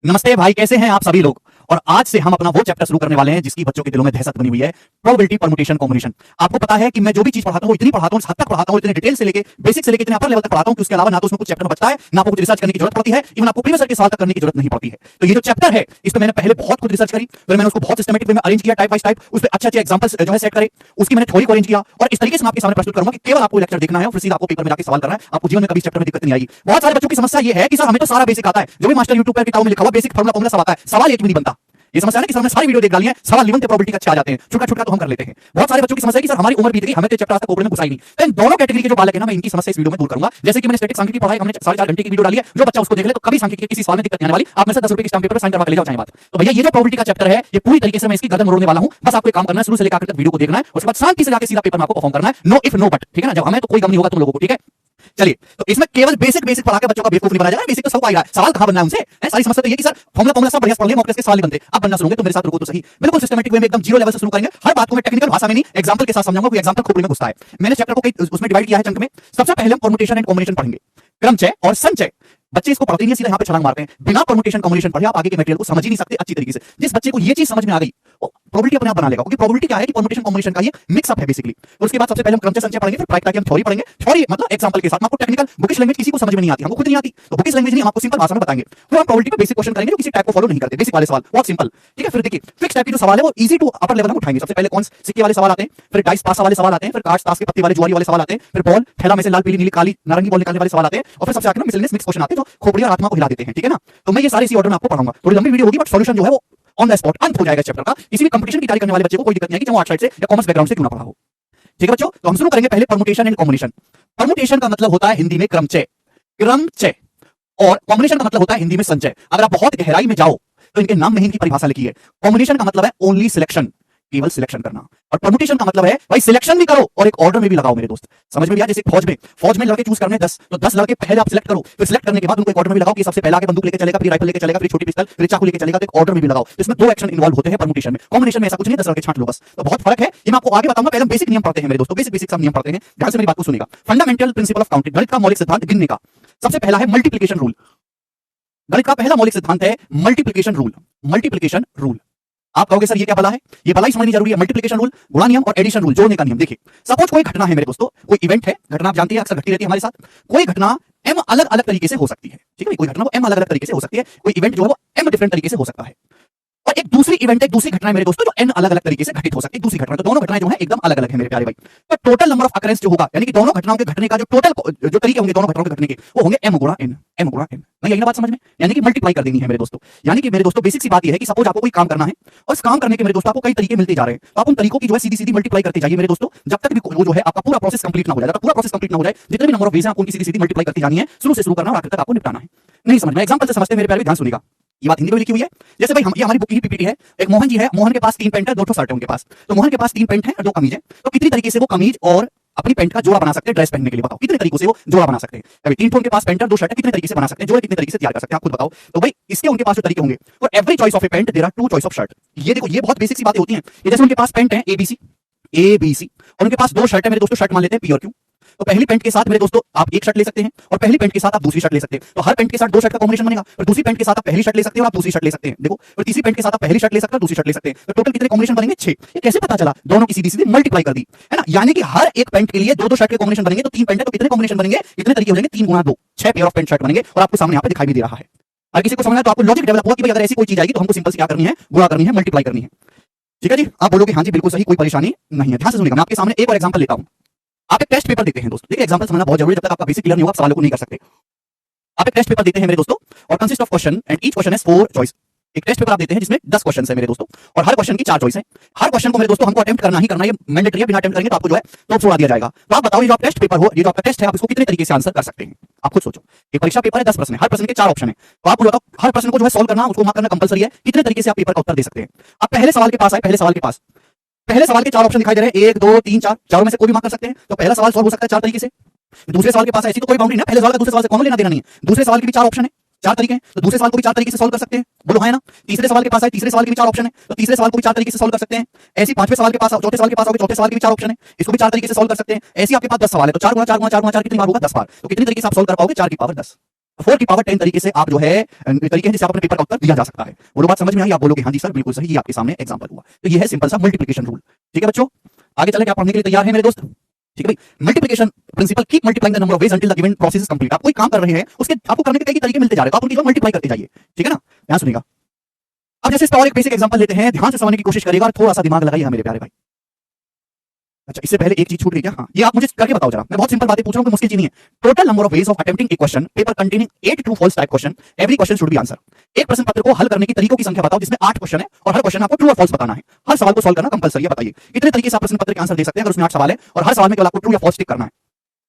नमस्ते भाई, कैसे हैं आप सभी लोग। और आज से हम अपना वो चैप्टर शुरू करने वाले हैं जिसकी बच्चों के दिलों में दहशत बनी हुई है, प्रोबेबिलिटी, परम्यूटेशन, कॉम्बिनेशन। आपको पता है कि मैं जो भी चीज पढ़ाता हूं इतनी पढ़ाता हूं, इस हद तक पढ़ाता हूं, इतने डिटेल से लेके बेसिक से लेके इतने अपर लेवल तक पढ़ाता हूं कि उसके अलावा ना तो उसमें कुछ चैप्टर बचता है, ना आपको कुछ रिसर्च करने की जरूरत पड़ती है, इवन आपको प्रीवियस के सवाल तक करने की जरूरत नहीं पड़ती है। तो ये जो चैप्टर है इस पे मैंने पहले बहुत कुछ रिसर्च करी, फिर मैंने उसको बहुत सिस्टमैटिक वे में अरेंज किया, टाइप बाय टाइप, उस पे अच्छे एग्जांपल्स जो है सेट करे, उसकी मैंने थ्योरी को अरेंज किया और इस तरीके से मैं आपके सामने प्रस्तुत करूंगा कि केवल आपको लेक्चर देखना है और फिर सीधा आपको पेपर में जाके सवाल करना है। आपको जीवन में कभी चैप्टर में दिक्कत नहीं आएगी। बहुत सारे बच्चों की समस्या ये है कि सर हमें तो सारा बेसिक आता है, जो भी मास्टर यूट्यूब पर किताबों में लिखा हुआ बेसिक फार्मूला सब आता है, सवाल एक भी नहीं बनता। ये समस्या है कि सर हमने सारी वीडियो देख डाली है, सवाल निबंध प्रोबेबिलिटी का अच्छे आ जाते हैं, छुटका छुटका तो हम कर लेते हैं। बहुत सारे बच्चों की समस्या है कि सर हमारी उम्र बीत गई, हमें तो चैप्टर आज तक खोपड़ी में घुसा ही नहीं। तो इन दोनों कैटेगरी के जो बालक है ना, मैं इनकी समस्या इस वीडियो में दूर करूंगा। जैसे कि मैंने स्टैटिक सांख्यिकी पढ़ाई, हमने 4.5 घंटे की वीडियो डाली है, जो बच्चा उसको देख ले तो कभी सांख्यिकी के किसी सवाल में दिक्कत नहीं आने वाली। आप में से 10 रुपए के स्टाम्प पेपर पर साइन करवा के ले जाओ चाहे बात। तो भैया ये जो प्रोबेबिलिटी का चैप्टर है, ये पूरी तरीके से मैं इसकी गर्दन मरोड़ने वाला हूं। बस आपको एक काम करना है, शुरू से लेकर आखिर तक वीडियो को देखना है, उसके बाद शांति से जाके सीधा पेपर में आपको परफॉर्म करना है। नो इफ नो बट, ठीक है ना। जब हमें तो कोई गम नहीं होगा तुम लोगों को, ठीक है। चलिए, तो इसमें केवल बेसिक पढ़ा के बच्चों का बेवकूफ नहीं बनाया जाएगा। बेसिक तो सबको आ रहा है, सवाल कहां बनना है उनसे। सारी समस्या तो ये कि सर फॉर्मूला सब बढ़िया पढ़ लिया, मॉक टेस्ट के सवाल नहीं बनते। अब बनना सुनोगे तो मेरे साथ रुको तो सही, बिल्कुल सिस्टमैटिक वे में एकदम जीरो लेवल से शुरू करेंगे। हर बात को मैं टेक्निकल भाषा में नहीं, एग्जांपल के साथ समझाऊंगा। कोई एग्जांपल खोपड़ी में घुसता है। मैंने चैप्टर को कई उसमें डिवाइड किया है चंक में। सबसे पहले हम परम्यूटेशन एंड कॉम्बिनेशन पढ़ेंगे, क्रमचय और संचय। बच्चे इसको पढ़ते नहीं, सीधा यहां पे छलांग मारते हैं। बिना परम्यूटेशन कॉम्बिनेशन पढ़े आप आगे के मटेरियल को समझ ही नहीं सकते अच्छी तरीके से। जिस बच्चे को ये चीज समझ में आ गई वो प्रोबेबिलिटी अपने आप बना लेगा, क्योंकि प्रोबेबिलिटी क्या है कि परम्यूटेशन कॉम्बिनेशन का ये मिक्स अप है बेसिकली। और उसके बाद सबसे पहले हम क्रमचय संचय पढ़ेंगे, फिर प्रायिकता की हम थ्योरी पढ़ेंगे। थ्योरी मतलब एग्जांपल के साथ। आपको टेक्निकल बुकिश लैंग्वेज किसी को समझ में नहीं आती, हमको खुद नहीं आती, तो बुकिश लैंग्वेज नहीं, हम आपको सिंपल भाषा में बताएंगे। फिर हम प्रोबेबिलिटी पे बेसिक क्वेश्चन करेंगे जो किसी टाइप को फॉलो नहीं करते, बेसिक वाले सवाल, बहुत सिंपल, ठीक है। फिर देखिए फिक्स टाइप के जो सवाल है वो इजी टू अपर लेवल हम उठाएंगे। सबसे पहले कौन सिक्के वाले सवाल आते हैं, फिर डाइस पासा वाले सवाल आते हैं, फिर कार्ड्स ताश के पत्ते वाले जुआरी वाले सवाल आते हैं, फिर बॉल थैला में से लाल पीली नीली काली नारंगी बॉल निकालने वाले सवाल आते हैं, और फिर सबसे आखिर में मिसलेनियस मिक्स क्वेश्चन आते हैं जो खोपड़ी और आत्मा को हिला देते हैं, ठीक है ना। तो मैं ये सारे इसी ऑर्डर में आपको पढ़ाऊंगा। थोड़ी लंबी वीडियो होगी बट सॉल्यूशन जो है वो ऑन द स्पॉट अंत हो जाएगा चैप्टर का। किसी भी कंपटीशन की तैयारी करने वाले बच्चे को कोई दिक्कत नहीं है कि वो आर्ट साइड से या कॉमर्स बैकग्राउंड से क्यों ना पढ़ा हो, ठीक है बच्चों। तो हम शुरू करेंगे पहले परम्यूटेशन एंड कॉम्बिनेशन। परम्यूटेशन का मतलब होता है हिंदी में क्रमचय, और कॉम्बिनेशन का मतलब होता है हिंदी में संचय। अगर आप बहुत गहराई में जाओ तो इनके नाम में ही इनकी परिभाषा लिखी है। कॉम्बिनेशन का मतलब है ओनली सिलेक्शन, केवल सिलेक्शन करना, और परम्यूटेशन का मतलब है भाई सिलेक्शन भी करो और एक ऑर्डर में भी लगाओ मेरे दोस्त। समझ में भी आ, जैसे फौज में लड़के चूज करने 10, तो 10 लड़के पहले आप सिलेक्ट करो, फिर सिलेक्ट करने के बाद उनको एक ऑर्डर में लगाओ कि सबसे पहला आगे बंदूक लेके चलेगा, फिर राइफल लेके चलेगा, फिर छोटी पिस्तौल, फिर चाकू लेके चलेगा, तो एक ऑर्डर में भी लगाओ। तो इसमें 2 एक्शन इन्वॉल्व होते हैं परम्यूटेशन में। कॉम्बिनेशन में ऐसा कुछ नहीं, 10 लड़के छांट लो बस। तो बहुत फर्क है, ये मैं आपको आगे बताऊंगा। पहले बेसिक नियम पढ़ते हैं मेरे दोस्तों, बेसिक सब नियम पढ़ते हैं, ध्यान से मेरी बात को सुनेगा। फंडामेंटल प्रिंसिपल ऑफ काउंटिंग, गणित का मौलिक सिद्धांत गिनने का। सबसे पहला है मल्टीप्लिकेशन रूल। गणित का पहला मौलिक सिद्धांत है मल्टीप्लिकेशन रूल। मल्टीप्लिकेशन रूल आप कहोगे सर ये क्या भला है, ये भलाई समझनी जरूरी है। मल्टीप्लिकेशन रूल, गुणा नियम और एडिशन रूल, जोड़ने का नियम। देखिए सपोज कोई घटना है मेरे दोस्तों, कोई इवेंट है, घटना आप जानती है अक्सर घटती रहती है हमारे साथ। कोई घटना m अलग अलग तरीके से हो सकती है, ठीक है। कोई घटना वो m अलग अलग तरीके से हो सकती है, कोई इवेंट जो है वो m डिफरेंट तरीके से हो सकता है। और एक दूसरी इवेंट, एक दूसरी घटना है मेरे दोस्तों जो n अलग अलग तरीके से घटित हो सकती है, दूसरी घटना। तो दोनों घटनाएं जो है एकदम अलग अलग है मेरे प्यारे भाई। तो टोटल नंबर ऑफ अकरेंस जो होगा, यानी कि दोनों घटनाओं के घटने का जो टोटल जो तरीके होंगे दोनों घटनाओं के घटने के, वो होंगे m गुणा n, m गुणा n। नहीं आई ना बात समझ में, यानी कि मल्टीप्लाई कर देनी है मेरे दोस्तों। यानी कि मेरे दोस्तों बेसिक सी बात यह है कि सपोज आपको कोई काम करना है और इस काम करने के मेरे दोस्तों आपको कई तरीके मिलते जा रहे हैं, तो आप उन तरीकों की जो है सीधी सीधी मल्टीप्लाई करते जाइए मेरे दोस्तों, जब तक भी वो जो है आपका पूरा प्रोसेस कंप्लीट ना हो जाए। जब पूरा प्रोसेस कंप्लीट ना हो जाए, जितने भी नंबर ऑफ वेज हैं आपको उनकी सीधी सीधी मल्टीप्लाई करती जानी है, शुरू से शुरू करना और आखिर तक आपको निपटाना है। नहीं समझ में, एग्जांपल से समझते हैं मेरे प्यारे, ध्यान सुनिएगा। ये बात हिंदी में लिखी हुई है। जैसे भाई हम, ये हमारी बुक की पीपीटी है। एक मोहन जी है, मोहन के पास 3 पैंट है, 2 शर्ट है उनके पास। तो मोहन के पास 3 पैंट है और 2 कमीज है। तो कितनी तरीके से वो कमीज और अपनी पैंट का जोड़ा बना सकते हैं ड्रेस पहनने के लिए, बताओ कितने तरीकों से वो जोड़ा बना सकते हैं। अभी 3 उनके पास पैंट है, 2 शर्ट है, कितने तरीके से बना सकते हैं, जोड़े कितने तरीके से तैयार कर सकते हैं, आप खुद बताओ। तो भाई इसके उनके पास जो तरीके होंगे, for every choice of a pant there are 2 choice of shirt. ये देखो, ये बहुत बेसिक सी बातें होती हैं। ये जैसे उनके पास पैंट है ABC, और उनके पास 2 शर्ट है मेरे दोस्तों, शर्ट मान लेते हैं P और Q। तो पहली पैंट के साथ मेरे दोस्तों आप एक शर्ट ले सकते हैं, और पहली पैंट के साथ आप दूसरी शर्ट ले सकते हैं। तो हर पैंट के साथ 2 शर्ट का कॉम्बिनेशन बनेगा। और दूसरी पैंट के साथ आप पहली शर्ट ले सकते हैं और आप दूसरी शर्ट ले सकते हैं, देखो। और तीसरी पैंट के साथ आप पहली शर्ट ले सकते हैं और दूसरी शर्ट ले सकते हैं। तो टोटल कितने कॉम्बिनेशन बनेंगे, 6। ये कैसे पता चला, दोनों की सीधी सीधी मल्टीप्लाई कर दी, है ना। यानी कि हर एक पैंट के लिए 2-2 शर्ट के कॉम्बिनेशन बनेंगे। तो 3 पैंट है तो कितने कॉम्बिनेशन बनेंगे, कितने तरीके हो जाएंगे, 3 गुणा 2, 6 पेयर ऑफ पैंट शर्ट बनेंगे। और आपको सामने यहाँ पे दिखाई भी दे रहा है। अगर किसी को समझना है तो आपको लॉजिक डेवलप हुआ कि भाई अगर ऐसी कोई चीज आएगी तो हमको सिंपल से क्या करनी है, गुणा करनी है, मल्टीप्लाई करनी है, ठीक है जी। आप बोलोगे हाँ जी बिल्कुल सही, कोई परेशानी नहीं है। ध्यान से सुनिएगा, मैं आपके सामने एक और एग्जांपल लेता हूं। आप एक टेस्ट पेपर देखते हैं दोस्तों, देखिए एग्जांपल समझना बहुत जरूरी है, जब तक आपका बेसिक क्लियर नहीं होगा आप सवालों को नहीं कर सकते। आप एक टेस्ट पेपर देते हैं मेरे दोस्तों, और consist of question and each question has 4 choice. एक टेस्ट पेपर आप देते हैं जिसमें 10 क्वेश्चन है मेरे दोस्तों, और हर क्वेश्चन की 4 चॉइस है। हर क्वेश्चन को मेरे दोस्तों हमको अटेम्प्ट करना ही करना है, ये मैंडेटरी है। बिना अटेम्प्ट करेंगे तो आपको जो है तो छोड़ा दिया जाएगा। तो आप बताओ ये जो टेस्ट पेपर हो, ये जो आपका टेस्ट है, आप इसको कितने तरीके से आंसर कर सकते हैं, आप खुद सोचो। एक परीक्षा पेपर है, 10 प्रश्न है, हर प्रश्न के 4 ऑप्शन है। तो आप बताओ हर प्रश्न को जो है सॉल्व करना, उसको मार्क करना कंपलसरी है, कितने तरीके से आप पेपर का उत्तर दे सकते हैं। आप पहले सवाल के पास आए, पहले सवाल के 4 ऑप्शन दिखाई दे रहे हैं, 1 2 3 4, चारों में से कोई भी मार्क कर सकते हैं। तो पहला सवाल सॉल्व हो सकता है 4 तरीके से। दूसरे सवाल के पास ऐसी तो कोई बाउंड्री नहीं, पहले सवाल का दूसरे सवाल से कौन लेना देना नहीं है। दूसरे सवाल के भी 4 ऑप्शन है, 4 तरीके हैं, तो दूसरे सवाल को भी 4 तरीके से सॉल्व कर सकते हैं, बोलो हाँ है ना। तीसरे सवाल के पास आए, तीसरे सवाल के भी 4 ऑप्शन है, तो तीसरे सवाल को भी 4 तरीके से सॉल्व कर सकते हैं। ऐसे 5वें सवाल के पास आओ, चौथे सवाल के पास आओगे, चौथे सवाल के भी 4 ऑप्शन है, इसको भी 4 तरीके से सॉल्व कर सकते हैं। ऐसे आपके पास 10 सवाल है, तो 4 गुणा 4 गुणा 4 गुणा 4 कितनी बार होगा, 10 बार। तो कितने तरीके से आप सॉल्व कर पाओगे, 4 की पावर 10। 4 की पावर 10 तरीके से आप जो है तरीके हैं जिससे आप अपने पेपर का उत्तर दिया जा सकता है। वो बात समझ में आई? आप बोलोगे हाँ जी सर बिल्कुल सही, ये आपके सामने एग्जांपल हुआ। तो ये है सिंपल सा मल्टीप्लिकेशन रूल। ठीक है बच्चों, आगे चले, क्या पढ़ने के लिए तैयार है मेरे दोस्त? ठीक है भाई, multiplication principle, keep multiplying the number of ways until the given process is complete. आप कोई काम कर रहे हैं, उसके आपको करने के कई तरीके मिलते जा रहे हैं, तो आप उनकी मल्टीप्लाई करते जाइए। ठीक है ना, ध्यान सुनिएगा। अब जैसे इसका और एक बेसिक एग्जांपल लेते हैं, ध्यान से समझने की कोशिश करिएगा और थोड़ा सा दिमाग लगाइएगा मेरे प्यारे भाई। अच्छा, इससे पहले एक चीज छूट गई क्या? हाँ, ये आप मुझे करके बताओ जरा। मैं बहुत सिंपल बातें पूछ रहा हूं, कोई मुश्किल चीज नहीं है। Total number of ways of attempting a question paper containing 8 true false type question, every question should be answer. एक प्रश्न पत्र को हल करने की तरीकों की संख्या बताओ जिसमें 8 क्वेश्चन है और हर क्वेश्चन आपको ट्रू और फॉल्स बताना है। हर सवाल को सॉल्व करना कंपलसरी है। बताइए कितने तरीके से आप प्रश्न पत्र के आंसर दे सकते हैं अगर उसमें 8 सवाल है और हर सवाल में केवल आपको ट्रू या फॉल्स टिक करना है।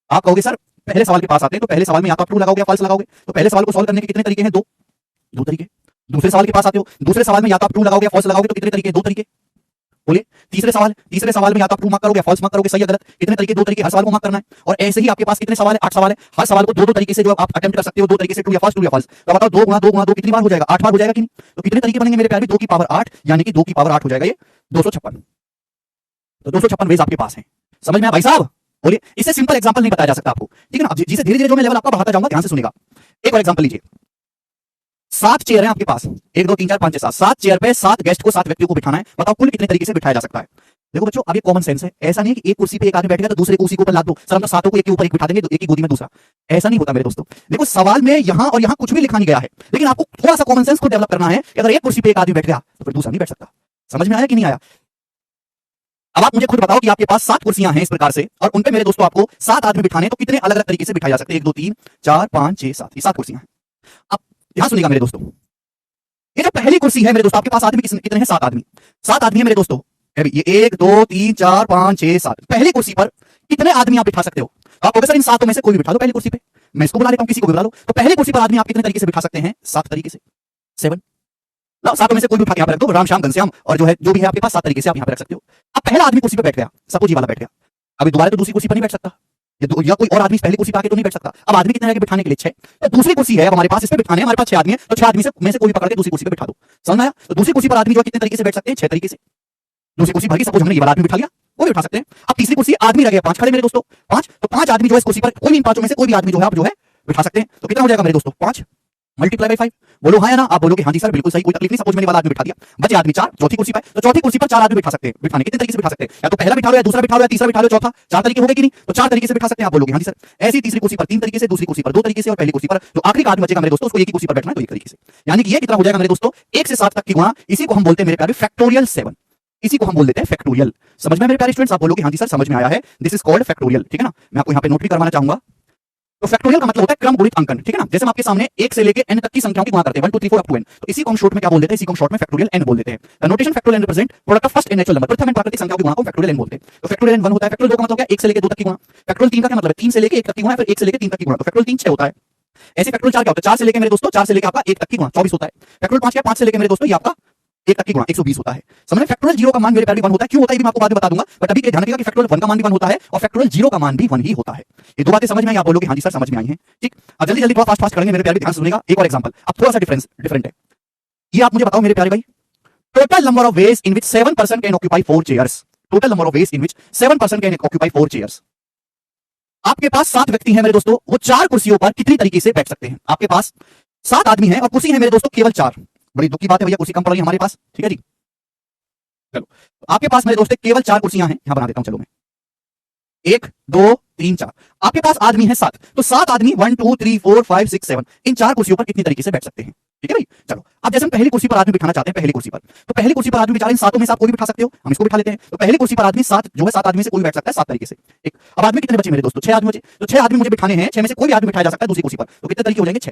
आप कहोगे सर पहले सवाल के पास आते हैं तो पहले सवाल में या तो आप ट्रू लगाओगे या फॉल्स लगाओगे, तो पहले सवाल को सॉल्व करने के कितने तरीके हैं? दो तरीके। दूसरे सवाल के पास आते हो, दूसरे सवाल में या तो आप ट्रू लगाओगे या फॉल्स लगाओगे, तो कितने तरीके? 2 तरीके। बोलिए तीसरे सवाल में या तो आप ट्रू मार्क करोगे या फॉल्स मार्क करोगे, सही या गलत, कितने तरीके? 2 तरीके। हर सवाल को मार्क करना है। और ऐसे ही आपके पास कितने सवाल है? 8 सवाल है। हर सवाल को दो तरीके से जो आप अटेम्प्ट कर सकते हो, 2 तरीके से ट्रू या फॉल्स, ट्रू या फॉल्स। तो बताओ 2 गुणा 2 गुणा 2 कितनी बार हो जाएगा? 8 बार हो जाएगा कि नहीं? तो कितने तरीके बनेंगे मेरे प्यारे? 2 की पावर 8, यानी कि 2 की पावर 8 हो जाएगा ये 256। तो 256 वेज आपके पास है। समझ में आया भाई साहब? बोलिए, इससे सिंपल एग्जांपल नहीं बताया जा सकता आपको। ठीक है ना? जिसे धीरे धीरे जो मैं लेवल आपका बढ़ाता जाऊंगा, ध्यान से सुनिएगा। एक और एग्जांपल लीजिए। 7 चेयर है आपके पास, 1 2 3 4 5 6 7। 7 चेयर पे 7 गेस्ट को 7 व्यक्तियों को बिठाना है। बताओ कुल कितने तरीके से बिठाया जा सकता है? देखो बच्चों, अब ये कॉमन सेंस है। ऐसा नहीं है कि एक कुर्सी पे एक आदमी बैठ गया तो दूसरे कुर्सी के ऊपर लाद दो, सर हम तो सातों को एक के ऊपर एक बिठा देंगे, तो एक की गोदी में दूसरा। ऐसा नहीं होता मेरे दोस्तों। देखो सवाल में यहां और यहां कुछ भी लिखा नहीं गया है, लेकिन आपको थोड़ा सा कॉमन सेंस को डेवलप करना है कि अगर एक कुर्सी पे एक आदमी बैठ गया तो फिर दूसरा नहीं बैठ सकता। समझ में आया कि नहीं आया? अब आप मुझे खुद बताओ कि आपके पास 7 कुर्सियां हैं इस प्रकार से, और उन पे मेरे दोस्तों आपको 7 आदमी बिठाने, तो कितने अलग अलग तरीके से बिठाए जा सकते हैं? 1 2 3 4 5 6 7, ये 7 कुर्सियां हैं। अब ध्यान सुनिएगा मेरे दोस्तों, ये जो पहली कुर्सी है मेरे दोस्तों, आपके पास आदमी कितने हैं? 7 आदमी। 7 आदमी है मेरे दोस्तों। ये 1 2 3 4 5 6 7। पहली कुर्सी पर कितने आदमी आप बिठा सकते हो? आप कहोगे सर इन 7 में से कोई भी बिठा दो पहली कुर्सी पे। मैं इसको बुला लेता हूं, किसी को बुला लो। तो पहली कुर्सी पर आदमी आप कितने तरीके से बिठा सकते हैं? 7 तरीके से, 7। ना 7 में से कोई भी उठा के यहां पर रख दो, राम श्याम घनश्याम और जो है जो भी है आपके पास 7 तरीके से आप यहां पर रख सकते हो। अब पहला आदमी कुर्सी पे बैठ गया, सपोज ये वाला बैठ गया। अभी दोबारा तो दूसरी कुर्सी पर नहीं बैठ सकता, या कोई और आदमी पहली कुर्सी पे आके तो नहीं बैठ सकता। अब आदमी कितने रह गए बिठाने के लिए? 6। तो दूसरी कुर्सी है हमारे पास, इस पे बिठाने हमारे पास 6 आदमी है, तो 6 आदमी में से कोई भी पकड़ के दूसरी कुर्सी पे बिठा दो। समझ आया? तो दूसरी कुर्सी पर आदमी जो कितने तरीके से बैठ सकते हैं? 6 तरीके से। दूसरी कुर्सी भर गई, सपोज हमने ये वाला आदमी बिठा लिया, वो भी उठा सकते हैं। अब तीसरी कुर्सी आदमी रह गया 5 खड़े मेरे दोस्तों, 5। तो 5 आदमी जो है इस कुर्सी पर, कोई भी इन 5 में से कोई भी आदमी जो है आप जो है बिठा सकते हैं। तो कितना हो जाएगा मेरे दोस्तों? 5 मल्टीप्लाई बाय 5। बोलो हाँ या ना? आप बोलोगे हाँ जी सर बिल्कुल सही, कोई तकलीफ नहीं। सपोज मैंने वाला आदमी बिठा दिया, बचे आदमी 4 चौथी कुर्सी पर, तो चौथी कुर्सी पर 4 आदमी बिठा सकते हैं। बिठाने कितने तरीके से बिठा सकते हैं? या तो पहला बिठा लो, या दूसरा बिठा लो, या तीसरा बिठा लो, चौथा। 4 तरीके हो गए कि नहीं? तो 4 तरीके से बिठा सकते हैं। आप बोलोगे हाँ जी सर। ऐसी तीसरी कुर्सी पर 3 तरीके से, दूसरी कुर्सी पर 2 तरीके से, और पहली कुर्सी पर जो आखिरी का आदमी बचेगा मेरे दोस्तों, उसको एक ही कुर्सी पर बैठना है, तो एक तरीके से। यानी कि ये कितना हो जाएगा मेरे दोस्तों? 1 से 7 तक की गुणा, इसी को हम बोलते हैं मेरे प्यारे फैक्टोरियल 7। इसी को हम बोल देते हैं फैक्टोरियल। समझ में मेरे प्यारे स्टूडेंट्स? आप बोलोगे हाँ जी सर समझ में आया है, दिस इज कॉल्ड फैक्टोरियल। ठीक है ना? मैं आपको यहाँ पे नोट भी करवाना चाहूंगा। तो फैक्टोरियल का मतलब होता है क्रम गुणित अंकन। ठीक है ना? जैसे हम आपके सामने 1 से लेके n तक की संख्याओं की गुणा करते हैं, 1 2 3 4 अप टू n, तो इसी को हम शॉर्ट में क्या बोल देते हैं? इसी को हम शॉर्ट में फैक्टोरियल n बोल देते हैं। The notation factorial n represent product of first and natural number, प्रथम एंड प्राकृतिक संख्याओं की गुणा को फैक्टोरियल n बोलते हैं। तो फैक्टोरियल n 1 होता है। फैक्टोरियल 2 का मतलब क्या है? 1 से लेके 2 तक की गुणा। फैक्टोरियल 3 का क्या मतलब है? 3 से लेके 1 तक की गुणा, फिर 1 से लेके 3 तक की गुणा, तो फैक्टोरियल 3 6 होता है। ऐसे फैक्टोरियल 4 क्या होता है? 4 से लेके मेरे दोस्तों, 4 से लेके आपका 1 तक की गुणा 24 होता है। फैक्टोरियल 5 क्या? 5 से लेके मेरे दोस्तों ये आपका 1 तक की गुणा 120 होता है। समझ में? फैक्टोरियल 0 का मान मेरे प्यारे 1 होता है। क्यों होता है ये भी मैं आपको बाद में बता दूंगा, बट अभी ध्यान रखिएगा कि फैक्टोरियल 1 का मान भी 1 होता है और फैक्टोरियल 0 का मान भी 1 ही होता है। ये दो बातें समझ में आई? आप बोलोगे हाँ जी सर समझ में आई हैं। ठीक, अब जल्दी जल्दी थोड़ा फास्ट फास्ट करेंगे मेरे प्यारे, ध्यान से सुनिएगा। एक और एग्जांपल, अब थोड़ा सा डिफरेंट है। ये आप मुझे बताओ मेरे प्यारे भाई, total number of ways in which 7 person can occupy 4 chairs. Total number of ways in which 7 person can occupy 4 chairs. आपके पास 7 व्यक्ति हैं मेरे दोस्तों, वो 4 कुर्सियों पर कितनी तरीके से बैठ सकते हैं? आपके पास 7 आदमी हैं और कुर्सी है मेरे दोस्तों केवल 4। बड़ी दुख की बात है भैया, कुर्सी कम पड़ रही है हमारे पास। ठीक है जी, चलो आपके पास मेरे दोस्तों केवल 4 कुर्सियां हैं, यहां बना देता हूं। चलो मैं 1 2 3 4, आपके पास आदमी है 7, तो 7 आदमी 1 2 3 4 5 6 7 इन 4 कुर्सियों पर कितनी तरीके से बैठ सकते हैं? ठीक है भाई, चलो अब जैसे हम पहली कुर्सी पर आदमी बिठाना चाहते हैं, पहली कुर्सी पर, तो पहली कुर्सी पर आदमी बिठा, इन 7 में से आप कोई भी बिठा सकते हो, हम इसको बिठा लेते हैं। तो पहली कुर्सी पर आदमी 7 जो है, 7 आदमी से कोई बैठ सकता है 7 तरीके से। एक अब आदमी कितने बचे मेरे दोस्तों? 6 आदमी बचे, तो 6 आदमी मुझे बिठाने हैं, 6 में से कोई भी आदमी बिठाया जा सकता है दूसरी कुर्सी पर, तो कितने तरीके हो जाएंगे? 6।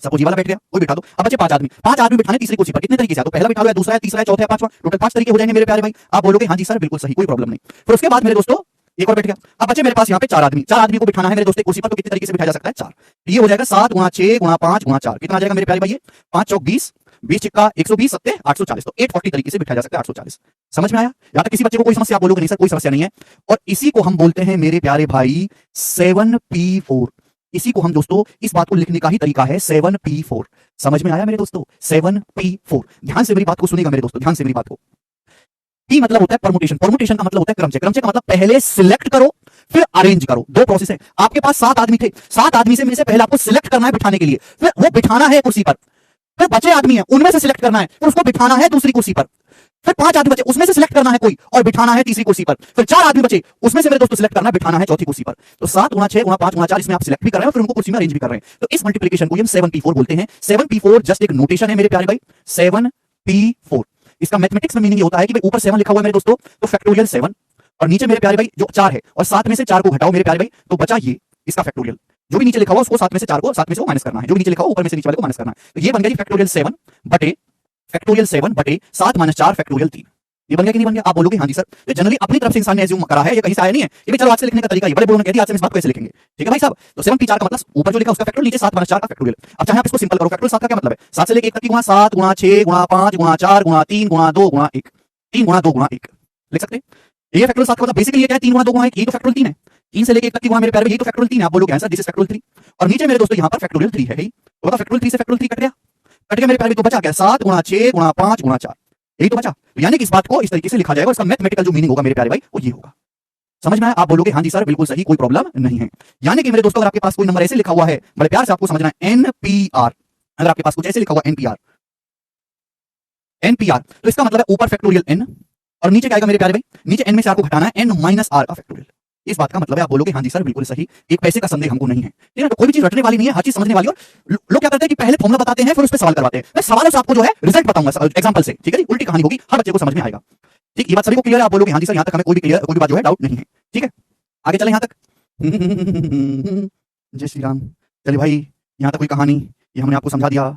सपोज ये वाला बैठ गया, कोई बिठा दो। अब बचे 5 आदमी, 5 आदमी बिठाने तीसरी कुर्सी पर, कितने तरीके से? तो पहला बिठा लो, या दूसरा है, तीसरा है, चौथा है, पांचवा, टोटल 5 तरीके हो जाएंगे मेरे प्यारे भाई। आप बोलोगे हाँ जी सर बिल्कुल सही, कोई प्रॉब्लम नहीं। फिर उसके बाद मेरे दोस्तों एक और बैठ गया। अब बचे मेरे पास यहाँ पे 4 आदमी, 4 आदमी को बिठाना है मेरे दोस्तों कुर्सी पर, तो कितने तरीके से बिठाया जा सकता है? 4। ये हो जाएगा 7 गुणा 6 गुणा 5 गुणा 4, कितना आ जाएगा मेरे प्यारे भाई? 5 चौक 20, 20 चिक्का 120, 7 840, तो 840 तरीके से बिठाया जा सकता है 840। समझ में आया? यहाँ तक किसी बच्चे को कोई समस्या? आप बोलोगे नहीं सर कोई समस्या नहीं है। और इसी को हम बोलते हैं मेरे प्यारे भाई 7p4। इसी को हम दोस्तों, इस बात को लिखने का ही तरीका है 7p4। समझ में आया मेरे दोस्तों? 7p4। ध्यान से मेरी बात को सुनिएगा मेरे दोस्तों, ध्यान से मेरी बात को। P मतलब होता है परमुटेशन, परमुटेशन का मतलब होता है क्रमचय, क्रमचय का मतलब पहले सिलेक्ट करो फिर अरेंज करो। दो प्रोसेस है। आपके पास 7 आदमी थे, 7 आदमी से में से पहले आपको सिलेक्ट करना है बिठाने के लिए, फिर वो बिठाना है कुर्सी पर। फिर बचे आदमी है, उनमें से सिलेक्ट करना है, फिर उसको बिठाना है दूसरी कुर्सी पर। फिर 5 आदमी बचे, उसमें से सिलेक्ट करना है कोई और बिठाना है तीसरी कुर्सी पर। फिर 4 आदमी बचे, उसमें से मेरे दोस्तों सिलेक्ट करना है, बिठाना है चौथी कुर्सी पर। तो 7 गुणा 6 गुणा 5 गुणा 4 इसमें आप सिलेक्ट भी कर रहे हैं और फिर उनको कुर्सी में अरेंज भी कर रहे हैं। तो इस मल्टीप्लिकेशन को हम 7p4 बोलते हैं। 7p4 जस्ट एक नोटेशन है मेरे प्यारे भाई, 7p4। इसका मैथमेटिक्स में मीनिंग होता है कि भाई ऊपर 7 लिखा हुआ है मेरे दोस्तों, तो फैक्टोरियल 7, और नीचे मेरे प्यारे भाई जो 4 है, और 7 में से 4 को घटाओ मेरे प्यारे भाई, तो बचा ये, इसका फैक्टोरियल। जो भी नीचे लिखा हुआ उसको 7 में से 4 को 7 में से वो माइनस करना है, जो भी नीचे लिखा हुआ ऊपर में से नीचे वाले को माइनस करना है। तो ये बन गया जी फैक्टोरियल 7 बटे 7 माइनस 4 फैक्टोरियल 3। ये बन गया कि नहीं बन गया? आप बोलोगे हाँ जी सर। तो जनरली अपनी तरफ से इंसान ने एज्यूम करा है, ये कहीं से आया नहीं है। ये भी चलो आज से लिखने का तरीका है, बड़े बड़ों ने कह दिया आज से इस बात को ऐसे लिखेंगे, ठीक है भाई साहब। तो 7p4 का मतलब ऊपर जो लिखा उसका फैक्टोरियल, नीचे 7 माइनस 4 का फैक्टोरियल। अब चाहे आप इसको सिंपल करो, फैक्टोरियल 7 का क्या मतलब है? 7 से लेके 1 तक की गुणा, 7 गुणा 6 गुणा 5 गुणा 4 गुणा 3 गुणा 2 गुणा 1, 3 गुणा 2 गुणा 1 लिख सकते हैं। ये फैक्टोरियल 7 का मतलब बेसिकली ये क्या है? 3 गुणा 2 गुणा 1, ये तो फैक्टोरियल 3 है। 3 से लेके 1 तक की गुणा मेरे प्यारे, ये तो फैक्टोरियल 3 है। आप बोलोगे आंसर दिस इज फैक्टोरियल 3, और नीचे मेरे दोस्तों यहाँ पर फैक्टोरियल 3 है। तो मतलब फैक्टोरियल 3 से फैक्टोरियल 3 कट गया, कट गया मेरे प्यारे। तो बचा क्या? 7 गुणा 6 गुणा 5 गुणा 4, यही तो बचा। यानी कि इस बात को इस तरीके से लिखा जाएगा, इसका मैथमेटिकल जो मीनिंग होगा मेरे प्यारे भाई वो ये होगा। समझ में आया? आप बोलोगे हाँ जी सर बिल्कुल सही, कोई प्रॉब्लम नहीं है। यानी कि मेरे दोस्तों अगर आपके पास कोई नंबर ऐसे लिखा हुआ है, बड़े प्यार से आपको समझना है NPR, अगर आपके पास कुछ ऐसे लिखा हुआ NPR, तो इसका मतलब है ऊपर फैक्टोरियल n और नीचे क्या आएगा मेरे प्यारे भाई? नीचे n में से r को घटाना है, n माइनस r का फैक्टोरियल। इस बात का मतलब है, आप बोलोगे हाँ जी सर बिल्कुल सही, एक पैसे का संदेह हमको नहीं है, ठीक है? तो कोई भी चीज रटने वाली नहीं है, हर चीज समझने वाली। और लोग क्या करते हैं कि पहले फॉर्मूला बताते हैं फिर उस पर सवाल करवाते हैं। मैं सवालों से आपको जो है रिजल्ट बताऊंगा एग्जांपल से, ठीक है जी? उल्टी कहानी होगी, हर बच्चे को समझ में आएगा। ठीक, ये बात सभी को क्लियर है? आप बोलोगे हाँ जी सर, यहाँ तक हमें कोई भी बात जो है डाउट नहीं है, ठीक है? आगे चले यहाँ तक। जय श्री राम। चलिए भाई, यहाँ तक कोई कहानी, ये हमने आपको समझा दिया।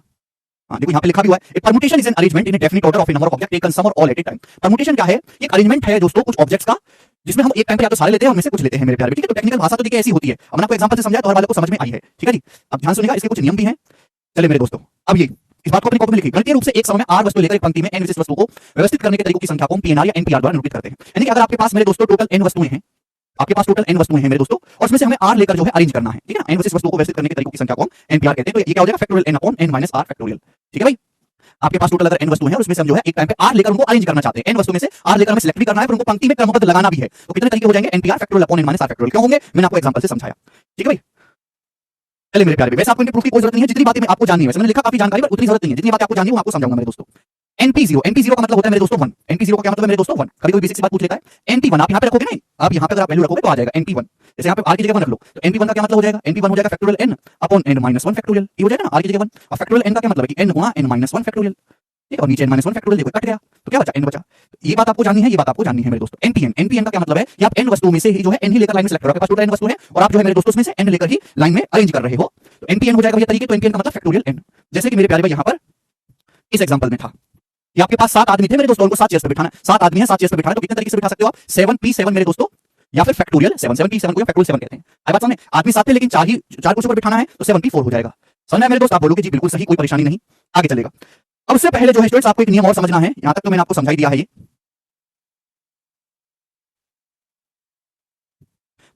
हाँ देखो यहाँ पे लिखा भी हुआ है, permutation is an arrangement in a definite order of a number of object taken some और all at a time. Permutation क्या है? एक अरेंजमेंट है दोस्तों कुछ ऑब्जेक्ट्स का, जिसमें हम एक टाइम पे या तो सारे लेते हैं, उनमें से कुछ लेते हैं मेरे प्यारे, ठीक है? तो टेक्निकल भाषा तो देखिए ऐसी होती है, हमने आपको एग्जांपल से समझाया तो हर वाले को समझ में आई है, ठीक है जी? अब ध्यान सुनिएगा, इसके कुछ नियम भी हैं। चलिए मेरे दोस्तों, अब ये इस बात को अपनी कॉपी में लिखिए। गणितीय रूप से एक समय में r वस्तु लेकर एक पंक्ति में n विशिष्ट वस्तुओं को व्यवस्थित करने के तरीकों की संख्या को हम PNR या NPR द्वारा निरूपित करते हैं। यानी कि अगर आपके पास मेरे दोस्तों टोटल n वस्तुएं हैं, आपके पास टोटल n वस्तुएं हैं मेरे दोस्तों, और उसमें से हमें r लेकर जो है अरेंज करना है, ठीक है ना? n विशिष्ट वस्तुओं को व्यवस्थित करने के तरीकों की संख्या को हम NPR कहते हैं। तो ये क्या हो जाएगा? Factorial n upon n minus r factorial, ठीक है भाई? आपके पास टोटल अगर n वस्तुएं हैं और उसमें से हम जो है एक टाइम पे r लेकर उनको अरेंज करना चाहते हैं, n वस्तु में से r लेकर हमें सिलेक्ट भी करना है, फिर उनको पंक्ति में क्रमबद्ध लगाना भी है। तो कितने तरीके हो जाएंगे? NPR factorial upon n minus r factorial. क्यों होंगे? मैंने आपको एग्जांपल से समझाया, ठीक है भाई? चलिए मेरे प्यारे, वैसे आपको इनके प्रूफ की कोई जरूरत नहीं है, जितनी बातें मैं आपको जाननी है, वैसे मैंने लिखा काफी जानकारी, पर उतनी जरूरत नहीं है। जितनी बातें आपको जाननी है वो आपको समझाऊंगा मेरे दोस्तों। NP0 का मतलब होता है मेरे दोस्तों 1। NP0 का क्या मतलब है मेरे दोस्तों? 1। कभी कोई बेसिक सी बात पूछ लेता है। NP1 आप यहाँ पे रखोगे नहीं, आप यहाँ पे अगर आप वैल्यू रखोगे तो आ जाएगा NP1। जैसे यहाँ पे r की जगह 1 रख लो, तो NP1 का क्या मतलब हो जाएगा? NP1 हो जाएगा factorial n upon n minus 1 factorial, ये हो जाएगा ना r की जगह 1। और फैक्टोरियल n का क्या मतलब है कि n गुणा n माइनस 1 फैक्टोरियल, ठीक है? और नीचे n माइनस 1 फैक्टोरियल देखो कट गया, तो क्या बचा? n बचा। ये बात आपको जाननी है, ये बात आपको जाननी है मेरे दोस्तों। NPN का क्या मतलब है कि आप n वस्तुओं में से ही जो है n ही लेकर लाइन में सिलेक्ट करो। आपके पास टोटल n वस्तु है और आप जो है मेरे दोस्तों उसमें से n लेकर ही लाइन में अरेंज कर रहे हो, तो NPN हो जाएगा ये तरीके। तो NPN का मतलब फैक्टोरियल n। जैसे कि मेरे प्यारे भाई यहाँ पर इस एग्जांपल में था कि आपके पास 7 आदमी थे मेरे दोस्तों, उनको 7 चेयर्स पे बिठाना है। 7 आदमी है, 7 चेयर्स पे बिठाना है, तो कितने तरीके से बिठा सकते हो आप? 7p7 मेरे दोस्तों, या फिर फैक्टोरियल 7। 7p7 को फैक्टोरियल 7 कहते हैं। आई बात समझ में? आदमी 7 थे लेकिन 4 कुर्सियों पर बिठाना है, तो 7p4 हो जाएगा। समझ में मेरे दोस्त? आप बोलोगे जी बिल्कुल सही, कोई परेशानी नहीं। आगे चलेगा। अब उससे पहले जो है स्टूडेंट्स आपको एक नियम और समझना है, यहां तक तो मैंने आपको समझा ही दिया है। ये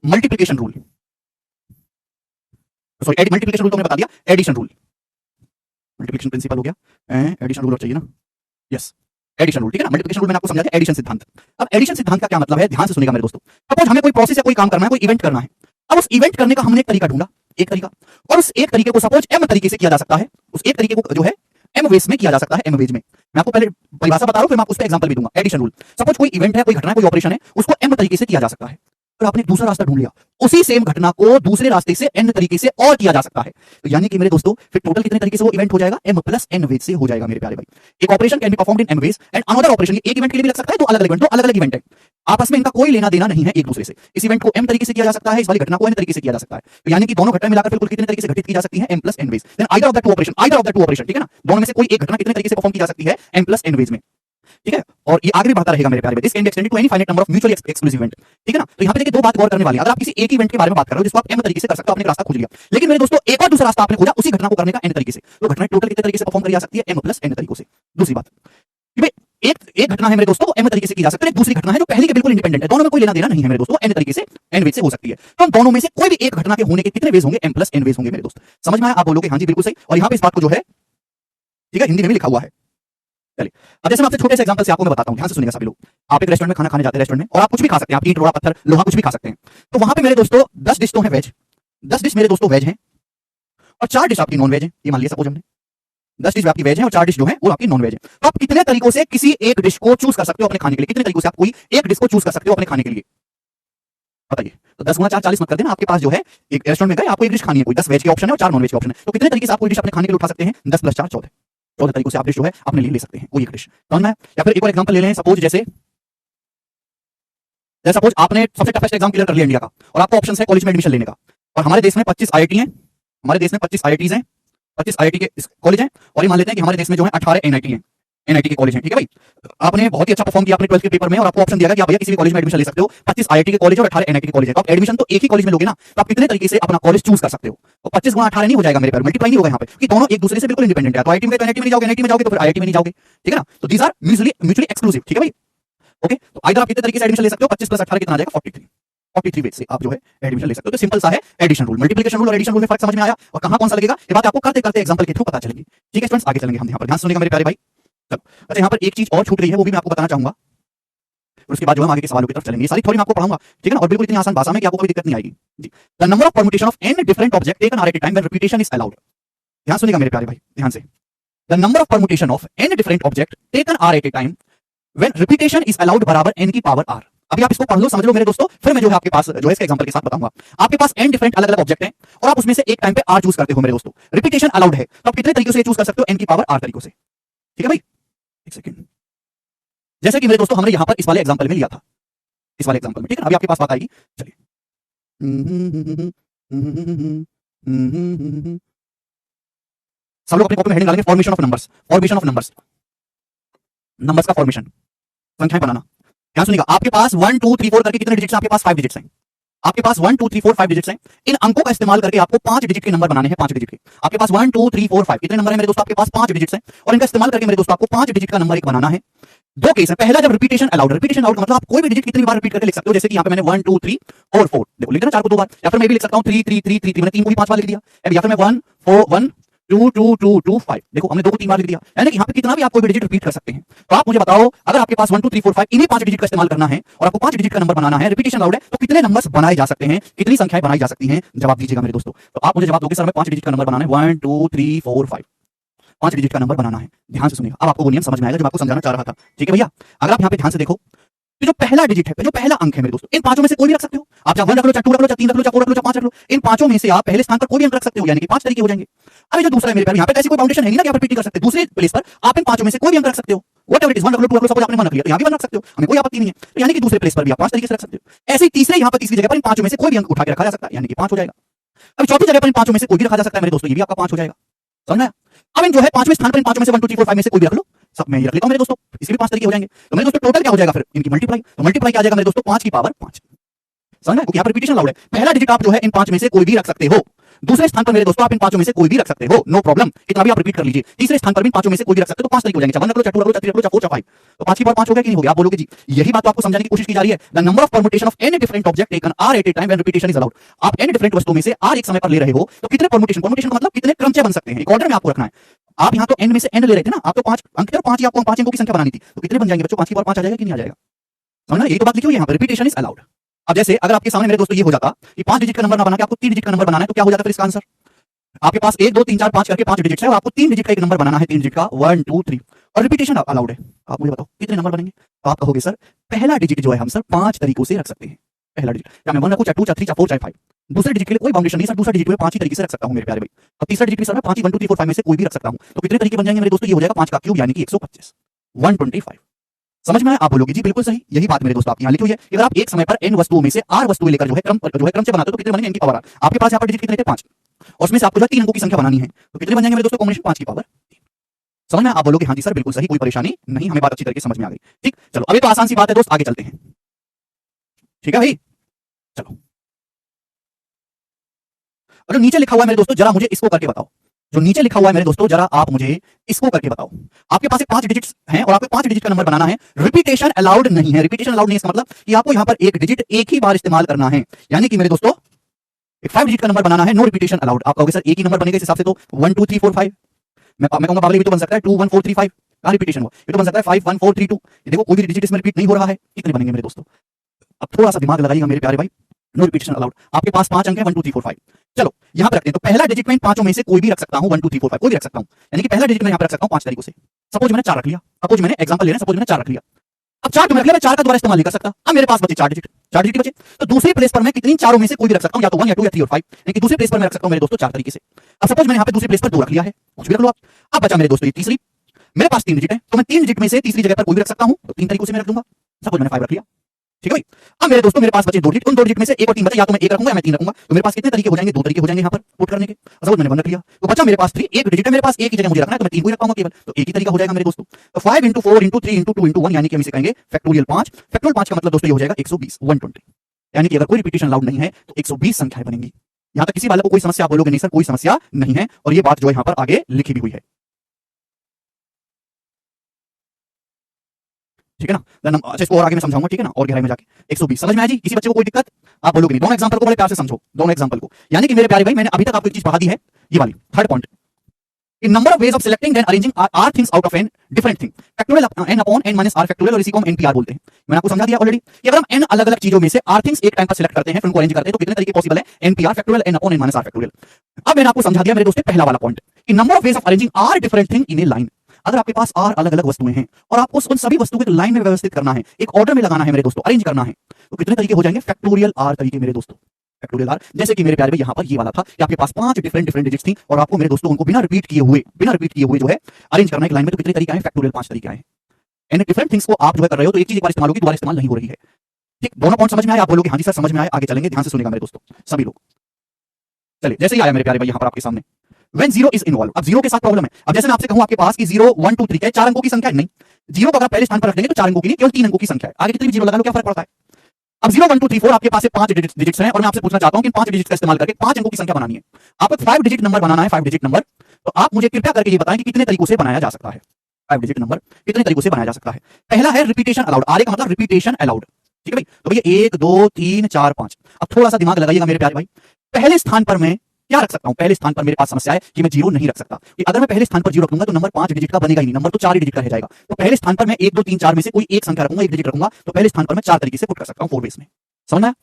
multiplication rule, sorry multiplication rule तो मैंने बता दिया, एडिशन रूल। मल्टीप्लिकेशन प्रिंसिपल हो गया, एडिशन रूल और चाहिए ना? यस, एडिशन रूल, ठीक है ना? मल्टीप्लिकेशन रूल मैंने आपको समझा दिया, एडिशन सिद्धांत। अब एडिशन सिद्धांत का क्या मतलब है? ध्यान से सुनिएगा मेरे दोस्तों। सपोज हमें कोई प्रोसेस या कोई काम करना है, कोई इवेंट करना है। अब उस इवेंट करने का हमने एक तरीका ढूंढा, एक तरीका, और उस एक तरीके को सपोज m तरीके से किया जा सकता है। उस एक तरीके को जो है m वेज में किया जा सकता है, m वेज में। मैं आपको पहले परिभाषा बता रहा हूं, फिर मैं आपको उस पर एग्जांपल भी दूंगा। एडिशन रूल, सपोज कोई इवेंट है, कोई घटना है, कोई ऑपरेशन है, उसको m तरीके से किया जा सकता है। तो आपने दूसरा रास्ता ढूंढ लिया, उसी सेम घटना को दूसरे रास्ते से n तरीके से और किया जा सकता है। तो यानी कि मेरे दोस्तों फिर टोटल कितने तरीके से वो इवेंट हो जाएगा? m प्लस n वेज से हो जाएगा मेरे प्यारे भाई। एक operation can be performed in m ways and another operation, एक इवेंट के लिए भी लग सकता है, दो अलग अलग इवेंट, दो अलग अलग इवेंट है, आपस में इनका कोई लेना देना नहीं है एक दूसरे से। इस इवेंट को m तरीके से किया जा सकता है, इस वाली घटना को n तरीके से किया जा सकता है। तो यानी कि दोनों घटना मिलाकर फिर कुल कितने तरीके से घटित की जा सकती है? m plus n ways. Then either of the two operation, ठीक है ना? दोनों में से कोई एक घटना कितने तरीके से परफॉर्म की जा सकती है? m प्लस n वेज में, ठीक है? और ये आगे भी बढ़ता रहेगा मेरे प्यारे। This can be extended to any finite number of mutually exclusive event, ठीक है ना? तो यहाँ पे देखिए दो बात गौर करने वाली है। अगर आप किसी एक इवेंट के बारे में बात कर रहे हो जिसको आप m तरीके से कर सकते हो, आपने रास्ता खोज लिया, लेकिन मेरे दोस्तों एक और दूसरा रास्ता आपने खोजा उसी घटना को करने का n तरीके से, तो घटना टोटल कितने तरीके से परफॉर्म करी जा सकती है? m प्लस n तरीकों से। दूसरी बात, एक घटना है मेरे दोस्तों m तरीके से की जा सकती है, एक दूसरी घटना है जो पहले के बिल्कुल इंडिपेंडेंट है, दोनों में कोई लेना देना नहीं है मेरे दोस्तों, n तरीके से n वेज से हो सकती है। तो हम दोनों में से कोई भी एक घटना के होने के कितने वेज होंगे? m प्लस n वेज होंगे मेरे दोस्त। समझ में आया? आप बोलोगे हाँ जी बिल्कुल सही। और यहाँ पे इस बात को जो है, ठीक है, हिंदी में भी लिखा हुआ है, चलिए, अब जैसे मैं आपसे छोटे से एग्जांपल से आपको मैं बताता हूं, ध्यान से सुनिएगा सभी लोग। आप एक रेस्टोरेंट में खाना खाने जाते हैं, रेस्टोरेंट में, और आप कुछ भी खा सकते हैं, आप ईंट रोड़ा पत्थर लोहा कुछ भी खा सकते हैं। तो वहां पे मेरे दोस्तों 10 डिश तो है वेज, 10 डिश मेरे दोस्तों वेज हैं, और 4 डिश आपकी नॉन वेज है। ये मान लिया सपोज हमने 10 डिश आपकी वेज है और 4 डिश जो है वो आपकी नॉन वेज है। तो आप कितने तरीकों से किसी एक डिश को चूज कर सकते हो अपने खाने के लिए? कितने तरीकों से आप कोई एक डिश को चूज कर सकते हो अपने खाने के लिए? बताइए। तो 10 गुना 4 40 मत कर देना। आपके पास जो है एक रेस्टोरेंट में गए, आपको एक डिश खानी है, कोई 10 वेज के ऑप्शन है और 4 नॉन वेज के ऑप्शन है। तो कितने तरीके से आप कोई डिश अपने खाने के लिए उठा सकते हैं? 10 + 4 14, 14 तरीकों से आप डिश जो है अपने लिए ले सकते हैं, कोई एक डिश। समझ में आया? या फिर एक और एग्जांपल ले लें, सपोज जैसे सपोज आपने सबसे टफेस्ट एग्जाम क्लियर कर लिया इंडिया का, और आपको ऑप्शन है कॉलेज में एडमिशन लेने का, और हमारे देश में 25 आईआईटी हैं, हमारे देश में 25 आईआईटीज हैं, 25 आईआईटी के कॉलेज हैं, और ये मान लेते हैं कि हमारे देश में जो है 18 एनआईटी हैं, एनआईटी के कॉलेज हैं। ठीक है भाई, आपने बहुत ही अच्छा परफॉर्म किया अपने 12th के पेपर में, और आपको ऑप्शन दिया गया कि आप भैया किसी भी कॉलेज में एडमिशन ले सकते हो, 25 आईआईटी के कॉलेज और 18 एनआईटी के कॉलेज है। तो आप एडमिशन तो एक ही कॉलेज में लोगे ना, तो आप कितने तरीके से अपना कॉलेज चूज कर सकते हो? तो 25 गुना 18 नहीं हो जाएगा मेरे पैर, मल्टीप्लाई नहीं होगा यहाँ पे, कि दोनों एक दूसरे से बिल्कुल इंडिपेंडेंट है। तो आईआईटी में तो एनआईटी में नहीं जाओगे, एनआईटी में जाओगे तो फिर आईआईटी में नहीं जाओगे। ठीक है ना? तो दीज आर म्यूचुअली एक्सक्लूसिव। ठीक है भाई, ओके। तो आइदर आप कितने तरीके से एडमिशन ले सकते हो? 25 + 18 कितना आ जाएगा? 43 वेज से आप जो है एडमिशन ले सकते हो। तो सिंपल सा है एडिशन रूल। मल्टीप्लिकेशन रूल और एडिशन रूल में फर्क समझ में आया, और कहां कौन सा लगेगा ये बात आपको करते करते एग्जांपल के थ्रू पता चलेगी। ठीक है स्टूडेंट्स, आगे चलेंगे हम। यहाँ पर ध्यान सुनिएगा मेरे प्यारे भाई। चलो, अच्छा यहाँ पर एक चीज और छूट रही है, वो भी मैं आपको बताना चाहूंगा, और उसके बाद जो हम आगे के सवालों की तरफ चलेंगे। ये सारी थ्योरी मैं आपको पढ़ाऊंगा, ठीक है ना, और बिल्कुल इतनी आसान भाषा में कि आपको कोई दिक्कत नहीं आएगी जी। The number of permutation of n different object taken r at a time when repetition is allowed. ध्यान सुनिएगा मेरे प्यारे भाई, ध्यान से। The number of permutation of n different object taken r at a time when repetition is allowed बराबर n की पावर r। अभी आप इसको पढ़ लो, समझ लो मेरे दोस्तों, फिर मैं जो है आपके पास जो है इसके एग्जांपल के साथ बताऊंगा। आपके पास n डिफरेंट अलग अलग ऑब्जेक्ट हैं, और आप उसमें से एक टाइम पे r चूज करते हो मेरे दोस्तों। रिपीटेशन अलाउड है, तो आप कितने तरीकों से चूज कर सकते हो? n की पावर r तरीकों से। ठीक है भाई, एक सेकंड। जैसे कि मेरे दोस्तों हमने यहां पर इस वाले एग्जांपल में लिया था, इस वाले एग्जांपल में, ठीक है ना, अभी आपके पास बात आएगी। चलिए, सब लोग अपनी कॉपी में हेडिंग डालेंगे, formation of numbers, formation of numbers, numbers का फॉर्मेशन, संख्याएं बनाना। ध्यान सुनिएगा, आपके पास 1 2 3 4 करके कितने डिजिट्स हैं? आपके पास 5 डिजिट्स हैं। आपके पास 1 2 3 4 5 डिजिट्स हैं। इन अंकों का इस्तेमाल करके आपको 5 डिजिट के नंबर बनाने हैं, 5 डिजिट के। आपके पास 1 2 3 4 5 कितने नंबर है मेरे दोस्तों? आपके पास 5 डिजिट्स हैं, और इनका इस्तेमाल करके मेरे दोस्तों आपको 5 डिजिट का नंबर एक बनाना है। दो केस है, पहला जब रिपीटेशन अलाउड, रिपीटेशन अलाउड मतलब आप कोई भी डिजिट कितनी बार रिपीट करके लिख सकते हो। जैसे कि यहाँ पे मैंने 1 2 3 और 4 देखो लिख देना, 4 को 2 बार, या फिर मैं भी लिख सकता हूँ 3 3 3 3 मैंने 3 को भी 5 बार लिख दिया, या फिर मैं 1 4 1 2 2 2 2 5 देखो हमने 2 को 3 बार लिख दिया। यानी कि यहाँ पे कितना भी आप कोई भी डिजिट रिपीट कर सकते हैं। तो आप मुझे बताओ, अगर आपके पास 1 2 3 4 5 इन्हीं 5 डिजिट का इस्तेमाल करना है, और आपको 5 डिजिट का नंबर बनाना है, रिपीटेशन अलाउड है, तो कितने नंबर्स बनाए जा सकते हैं? कितनी संख्याएं बनाई जा सकती हैं? जवाब दीजिएगा मेरे दोस्तों। तो आप मुझे जवाब दोगे, सर मैं 5 डिजिट का नंबर बनाना है, 1 2 3 4 5, 5 डिजिट का नंबर बनाना है। ध्यान से सुनिएगा, अब आपको वो नियम समझ में आएगा जो मैं आपको समझाना चाह रहा था। ठीक है भैया, अगर आप यहाँ पे ध्यान से देखो, तो जो पहला डिजिट है, जो पहला अंक है मेरे दोस्तों, इन पांचों में से कोई भी रख सकते हो आप। चाहे 1 रख लो, चाहे 2 रख लो, चाहे 3 रख लो, चाहे 4 रख लो, चाहे 5 रख लो, इन पांचों में से आप पहले स्थान पर कोई भी अंक रख सकते हो, यानी कि 5 तरीके हो जाएंगे। अभी जो दूसरा है मेरे प्यारे, यहाँ पे ऐसी कोई बाउंडेशन है नहीं ना कि आप रिपीट कर सकते। दूसरे प्लेस पर आप इन पांचों में से कोई भी अंक रख सकते हो, व्हाटएवर इट इज, 1 रख लो, 2 रख लो, सपोज आपने 1 रख लिया, तो यहाँ भी 1 रख सकते हो, हमें कोई आपत्ति नहीं है। तो यानी कि दूसरे प्लेस पर भी आप 5 तरीके से रख सकते हो। ऐसे ही तीसरे यहाँ पर तीसरी जगह पर इन पांचों में से कोई भी अंक उठा के रखा जा सकता है, यानी कि 5 हो जाएगा। अब चौथी जगह पर इन पांचों में से कोई भी रखा जा सकता है मेरे दोस्तों, ये भी आपका 5 हो जाएगा। समझ। अब इन जो है 5वें स्थान पर इन पांचों में से 1 2 3 4 5 में से कोई भी रख लो, सब मैं ये रख लेता हूं मेरे दोस्तों, इसके भी 5 तरीके हो जाएंगे। तो मेरे दोस्तों टोटल क्या हो जाएगा फिर? इनकी मल्टीप्लाई, तो मल्टीप्लाई क्या आ जाएगा मेरे दोस्तों? 5 की पावर 5। समझ में? क्योंकि यहाँ पर रिपीटेशन अलाउड है। पहला डिजिट आप जो है इन 5 में से कोई भी रख सकते हो। दूसरे स्थान पर मेरे दोस्तों आप इन 5 में से कोई भी रख सकते हो, नो प्रॉब्लम, कितना भी आप रिपीट कर लीजिए। तीसरे स्थान पर भी 5 में से कोई भी रख सकते हो, तो 5 तरीके हो जाएंगे, 1 रख लो, 2 रख लो, 3 रख लो, 4 4 5, तो 5 की पावर 5 हो गया कि नहीं हो गया? आप बोलोगे जी, यही बात तो आपको समझाने की कोशिश की जा रही है। The number of permutation of any different object taken r at a time when repetition is allowed. आप एनी डिफरेंट वस्तुओं में से आर एक समय पर ले रहे हो, तो कितने परमुटेशन, परमुटेशन का मतलब कितने क्रमचय बन सकते हैं, एक ऑर्डर में आपको रखना है। आप यहाँ तो एन में से एन ले रहे थे ना, आप तो 5 अंक थे और 5 ही आपको 5 अंकों की संख्या बनानी थी, तो कितने बन जाएंगे बच्चों? 5 की पावर 5 आ जाएगा कि नहीं आ जाएगा? समझना, यही तो बात लिखी हुई है यहाँ पर, रिपीटेशन इज अलाउड। अब जैसे अगर आपके सामने मेरे दोस्तों ये हो जाता कि 5 डिजिट का नंबर ना बना के आपको 3 डिजिट का नंबर बनाना है, तो क्या हो जाता फिर इसका आंसर? आपके पास 1 2 3 4 5 करके 5 डिजिट्स है, और आपको 3 डिजिट का एक नंबर बनाना है, 3 डिजिट का 1 2 3, और रिपीटेशन अलाउड है। आप मुझे बताओ कितने नंबर बनेंगे? तो आप कहोगे सर पहला डिजिट जो है हम सर 5 तरीकों से रख सकते हैं। पहला डिजिट या मैं 1 रखूं, चाहे 2 चाहे 3 चाहे 4 चाहे 5, दूसरे डिजिट के लिए कोई बाउंडेशन नहीं सर, दूसरा डिजिट में 5 ही तरीके से रख सकता हूं मेरे प्यारे भाई। अब तीसरा डिजिट भी सर मैं 5 ही 1 2 3 4 5 में से कोई भी रख सकता हूं, तो कितने तरीके बन जाएंगे मेरे दोस्तों? ये हो जाएगा 5 का क्यूब, यानी कि 125, 125। समझ में आया? आप बोलोगे जी बिल्कुल सही, यही बात मेरे दोस्तों आपकी यहाँ लिखी हुई है। अगर आप एक समय पर n वस्तुओं में से r वस्तुएं लेकर जो है क्रम से बनाते हो, तो कितने बनेंगे? n की पावर r। आपके पास यहाँ पर डिजिट कितने थे? 5, और उसमें से आपको जो 3 अंकों की संख्या बनानी है, तो कितने बन जाएंगे मेरे दोस्तों? कॉम्बिनेशन 5 की पावर 3। समझ में? आप बोलोगे हाँ जी सर बिल्कुल सही, कोई परेशानी नहीं, हमें बात अच्छी तरीके से समझ में आ गई। ठीक, चलो अभी तो आसान सी बात है दोस्त, आगे चलते हैं। ठीक है भाई, चलो और जो नीचे लिखा हुआ है मेरे दोस्तों, जरा मुझे इसको करके बताओ। जो नीचे लिखा हुआ है मेरे दोस्तों, जरा आप मुझे इसको करके बताओ। आपके पास 5 डिजिट्स हैं और आपको 5 डिजिट का नंबर बनाना है, रिपीटेशन अलाउड नहीं है। रिपीटेशन अलाउड नहीं है इसका मतलब कि आपको यहां पर एक डिजिट एक ही बार इस्तेमाल करना है, यानी कि मेरे दोस्तों एक 5 डिजिट का नंबर बनाना है, नो रिपीटेशन अलाउड। आप कहोगे सर एक ही नंबर बनेगा इस हिसाब से, तो 1 2 3 4 5, मैं कहूंगा बाबली भी तो बन सकता है 2 1 4 3 5, कहाँ रिपीटेशन हुआ? ये तो बन सकता है 5 1 4 3 2। ये देखो कोई भी डिजिट इसमें रिपीट नहीं हो रहा है, कितने बनेंगे मेरे दोस्तों? अब थोड़ा सा दिमाग लगाइएगा मेरे प्यारे भाई, नो रिपीटेशन अलाउड। आपके पास 5 अंक है 1 2 3 4 5। चलो यहां पे रखते हैं, तो पहला डिजिट में इन पांचों में से कोई भी रख सकता हूं, 1 2 3 4 5 कोई भी रख सकता हूं, यानी कि पहला डिजिट मैं यहां पे रख सकता हूं 5 तरीकों से। सपोज मैंने 4 रख लिया, सपोज मैंने एग्जांपल ले रहे हैं, सपोज मैंने 4 रख लिया। अब 4 क्यों रख लिया? मैं 4 का दोबारा इस्तेमाल नहीं कर सकता। अब मेरे पास बचे 4 डिजिट, 4 डिजिट बचे, तो दूसरी प्लेस पर मैं कितनी चारों में से कोई भी रख सकता हूं, या तो 1 या 2 या 3 और 5, यानी कि दूसरी प्लेस पर मैं रख सकता हूं मेरे दोस्तों 4 तरीके से। अब सपोज मैंने यहां पे दूसरी प्लेस पर 2 रख लिया है, कुछ भी रख लो आप। अब बचा मेरे दोस्तों ये तीसरी, मेरे पास 3 डिजिट है, तो मैं 3 डिजिट में से तीसरी जगह पर कोई भी रख सकता हूं, तो 3 तरीकों से मैं रख दूंगा। सपोज मैंने 5 रख लिया, ठीक है भाई। अब मेरे दोस्तों मेरे पास बचे 2 डिजिट, उन 2 डिजिट में से 1 और 3 बचे, या तो मैं 1 रखूंगा या मैं 3 रखूंगा, तो मेरे पास कितने तरीके हो जाएंगे? 2 तरीके हो जाएंगे यहां पर पुट करने के। सपोज मैंने 1 रख लिया, तो बचा मेरे पास 3, एक डिजिट है मेरे पास, एक ही जगह मुझे रखना है, तो मैं 3 को ही रख पाऊंगा केवल, तो एक ही तरीका हो जाएगा मेरे दोस्तों। तो 5 * 4 * 3 * 2 * 1, यानी कि हम इसे कहेंगे फैक्टोरियल 5। फैक्टोरियल 5 का मतलब दोस्तों ये हो जाएगा 120, 120, यानी कि अगर कोई रिपीटेशन अलाउड नहीं है तो 120 संख्याएं बनेंगी। यहां तक किसी वाले को कोई समस्या? आप बोलोगे नहीं सर कोई समस्या नहीं है, और ये बात जो है यहां पर आगे लिखी भी हुई है, ठीक है ना? अच्छा इसको और आगे मैं समझाऊंगा, ठीक है ना, और गहराई में जाके। 120 समझ में आया जी? किसी बच्चे को कोई दिक्कत? आप बोलोगे नहीं। दोनों एग्जांपल को बड़े प्यार से समझो, दोनों एग्जांपल को, यानी कि मेरे प्यारे भाई मैंने अभी तक आपको एक चीज पढ़ा दी है, ये वाली third point. In number of ways of selecting and arranging r things out of n different thing, factorial n upon n minus r factorial, और इसी को हम npr बोलते हैं। मैंने आपको समझा दिया ऑलरेडी कि अगर हम n अलग अलग चीजों में से r थिंग्स एक टाइम पर सिलेक्ट करते हैं, फिर उनको अरेंज करते हैं, तो कितने तरीके पॉसिबल है? npr factorial n upon n minus r factorial. अब मैंने आपको समझा दिया मेरे दोस्तों पहला वाला पॉइंट कि number of ways of arranging r different thing in a line. अगर आपके पास r अलग अलग वस्तुएं हैं और आपको उन सभी वस्तुओं को लाइन में व्यवस्थित करना है, एक ऑर्डर में लगाना है मेरे दोस्तों, अरेंज करना है, तो कितने तरीके हो जाएंगे? फैक्टोरियल r तरीके मेरे दोस्तों, फैक्टोरियल r। जैसे कि मेरे प्यारे भाई यहाँ पर ये वाला था कि आपके पास 5 डिफरेंट डिजिट्स थी और आपको मेरे दोस्तों उनको बिना रिपीट किए हुए जो है अरेंज करना एक लाइन में, तो कितने तरीके आए? फैक्टोरियल 5 तरीके आए। एंड डिफरेंट थिंग्स को आप जो है कर रहे हो, तो एक चीज एक बार इस्तेमाल होगी, दोबारा इस्तेमाल नहीं हो रही है, ठीक? दोनों पॉइंट समझ में आए? आप बोलोगे हाँ जी सर समझ में आए, आगे चलेंगे, ध्यान से सुनेगा मेरे दोस्तों सभी लोग। चलिए जैसे ही आया मेरे प्यारे भाई यहाँ पर आपके सामने, when 0 is involved, अब 0 के साथ प्रॉब्लम है। अब जैसे मैं आपसे कहूं आपके पास कि 0 1 2 3 क्या 4 अंकों की संख्या है? नहीं, 0 को अगर पहले स्थान पर रख देंगे तो 4 अंकों की नहीं, केवल 3 अंकों की संख्या है। आगे कितने भी 0 लगा लो, क्या फर्क पड़ता है? अब 0 1 2 3 4 आपके पास 5 डिजिट्स हैं, और मैं आपसे पूछना चाहता हूं कि 5 डिजिट का इस्तेमाल करके 5 अंकों की संख्या बनानी है। आपको 5 डिजिट नंबर बनाना है, 5 डिजिट नंबर, तो आप मुझे कृपया करके ये बताएं कि कितने तरीकों से बनाया जा सकता है 5 डिजिट नंबर, कितने तरीकों से बनाया जा सकता है? पहला है रिपीटेशन अलाउड, आर का मतलब रिपीटेशन अलाउड, ठीक है भाई? तो भैया 1 2 3 4 5। अब थोड़ा सा दिमाग लगाइएगा मेरे प्यारे भाई, पहले स्थान पर मैं क्या रख सकता हूं? पहले स्थान पर मेरे पास समस्या है कि मैं 0 नहीं रख सकता, कि अगर मैं पहले स्थान पर 0 रखूंगा तो नंबर 5 डिजिट का बनेगा ही नहीं, नंबर तो 4 ही डिजिट का रह जाएगा। तो पहले स्थान पर मैं 1 2 3 4 में से कोई एक संख्या रखूंगा, एक डिजिट रखूंगा, तो पहले स्थान पर मैं 4 तरीके से पुट कर सकता हूं 4 वेज में। समझ में आया?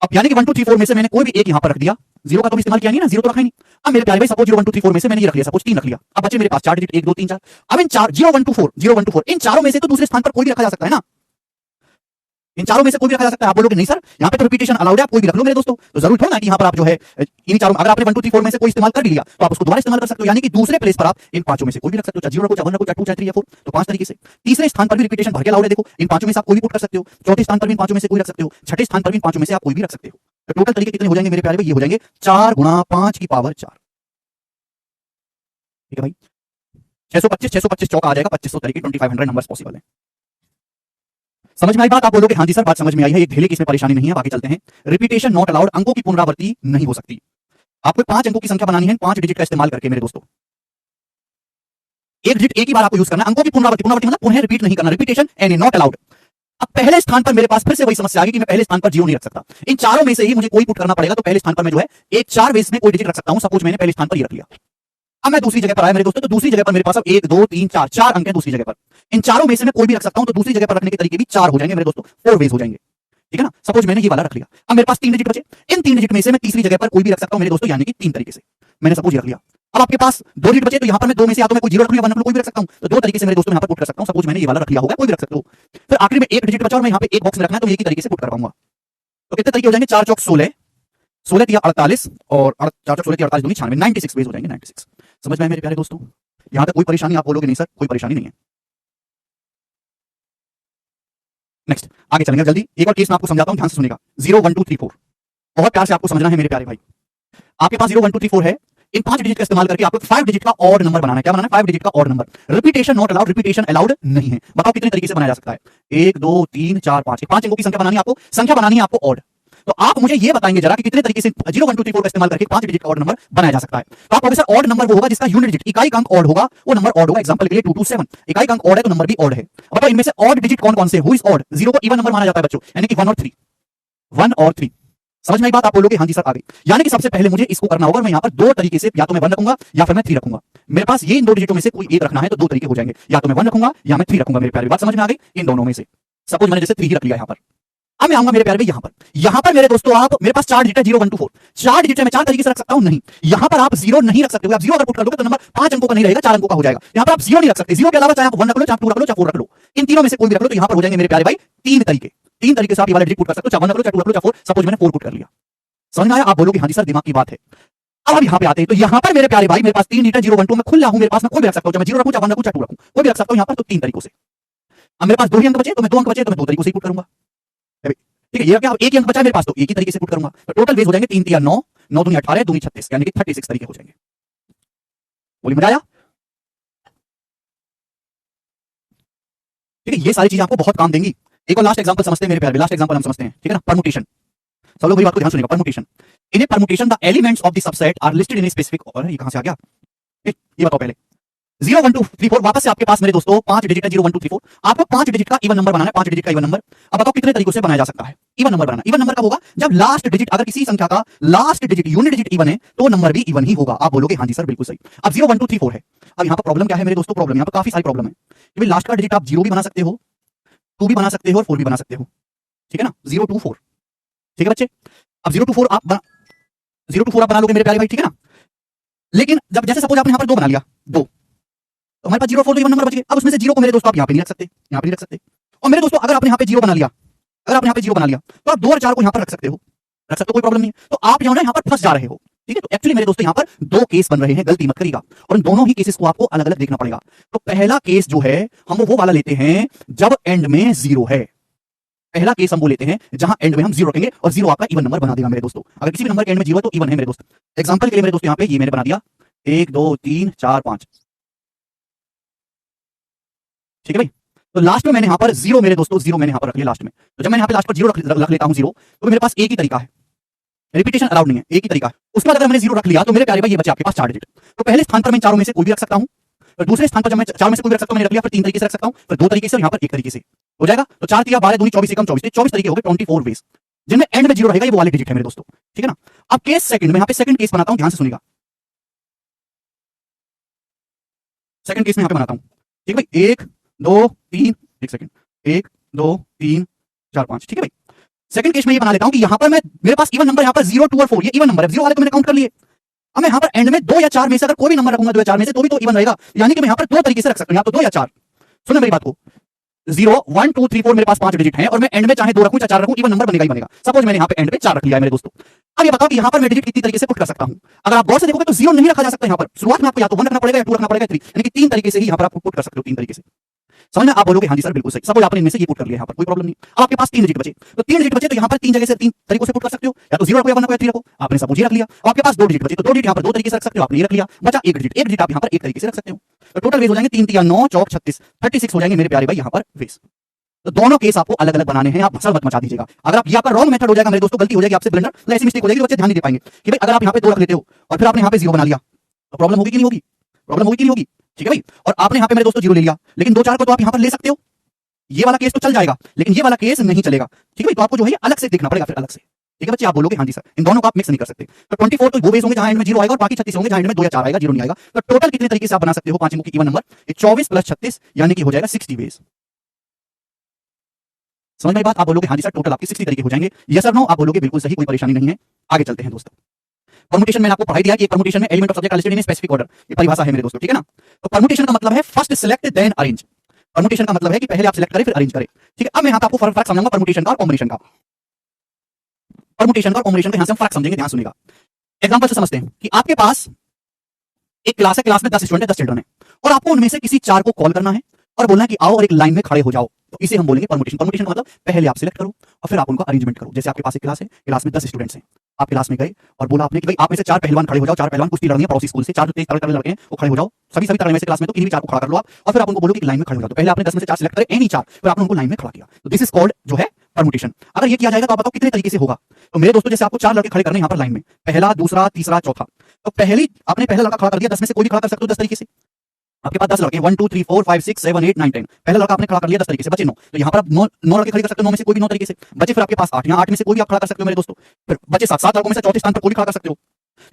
अब यानी कि 1 2 3 4 में से मैंने कोई भी एक यहां पर रख दिया, 0 का तो इस्तेमाल किया नहीं ना, 0 तो रखा ही नहीं। अब मेरे प्यारे भाई सपोज 0 1 2 3 4 में से मैंने ये रख लिया, सपोज 3 रख लिया, अब बचे मेरे पास 4 डिजिट 1 2 3 4। अब इन 4 0 1 2 4 0 1 2 4 इन चारों में से तो दूसरे स्थान पर कोई भी रखा जा सकता है ना, इन चारों में से कोई भी रखा जा सकता है। आप बोलोगे नहीं सर यहाँ पे तो रिपीटेशन अलाउड है, आप कोई भी रख लो मेरे दोस्तों, तो जरूर थोड़ा ना कि यहाँ पर आप जो है इन चारों, अगर आपने 1 2 3 4 में से कोई इस्तेमाल कर लिया तो आप उसको दोबारा इस्तेमाल कर सकते हो, यानी कि दूसरे प्लेस पर आप इन पांचों में से कोई भी रख सकते हो, चाहे 0 रखो, चाहे 1 रखो, चाहे 2 चाहे 3 या 4, तो 5 तरीके से। तीसरे स्थान पर भी रिपीटेशन भर के अलाउड है, देखो इन पांचों में से आप कोई भी पुट कर सकते हो, चौथे स्थान पर भी इन पांचों में से कोई रख सकते हो, छठे स्थान पर भी इन पांचों में से आप कोई भी रख सकते हो। तो टोटल तरीके कितने हो जाएंगे मेरे प्यारे भाई? ये हो जाएंगे 4 × 5 की पावर 4, ठीक है भाई? 625 चौका आ जाएगा 2500 तरीके, 2500 नंबर्स पॉसिबल है। समझ में आई बात? आप बोलोगे हाँ जी सर बात समझ में आई है, एक ढेले की इसमें परेशानी नहीं है। बाकी चलते हैं। रिपीटेशन नॉट अलाउड, अंकों की पुनरावृत्ति नहीं हो सकती। आपको 5 अंकों की संख्या बनानी है, 5 डिजिट का इस्तेमाल करके मेरे दोस्तों, एक डिजिट एक ही बार आपको यूज करना है। अंकों की पुनरावृत्ति मतलब पुनः रिपीट नहीं करना, रिपीटेशन एनी नॉट अलाउड। अब पहले स्थान पर मेरे पास फिर से वही समस्या आ गई कि मैं पहले स्थान पर 0 नहीं रख सकता, इन चारों में से ही मुझे कोई पुट करना पड़ेगा, तो पहले स्थान पर मैं जो है एक 4 वेस में कोई डिजिट रख सकता हूं। सपोज मैंने पहले स्थान पर ये रख लिया, अब मैं दूसरी जगह पर आया मेरे दोस्तों, तो दूसरी जगह पर मेरे पास अब 1 2 3 4 4 अंक है दूसरी जगह पर, इन चारों में से मैं कोई भी रख सकता हूं, तो दूसरी जगह पर रखने के तरीके भी 4 हो जाएंगे मेरे दोस्तों, 4 वेज हो जाएंगे, ठीक है ना? सपोज मैंने ये वाला रख लिया, अब मेरे पास 3 डिजिट बचे, इन 3 डिजिट में से मैं तीसरी जगह पर कोई भी रख सकता हूं मेरे दोस्तों, यानी कि 3 तरीके से मैंने सपोज ये रख लिया। अब आपके पास 2 डिजिट बचे, तो यहाँ पर मैं 2 में से या तो मैं कोई 0 रख लूं या 1 रख लूं, कोई भी रख सकता हूं, तो 2 तरीके से मेरे दोस्तों यहाँ पर पुट कर सकता हूं। सपोज मैंने ये वाला रख लिया होगा, कोई भी रख सकते हो। फिर आखिर में एक डिजिट बचा और मैं यहाँ पे एक बॉक्स में रखना है, तो एक ही तरीके से पुट कर पाऊंगा। तो कितने तरीके हो जाएंगे? 4 चौक 16, 16 तिया 48 और 4 चौक 16 तिया 48 दूनी 96, 96 वेज हो जाएंगे, 96। समझ में आया मेरे प्यारे दोस्तों? यहां तक कोई परेशानी? आप बोलोगे नहीं सर कोई परेशानी नहीं है। नेक्स्ट आगे चलेंगे जल्दी। एक और केस मैं आपको समझाता हूं, ध्यान से सुनिएगा। 0 1 2 3 4 बहुत प्यार से आपको समझना है मेरे प्यारे भाई। आपके पास 0 1 2 3 4 है, इन 5 डिजिट का इस्तेमाल करके आपको 5 डिजिट का ऑड नंबर बनाना है। क्या बनाना है? 5 डिजिट का odd number. Repetition not allowed, repetition allowed नहीं है। बताओ कितने तरीके से बनाया जा सकता है? 1 2 3 4 5, 5 अंकों की संख्या बनानी है आपको, संख्या बनानी है आपको ऑड। तो आप मुझे ये बताएंगे जरा कि कितने तरीके से 0 1 2 3 4 का इस्तेमाल करके 5 डिजिट का ऑड नंबर बनाया जा सकता है। तो आप प्रोफेसर ऑड नंबर वो होगा जिसका यूनिट डिजिट इकाई अंक ऑड होगा, वो नंबर ऑड होगा। एग्जांपल के लिए 2 2 7 इकाई अंक ऑड है तो नंबर भी ऑड है। बताओ इनमें से ऑड डिजिट कौन कौन से? Who is odd? 0 को इवन नंबर माना जाता है बच्चों, यानी कि 1 और 3, 1 और 3। समझ में आई बात? आप बोलोगे हाँ जी सर आ गई। यानी कि सबसे पहले मुझे इसको करना होगा, मैं यहां पर दो तरीके से, या तो मैं 1 रखूंगा या फिर मैं 3 रखूंगा। मेरे पास ये इन दो डिजिटों में से कोई एक रखना है तो दो तरीके हो जाएंगे, या तो मैं 1 रखूंगा या मैं 3 रखूंगा। मेरे प्यारे, बात समझ में आ गई? इन दोनों में से सपोज मैंने जैसे 3 ही रख लिया यहां पर। अब मैं आऊंगा मेरे प्यारे भाई यहां पर मेरे दोस्तों, आप मेरे पास 4 डिजिट है 0 1 2 4, 4 डिजिट है, मैं 4 तरीके से रख सकता हूं नहीं। यहां पर आप 0 नहीं रख सकते हो। आप 0 अगर पुट कर दोगे तो नंबर 5 अंकों का नहीं रहेगा, 4 अंकों का हो जाएगा। यहां पर आप 0 नहीं रख सकते। 0 के अलावा चाहे आप 1 रख लो, चाहे 2 रख लो, चाहे 4 रख लो, इन तीनों में से कोई भी रख लो तो यहां पर हो जाएंगे मेरे प्यारे भाई 3 तरीके। 3 तरीके से आप ये वाला डिजिट पुट कर सकते हो, चाहे 1 रख लो, चाहे 2 रख लो, चाहे 4। सपोज मैंने 4 पुट कर लिया। समझ में आया? आप बोलोगे हाँ जी सर दिमाग की बात है। अब हम यहां पे आते हैं, तो यहां पर मेरे प्यारे भाई मेरे पास 3 डिजिट 0 1 2 मैं खुला हूं, मेरे पास मैं कोई भी रख सकता हूं, चाहे मैं 0 रखूं, चाहे 1 रखूं, चाहे 2 रखूं, कोई भी रख सकता हूं यहां पर, तो 3 तरीकों से। अब मेरे पास 2 ही अंक बचे, तो मैं 2 अंक बचे तो मैं 2 तरीकों से पुट करूंगा। ठीक है, ये क्या एक ही अंक बचा है मेरे पास, तो एक ही तरीके से पुट करूंगा। तो टोटल वेज हो जाएंगे 3 3 9, 9 दूनी 18, 2 36, यानी कि 36 तरीके हो जाएंगे। बोलिए मजा आया? ठीक है, ये सारी चीजें आपको बहुत काम देंगी। एक और लास्ट एग्जांपल समझते हैं मेरे प्यारे, लास्ट एग्जांपल हम समझते हैं, ठीक है ना? परमुटेशन। सब लोग मेरी बात को ध्यान सुनिएगा। Permutation, in a permutation the elements of the subset are listed in a specific order. ये कहां से आ गया? ये बताओ पहले। 0 1 2 3 4 वापस से आपके पास मेरे दोस्तों 5 डिजिट है 0 1 2 3 4। आपको 5 डिजिट का इवन नंबर बनाना है, 5 डिजिट का इवन नंबर। अब बताओ कितने तरीकों से बनाया जा सकता है इवन नंबर बनाना? इवन नंबर कब होगा? जब लास्ट डिजिट, अगर किसी संख्या का last digit unit digit even है तो नंबर भी इवन ही होगा। आप बोलोगे हाँ जी सर बिल्कुल सही। अब 0 1 2 3 4 है। अब यहां पर प्रॉब्लम क्या है मेरे दोस्तों? प्रॉब्लम यहां पर काफी सारी प्रॉब्लम है कि लास्ट का डिजिट आप 0 भी बना सकते हो, 2 भी बना सकते हो और 4 भी बना सकते हो, ठीक है ना? 0 2 4, ठीक है बच्चे? अब 0 2 4 आप 0 2 4 आप बना लोगे मेरे प्यारे भाई, ठीक है ना? लेकिन जब जैसे सपोज आपने यहां पर 2 बना लिया, 2, तो हमारे पास 0 4 तो इवन नंबर बच गए। अब उसमें से 0 को मेरे दोस्तों आप यहां पे नहीं रख सकते, यहां पे नहीं रख सकते। और मेरे दोस्तों अगर आपने यहां पे 0 बना लिया, अगर आपने यहां पे 0 बना लिया तो आप 2 और 4 को यहां पर रख सकते हो, रख सकते हो, कोई प्रॉब्लम नहीं है। तो आप जो है यहां पर फंस जा रहे हो, ठीक है? तो एक्चुअली मेरे दोस्तों यहां पर 2 केस बन रहे हैं, गलती मत करिएगा, और इन दोनों ही केसेस को आपको अलग-अलग देखना पड़ेगा। तो पहला केस जो है हम वो वाला लेते हैं जब एंड में 0 है। पहला केस हम वो लेते हैं जहां एंड में हम 0 रखेंगे और 0 आपका इवन नंबर बना देगा मेरे दोस्तों। अगर किसी भी नंबर के एंड में 0 है तो इवन है मेरे दोस्त। एग्जांपल के लिए मेरे दोस्तों यहां पे ये मैंने बना दिया 1 2 3 4 5, ठीक है भाई? तो लास्ट में मैंने यहां पर 0 मेरे दोस्तों 0 मैंने यहां पर रख लिया लास्ट में। तो जब मैं यहां पे लास्ट पर 0 रख लेता हूं 0, तो मेरे पास एक ही तरीका है, रिपीटेशन अलाउड नहीं है, एक ही तरीका है। उसके बाद अगर मैंने 0 रख लिया तो मेरे प्यारे भाई ये बचे आपके पास 4 डिजिट। तो पहले स्थान पर मैं चारों में से कोई भी रख सकता हूं, और दूसरे स्थान पर जब मैं 4 में से कोई भी रख सकता हूं, मैंने रख लिया, फिर 3 तरीके से रख सकता हूं, फिर 2 तरीके से और यहां पर 1 तरीके से हो जाएगा। तो 4 3 12 दूनी 24 एकम 24, 24 तरीके हो गए, 24 वेज, जिनमें एंड में 0 रहेगा। ये वो वाले डिजिट है मेरे दोस्तों, ठीक है ना? अब केस सेकंड में यहां पे सेकंड केस बनाता हूं, ध्यान से सुनिएगा। सेकंड केस में यहां पे बनाता हूं, ठीक है भाई? 1 2 3, एक सेकंड, 1 2 3 4 5, ठीक है भाई? सेकंड केस में ये बना लेता हूं कि यहां पर मैं, मेरे पास इवन नंबर यहां पर 0 2 और 4 ये इवन नंबर है, 0 वाले तो मैंने काउंट कर लिए। अब मैं यहां पर एंड में 2 या 4 में से अगर कोई भी नंबर रखूंगा 2 या 4 में से, तो भी तो इवन रहेगा। यानी कि मैं यहां पर 2 तरीके से रख सकता हूं, या तो 2 या 4। सुनो मेरी बात को, 0 1 2 3 4 मेरे पास 5 डिजिट हैं, और मैं एंड में चाहे 2 रखूं चाहे 4 रखूं, इवन नंबर बनेगा ही बनेगा। सपोज मैंने यहां पे एंड पे 4 रख लिया है मेरे दोस्तों। अब ये बताओ कि यहां पर मैं डिजिट कितनी तरीके से पुट कर सकता हूं? अगर आप गौर से देखोगे तो 0 नहीं रखा जा सकता यहां पर। शुरुआत में आपको या तो 1 रखना पड़ेगा या 2 रखना पड़ेगा, 3, यानी कि 3 तरीके से ही यहां पर आप पुट कर सकते हो, 3 तरीके से। समझ में? आप बोलोगे हाँ जी सर बिल्कुल सही। सपोज आपने इनमें से ये पुट कर लिया, यहां पर कोई प्रॉब्लम नहीं। अब आपके पास 3 डिजिट बचे, तो 3 डिजिट बचे तो यहां पर 3 जगह से 3 तरीकों से पुट कर सकते हो, या तो 0 रखो या 1 रखो या 3 रखो। आपने सपोज ये रख लिया। अब आपके पास 2 डिजिट बचे, तो 2 डिजिट यहां पर 2 तरीके से रख सकते हो, आपने ये रख लिया। बचा 1 डिजिट, 1 डिजिट आप यहां पर 1 तरीके से रख सकते हो। तो टोटल वेज हो जाएंगे 3 3 9 चौक 36, 36 हो जाएंगे मेरे प्यारे भाई यहां पर वेज। तो दोनों केस आपको अलग अलग बनाने हैं, आप भसड़ मत मचा दीजिएगा। अगर आप ये आपका रॉन्ग मेथड हो जाएगा मेरे दोस्तों, गलती हो जाएगी आपसे ब्लेंडर, तो ऐसी मिस्टेक हो जाएगी, बच्चे ध्यान नहीं दे पाएंगे कि भाई अगर आप यहां पे 2 रख लेते हो और फिर आपने यहां पे 0 बना लिया, तो प्रॉब्लम होगी कि नहीं होगी? प्रॉब्लम होगी कि नहीं होगी? ठीक है भाई? और आपने यहां पे मेरे दोस्तों 0 ले लिया, लेकिन 2 4 को तो आप यहां पर ले सकते हो, ये वाला केस तो चल जाएगा, लेकिन ये वाला केस नहीं चलेगा, ठीक है भाई? तो आपको जो है अलग से देखना पड़ेगा, फिर अलग से, ठीक है बच्चे? आप बोलोगे हाँ जी सर, इन दोनों को आप मिक्स नहीं कर सकते। तो 24 तो वो वेज होंगे जहां एंड में 0 आएगा, और बाकी 36 होंगे जहां एंड में 2 या 4 आएगा, 0 नहीं आएगा। तो टोटल कितने तरीके से आप बना सकते हो 5 अंकों की इवन नंबर? 24 प्लस 36 यानी कि हो जाएगा 60 वेज। समझ में बात? आप बोलोगे हाँ जी सर टोटल आपके 60 तरीके हो जाएंगे। यस और नो? आप बोलोगे बिल्कुल सही, कोई परेशानी नहीं है। आगे चलते हैं दोस्तों। परमुटेशन मैंने आपको पढ़ाई दिया कि एक परमुटेशन में element of subject are listed in specific order, ये परिभाषा है मेरे दोस्तों, ठीक है ना? तो परमुटेशन का मतलब है first select then arrange. Permutation का मतलब है कि पहले आप सिलेक्ट करें फिर अरेंज करें, ठीक है? अब मैं यहां पे आपको फर्क समझाऊंगा परमुटेशन का और कॉम्बिनेशन का। परमुटेशन का और कॉम्बिनेशन का यहां से हम फर्क समझेंगे, ध्यान सुनिएगा। एग्जांपल से समझते हैं कि आपके पास एक क्लास है, क्लास में 10 स्टूडेंट है, 10 चिल्ड्रन है, और आपको उनमें से किसी 4 को कॉल करना है और बोलना है कि आओ और एक लाइन में खड़े हो जाओ। तो इसे हम बोलेंगे परमुटेशन। परमुटेशन का मतलब पहले आप सिलेक्ट करो और फिर आप उनका अरेंजमेंट करो। जैसे आपके पास एक क्लास है, क्लास में 10 स्टूडेंट्स हैं, आप क्लास में गए और बोला आपने कि भाई आप में से 4 पहलवान खड़े हो जाओ, 4 पहलवान कुश्ती लड़नी है पड़ोसी स्कूल से, 4 जो तेज तगड़े लड़के हैं वो खड़े हो जाओ, सभी तगड़े में से क्लास में, तो किन्हीं भी 4 को खड़ा कर लो आप, और फिर आप उनको बोलो कि लाइन में खड़े हो जाओ। तो पहले आपने 10 में से 4 सिलेक्ट करे, एनी 4, फिर आपने उनको लाइन में खड़ा किया। तो दिस इज कॉल्ड जो है परमुटेशन। अगर ये किया जाएगा तो आप बताओ कितने तरीके से होगा? तो मेरे दोस्तों जैसे आपको 4 लड़के खड़े करने यहाँ पर लाइन में, पहला दूसरा तीसरा चौथा, तो पहले आपने पहला लड़का खड़ा कर दिया, 10 में से कोई भी खड़ा कर सकते हो 10 तरीके से। आपके पास 10 लड़के 1 2 3 4 5 6 7 8 9 10। पहला लड़का आपने खड़ा कर लिया 10 तरीके से, बचे 9। तो यहाँ पर आप 9 लड़के खड़े कर सकते हो, 9 में से कोई भी 9 तरीके से बचे। फिर आपके पास 8, यहाँ 8 में से कोई भी आप खड़ा कर सकते हो मेरे दोस्तों। फिर बचे 7 लड़कों में से चौथे स्थान पर कोई भी खड़ा कर सकते हो।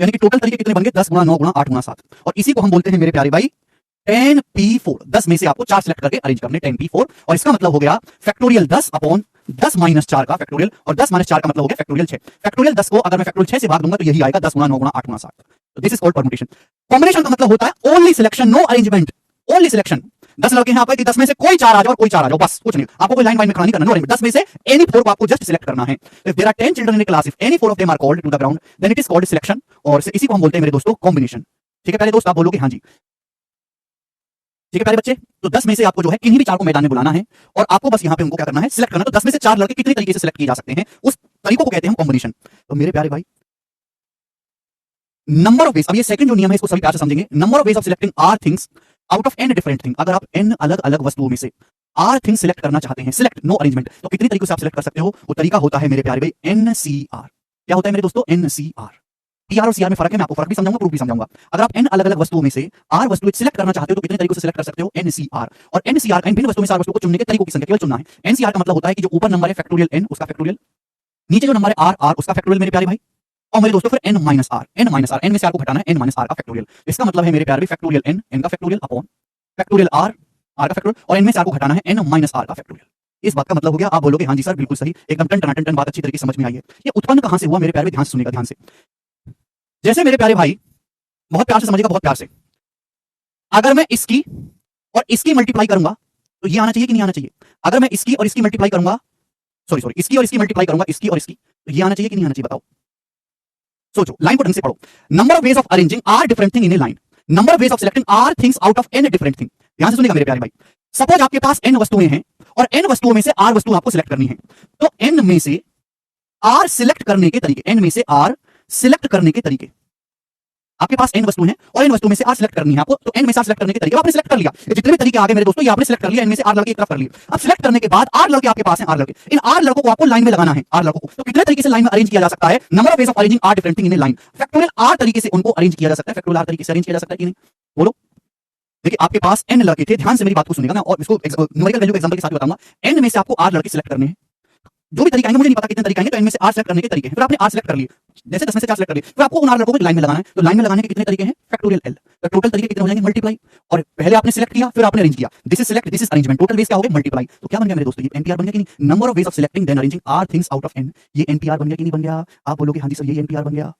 यानी कि टोटल तरीके कितने बन गए? 10 गुणा 9 गुणा 8 गुणा 7। और इसी को हम बोलते हैं मेरे प्यारे भाई 10p4। 10 में से आपको 4 सिलेक्ट करके अरेंज करने 10p4। और इसका मतलब हो गया फैक्टोरियल 10 अपॉन 10 माइनस 4 का फैक्टोरियल, और 10 माइनस 4 का मतलब हो गया फैक्टोरियल 6। फैक्टोरियल 10 को अगर मैं फैक्टोरियल 6 से भाग दूंगा तो यही आएगा 10 गुणा 9 गुणा 8 गुणा 7। तो this is called permutation. Combination का मतलब होता है only selection, no arrangement, only selection. 10 लड़के हैं आपके, 10 में से कोई 4 आ जाओ और कोई 4 आ जाओ, बस कुछ नहीं। आपको कोई लाइन वाइन में खड़ा नहीं करना, नो अरेंजमेंट। 10 में से एनी 4 को आपको जस्ट सिलेक्ट करना है। If there are 10 children in a class, if any 4 of them are called to the ground, then it is called selection. और इसी को हम बोलते हैं मेरे दोस्तों कॉम्बिनेशन। ठीक है पहले दोस्त, आप बोलोगे हाँ जी। ठीक है प्यारे बच्चे, तो 10 में से आपको जो है किन्हीं भी 4 को मैदान में बुलाना है और आपको बस यहाँ पे उनको क्या करना है? सिलेक्ट करना है। तो 10 में से 4 लड़के कितने तरीके से सिलेक्ट किए जा सकते हैं, उस तरीकों को कहते हैं कॉम्बिनेशन। तो मेरे प्यारे भाई नंबर ऑफ वेज, अब ये सेकंड जो नियम है इसको सभी प्यार से समझेंगे। Number of ways of selecting r things out of n different thing. अगर आप एन अलग अलग वस्तुओं में से आर थिंग सिलेक्ट करना चाहते हैं, सिलेक्ट नो अरेंजमेंट, तो कितने तरीकों से आप सिलेक्ट कर सकते हो? वो तरीका होता है मेरे प्यारे भाई एनसीआर। क्या होता है मेरे दोस्तों? एनसीआर। टीआर और सीआर में फर्क है, मैं आपको फर्क भी समझाऊंगा, प्रूफ भी समझाऊंगा। अगर आप एन अलग अलग वस्तुओं में से आर वस्तु सिलेक्ट करना चाहते हो तो कितने तरीकों से सिलेक्ट कर सकते हो? एनसीआर। और एनसीआर का इन भिन्न वस्तुओं में से आर वस्तु को चुनने के तरीकों की संख्या केवल चुनना है। एनसीआर का मतलब होता है कि जो ऊपर नंबर है फैक्टोरियल एन, उसका फैक्टोरियल, नीचे जो नंबर है आर आर उसका फैक्टोरियल मेरे प्यारे भाई। और मेरे दोस्तों फिर n minus r, n minus r, n में से आर को घटाना है, n माइनस आर का फैक्टोरियल। इसका मतलब है मेरे प्यारे भाई फैक्टोरियल n, n का factorial upon factorial r, r का फैक्टोरियल, और n में से आर को घटाना है n माइनस आर का फैक्टोरियल। इस बात का मतलब हो गया। आप बोलोगे हाँ जी सर बिल्कुल सही, एकदम टन टन टन बात अच्छी तरीके से समझ में आई है। ये उत्पन्न कहां से हुआ मेरे प्यारे भाई? ध्यान से सुनिएगा, ध्यान से। जैसे मेरे प्यारे भाई बहुत प्यार से समझिएगा, बहुत प्यार से। अगर मैं इसकी और इसकी मल्टीप्लाई करूंगा तो ये आना चाहिए कि नहीं आना चाहिए? अगर मैं इसकी और इसकी मल्टीप्लाई करूंगा, सॉरी इसकी और इसकी मल्टीप्लाई करूंगा, इसकी और इसकी, तो ये आना चाहिए कि नहीं आना चाहिए? बताओ, सोचो, लाइन को ढंग से पढ़ो। Number of ways of arranging r different thing in a line, number of ways of selecting r things out of n different thing. ध्यान से सुनिएगा मेरे प्यारे भाई। सपोज आपके पास एन वस्तुएं हैं और एन वस्तुओं में से आर वस्तु आपको सिलेक्ट करनी है, तो एन में से आर सिलेक्ट करने के तरीके, एन में से आर सिलेक्ट करने के तरीके, आपके पास एन वस्तु है और इन वस्तुओं में से आर सिलेक्ट करनी है आपको, तो एन में से आर सिलेक्ट करने के तरीके आपने सिलेक्ट कर लिया। ये जितने भी तरीके आगे मेरे दोस्तों ये आपने सिलेक्ट कर लिया, एन में से आर लड़के एक तरफ कर लिए। अब सिलेक्ट करने के बाद आर लड़के आपके पास हैं, आर लड़के, इन आर लड़कों को आपको लाइन में लगाना है, आर लड़कों को। तो कितने तरीके से लाइन में अरेंज किया जा सकता है? Number of ways of arranging r different thing in a line. Factorial r तरीके से उनको अरेंज किया जा सकता है, फैक्टोरियल आर तरीके से अरेंज किया जा सकता है कि नहीं? बोलो। देखिए आपके पास एन लड़के थे, ध्यान से मेरी बात को सुनिएगा, मैं और इसको न्यूमेरिकल वैल्यू एग्जांपल के साथ बताऊंगा। एन में से आपको आर लड़के सिलेक्ट करने हैं, जो भी तरीके आएंगे मुझे नहीं पता कितने तरीके आएंगे, तो इनमें से आर सिलेक्ट करने के तरीके हैं। फिर आपने आर सिलेक्ट कर लिए, जैसे 10 में से 4 सिलेक्ट कर लिए, फिर आपको उन आर लड़कों को लाइन में लगाना है। तो लाइन में लगाने के कितने तरीके हैं? Factorial L. तो टोटल तरीके कितने हो जाएंगे? मल्टीप्लाई। और पहले आपने सिलेक्ट किया, फिर आपने अरेंज किया। This is select, this is arrangement. Total ways क्या हो गया? मल्टीप्लाई। तो क्या बन गया मेरे दोस्तों? ये एनपीआर बन गया कि नहीं? Number of ways of selecting then arranging r things out of n. ये एनपीआर बन गया कि नहीं बन गया? आप बोलोगे हाँ जी सर ये एनपीआर बन गया।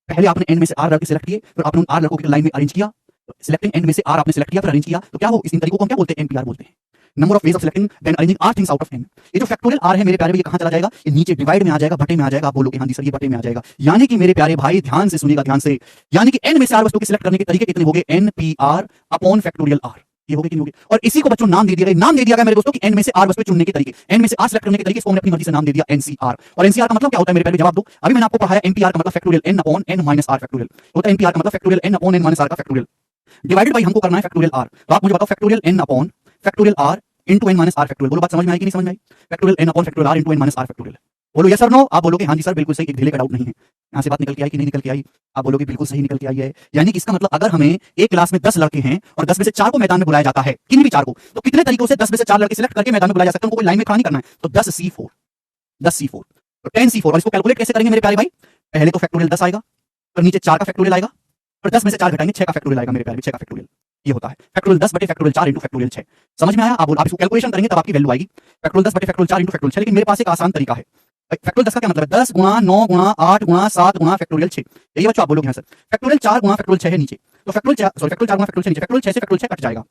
पहले आपने एन में से आर लड़के सिलेक्ट किए, फिर आपने उन आर लड़कों को लाइन में अरेंज किया। सिलेक्टिंग एन में से आर आपने सिलेक्ट किया, फिर अरेंज किया, तो क्या हो? इन तरीकों को हम क्या बोलते हैं? एनपीआर बोलते हैं। Number of ways of selecting then arranging r things out of n. ये जो फैक्टोरियल आर है मेरे प्यारे भाई, ये कहां चला जाएगा? ये नीचे डिवाइड में आ जाएगा, बटे में आ जाएगा। आप बोलोगे हाँ जी सर ये बटे में आ जाएगा। यानी कि मेरे प्यारे भाई ध्यान से सुनिएगा, ध्यान से, यानी कि एन में से आर वस्तु के सिलेक्ट करने के तरीके कितने हो गए? N P r upon factorial r. ये हो गए कि नहीं हो गए? और इसी को बच्चों नाम दे दिया गया, नाम दे दिया गया मेरे दोस्तों कि एन में से आर वस्तु चुनने के तरीके, एन में से आर सिलेक्ट करने के तरीके, इसको हमने अपनी मर्जी से नाम दे दिया एनसीआर। और एनसीआर का मतलब क्या होता है मेरे प्यारे? जवाब दो। अभी मैंने आपको पढ़ाया एनपीआर का मतलब factorial n upon n minus r factorial होता है। एनपीआर का मतलब factorial n upon n minus r का फैक्टोरियल डिवाइडेड बाय हमको करना है फैक्टोरियल आर। तो आप मुझे बताओ factorial n upon factorial r into n minus r factorial. बोलो बात समझ में आई कि नहीं समझ में आई? Factorial n upon factorial r into n minus r factorial. बोलो यस और नो। आप बोलोगे हाँ जी सर बिल्कुल सही, एक ढीले का डाउट नहीं है। यहाँ से बात निकल के आई कि नहीं निकल के आई? आप बोलोगे बिल्कुल सही निकल के आई है। यानी कि इसका मतलब अगर हमें एक क्लास में 10 लड़के हैं और 10 में से 4 को मैदान में बुलाया जाता है, किन्हीं भी 4 को, तो कितने तरीकों से 10 में से 4 लड़के सिलेक्ट करके मैदान में बुलाया जा सकता है? उनको कोई लाइन में खड़ा नहीं करना है। तो 10C4, 10C4, तो 10C4। और इसको कैलकुलेट कैसे करेंगे मेरे प्यारे भाई? पहले तो फैक्टोरियल 10 आएगा, फिर नीचे 4 का फैक्टोरियल आएगा, फिर 10 में से 4 घटाएंगे 6 का फैक्टोरियल आएगा मेरे प्यारे, 6 का फैक्टोरियल। ये होता है फैक्टोरियल 10 बटे फैक्टोरियल 4 इंटू फैक्टोरियल 6। समझ में आया? आप इसको कैलकुलेशन करेंगे तब आपकी वैल्यू आएगी। फैक्टोरियल 10 बटे फैक्टोरियल 4 इंटू फैक्टोरियल 6। लेकिन मेरे पास एक आसान तरीका है। फैक्टोरियल 10 का क्या मतलब है? 10 गुणा 9 गुणा 8 गुणा 7 गुणा फैक्टोरियल 6। यही बच्चों आप बोलोगे हाँ सर। फैक्टोरियल 4 गुणा फैक्टोरियल 6 है नीचे, तो फैक्टोरियल 4 गुणा फैक्टोरियल 6 नीचे, फैक्टोरियल 6 से फैक्टोरियल 6 कट जाएगा।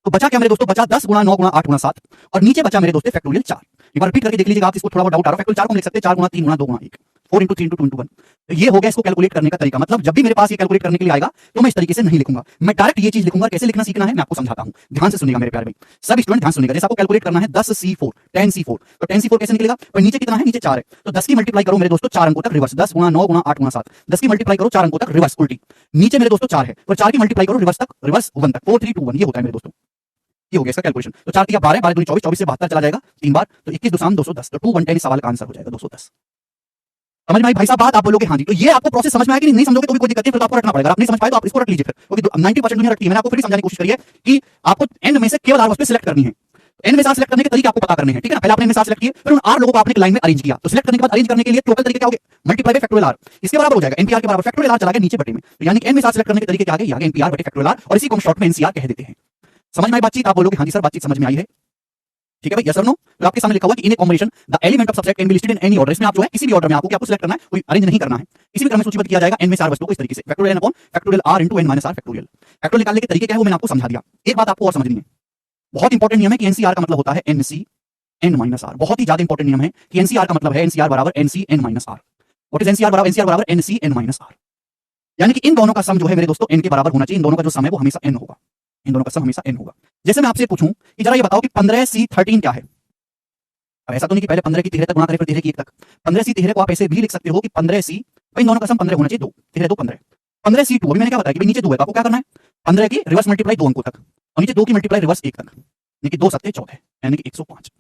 तो बचा क्या मेरे दोस्तों? बचा 10 गुणा 9 गुणा 8 गुणा 7, और नीचे बचा मेरे दोस्तों फैक्टोरियल 4। एक बार रिपीट करके देख लीजिएगा आप, इसको थोड़ा बहुत डाउट आ रहा है। फैक्टोरियल 4 को हम लिख सकते हैं 4 गुणा 3 गुणा 2 गुणा 1, 4 इंटू 3 इंटू 2 इंटू 1। तो ये हो गया इसको कैलकुलेट करने का तरीका। मतलब जब भी मेरे पास ये कैलकुलेट करने के लिए आएगा तो मैं इस तरीके से नहीं लिखूंगा, मैं डायरेक्ट ये चीज लिखूंगा। कैसे लिखना सीखना है मैं आपको समझाता हूं, ध्यान से सुनिएगा मेरे प्यारे भाई। सब स्टूडेंट ध्यान सुनिएगा। जैसे आपको कैलकुलेट करना है 10C4, 10C4, तो 10C4 कैसे निकलेगा? तो नीचे कितना है? नीचे 4 है, तो 10 की मल्टीप्लाई करो मेरे दोस्तों 4 अंकों तक रिवर्स, 10 गुणा 9 गुणा 8 गुणा 7, 10 की मल्टीप्लाई करो 4 अंकों तक रिवर्स उल्टी। नीचे मेरे दोस्तों 4 है, तो 4 की मल्टीप्लाई करो रिवर्स तक, रिवर्स 1 तक, 4 3 2 1। ये होता है मेरे दोस्तों, ये हो गया इसका कैलकुलेशन। तो 4 3 12, 12 दूनी 24, 24 से 72 चला जाएगा 3 बार, तो 21 2 210, तो 2 110 इस सवाल का आंसर हो जाएगा 210। समझ में आई भाई साहब बात? आप बोलोगे हाँ जी। तो ये आपको प्रोसेस समझ में आएगी, नहीं समझोगे तो भी कोई दिक्कत नहीं, फिर तो आपको रखना पड़ेगा। आप नहीं समझ पाए तो आप इसको रख लीजिए फिर, क्योंकि 90% दुनिया रखती है। मैंने आपको फिर समझाने की कोशिश करी है कि आपको एन में से केवल आर पे सिलेक्ट करनी है। एन में से सिलेक्ट करने के तरीके आपको पता करने हैं, ठीक है ना? पहले आपने एन में सिलेक्ट किए, फिर उन आर लोगों को आपने एक लाइन में अरेंज किया। तो सिलेक्ट करने के बाद अरेंज करने के लिए टोटल तरीके क्या होंगे? मल्टीप्लाई बाय फैक्टोरियल आर, इसके बराबर हो जाएगा एनपीआर के बराबर फैक्टोरियल आर चला गया नीचे बटे में। तो यानी कि एन में सिलेक्ट करने के तरीके क्या आ गए? एनपीआर बटे फैक्टोरियल आर, और इसी को हम शॉर्ट में एनसीआर कह देते हैं। समझ में आई बातचीत? आप बोलोगे हाँ जी सर बातचीत समझ में आई है, ठीक है भाई, यस और नो? तो आपके सामने लिखा हुआ कि in a combination the element of subset can be listed in any order. इसमें आप जो है किसी भी ऑर्डर में आपको सिलेक्ट करना है, कोई अरेंज नहीं करना है, इसी भी क्रम में सूचीबद्ध किया जाएगा एन में से आर वस्तुओं को इस तरीके से, factorial n upon factorial r into n minus r factorial. Factorial निकालने के तरीके क्या है वो मैंने आपको समझा दिया। एक बात आपको और समझनी है, बहुत इंपॉर्टेंट नियम है कि एनसीआर का मतलब होता है एनसी एन माइनस आर। बहुत ही ज्यादा इंपॉर्टेंट नियम है कि एनसीआर का मतलब है एनसीआर बराबर nC n minus r. What is nCr बराबर एनसी एन माइनस आर, यानी कि इन दोनों का सम जो है मेरे दोस्तों एन के बराबर होना चाहिए। इन दोनों का जो सम है वो हमेशा एन होगा, इन दोनों का सम हमेशा एन होगा। जैसे मैं आपसे पूछूं कि जरा ये बताओ कि 15C13 क्या है? अब ऐसा तो नहीं कि पहले 15 की 13 तक गुणा करें फिर 13 की 1 तक। 15C13 को आप ऐसे भी लिख सकते हो कि 15C, इन दोनों का सम 15 होना चाहिए, 2 13 2 15। 15C2 अभी मैंने क्या बताया कि नीचे 2 है तो आपको क्या करना है? 15 की रिवर्स मल्टीप्लाई 2 अंकों तक, और नीचे 2 की मल्टीप्लाई रिवर्स 1 तक, यानी कि 2 7 14, यानी कि 105।